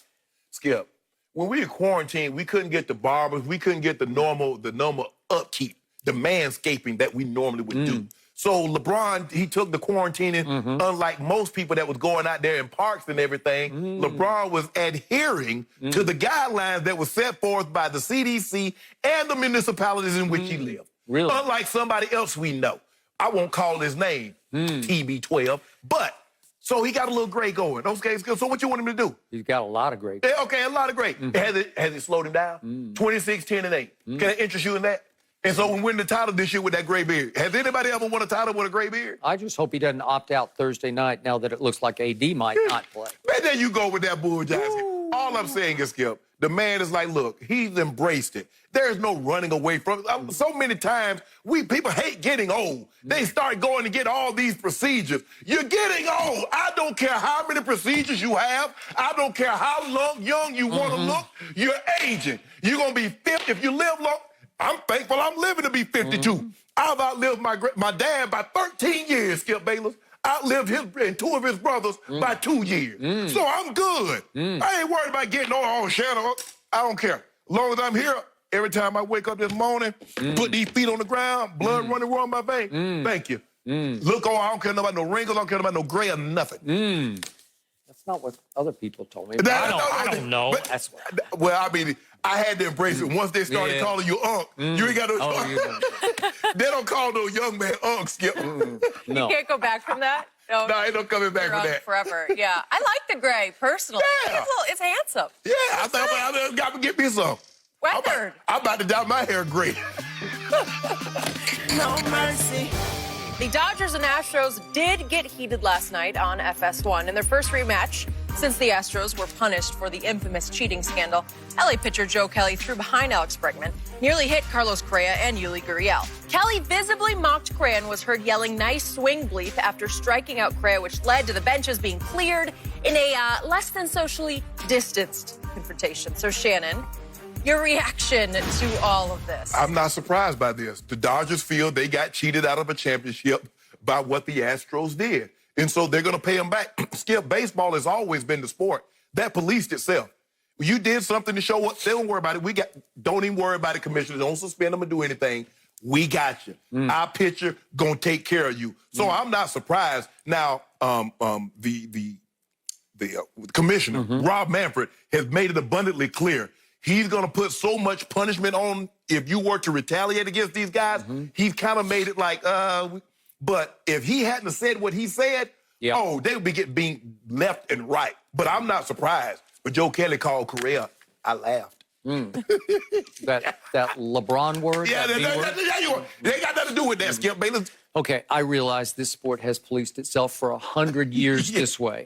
Skip. When we were quarantined, we couldn't get the barbers. We couldn't get the normal upkeep, the manscaping that we normally would do. So LeBron, he took the quarantining, unlike most people that was going out there in parks and everything. LeBron was adhering to the guidelines that were set forth by the CDC and the municipalities in which he lived. Really? Unlike somebody else we know. I won't call his name, TB12, but so he got a little gray going. Okay, so what you want him to do? He's got a lot of gray. Okay, a lot of gray. Has it slowed him down? 26, 10, and 8. Can I interest you in that? And so we win the title this year with that gray beard. Has anybody ever won a title with a gray beard? I just hope he doesn't opt out Thursday night now that it looks like AD might not play. Man, there you go with that bull Johnson. All I'm saying is, Skip, the man is like, look, he's embraced it. There's no running away from it. So many times, people hate getting old. They start going to get all these procedures. You're getting old. I don't care how many procedures you have. I don't care how young you want to look. You're aging. You're going to be 50. If you live long, I'm thankful I'm living to be 52. I've outlived my dad by 13 years, Skip Bayless. Outlived him and two of his brothers by 2 years. So I'm good. I ain't worried about getting old, Shannon. I don't care. As long as I'm here, every time I wake up this morning, put these feet on the ground, blood running warm my vein. Thank you. Look, I don't care about no wrinkles. I don't care about no gray or nothing. That's not what other people told me. I don't know. That's what. Well, I mean, I had to embrace it. Once they started calling you Unc, you ain't got to. They don't call no young man Unc, Skip. You can't go back from that? No, ain't no coming back from that. Forever. Yeah. I like the gray, personally. Yeah. It's handsome. Yeah, I thought I got to get me some. Weathered. I'm about to dye my hair gray. No mercy. The Dodgers and Astros did get heated last night on FS1 in their first rematch since the Astros were punished for the infamous cheating scandal. LA pitcher Joe Kelly threw behind Alex Bregman, nearly hit Carlos Correa and Yuli Gurriel. Kelly visibly mocked Correa and was heard yelling "nice swing" bleep after striking out Correa, which led to the benches being cleared in a less than socially distanced confrontation. So Shannon, your reaction to all of this? I'm not surprised by this. The Dodgers feel they got cheated out of a championship by what the Astros did. And so they're going to pay them back. Skip, baseball has always been the sport that policed itself. You did something to show up. They don't worry about it. Don't even worry about it, commissioner. Don't suspend them or do anything. We got you. Our pitcher going to take care of you. So I'm not surprised. Now, the commissioner, Rob Manfred, has made it abundantly clear. He's going to put so much punishment on if you were to retaliate against these guys. He's kind of made it like, but if he hadn't said what he said, they would be being left and right. But I'm not surprised. But Joe Kelly called Correa. I laughed. That LeBron word? Yeah, they got nothing to do with that, Skip Bayless. Okay, I realize this sport has policed itself for 100 years this way.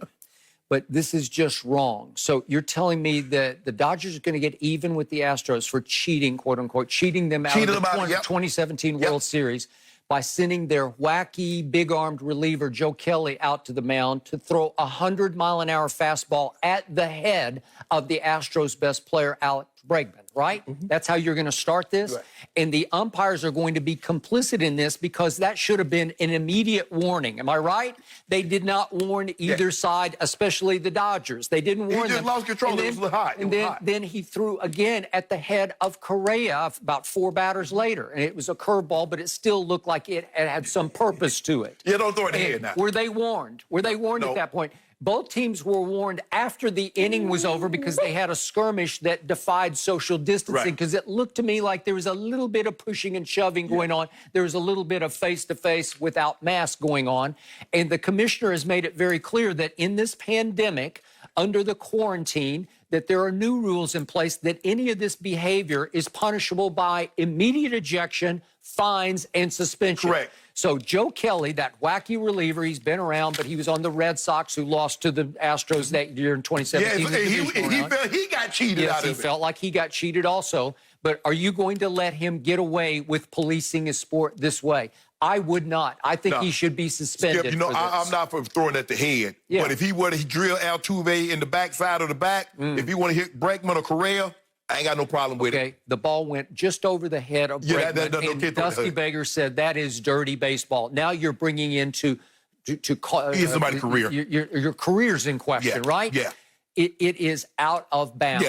But this is just wrong. So you're telling me that the Dodgers are going to get even with the Astros for cheating, quote unquote, cheating them out of the 2017 World Series by sending their wacky, big-armed reliever, Joe Kelly, out to the mound to throw a 100-mile-an-hour fastball at the head of the Astros' best player, Alex Bregman, right? That's how you're going to start this? Right. And the umpires are going to be complicit in this because that should have been an immediate warning. Am I right? They did not warn either side, especially the Dodgers. They didn't warn them. He just lost control. It was hot. And then he threw again at the head of Correa about 4 batters later. And it was a curveball, but it still looked like it had some purpose to it. Yeah, don't throw it in the head now. Were they warned? Were they warned at that point? Both teams were warned after the inning was over because they had a skirmish that defied social distancing, because it looked to me like there was a little bit of pushing and shoving going on. There was a little bit of face-to-face without mask going on. And the commissioner has made it very clear that in this pandemic, under the quarantine, that there are new rules in place that any of this behavior is punishable by immediate ejection, fines, and suspension. Correct. So Joe Kelly, that wacky reliever, he's been around, but he was on the Red Sox who lost to the Astros that year in 2017. He felt he got cheated out of it. He felt like he got cheated also. But are you going to let him get away with policing his sport this way? I would not. I think he should be suspended. Skip, I'm not for throwing at the head. Yeah. But if he were to drill Altuve in the backside of the back, if he want to hit Bregman or Correa, I ain't got no problem with it. Okay, the ball went just over the head of Bregman, and Dusty Baker said that is dirty baseball. Now you're bringing into somebody's career. Your career's in question, right? Yeah. It is out of bounds.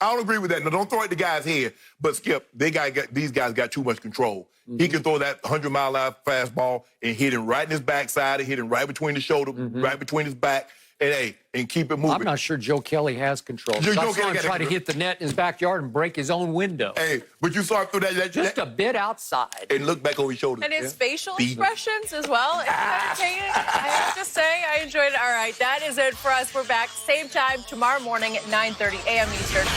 I don't agree with that. Now, don't throw it at the guy's head. But, Skip, these guys got too much control. He can throw that 100-mile-an-hour fastball and hit him right in his backside and hit him right between the shoulder, right between his back, and keep it moving. I'm not sure Joe Kelly has control. I saw him try to hit the net in his backyard and break his own window. Hey, but you saw him through that just a bit outside. And look back over his shoulder. And his facial expressions as well. It's entertaining. I have to say, I enjoyed it. All right, that is it for us. We're back same time tomorrow morning at 9:30 a.m. Eastern.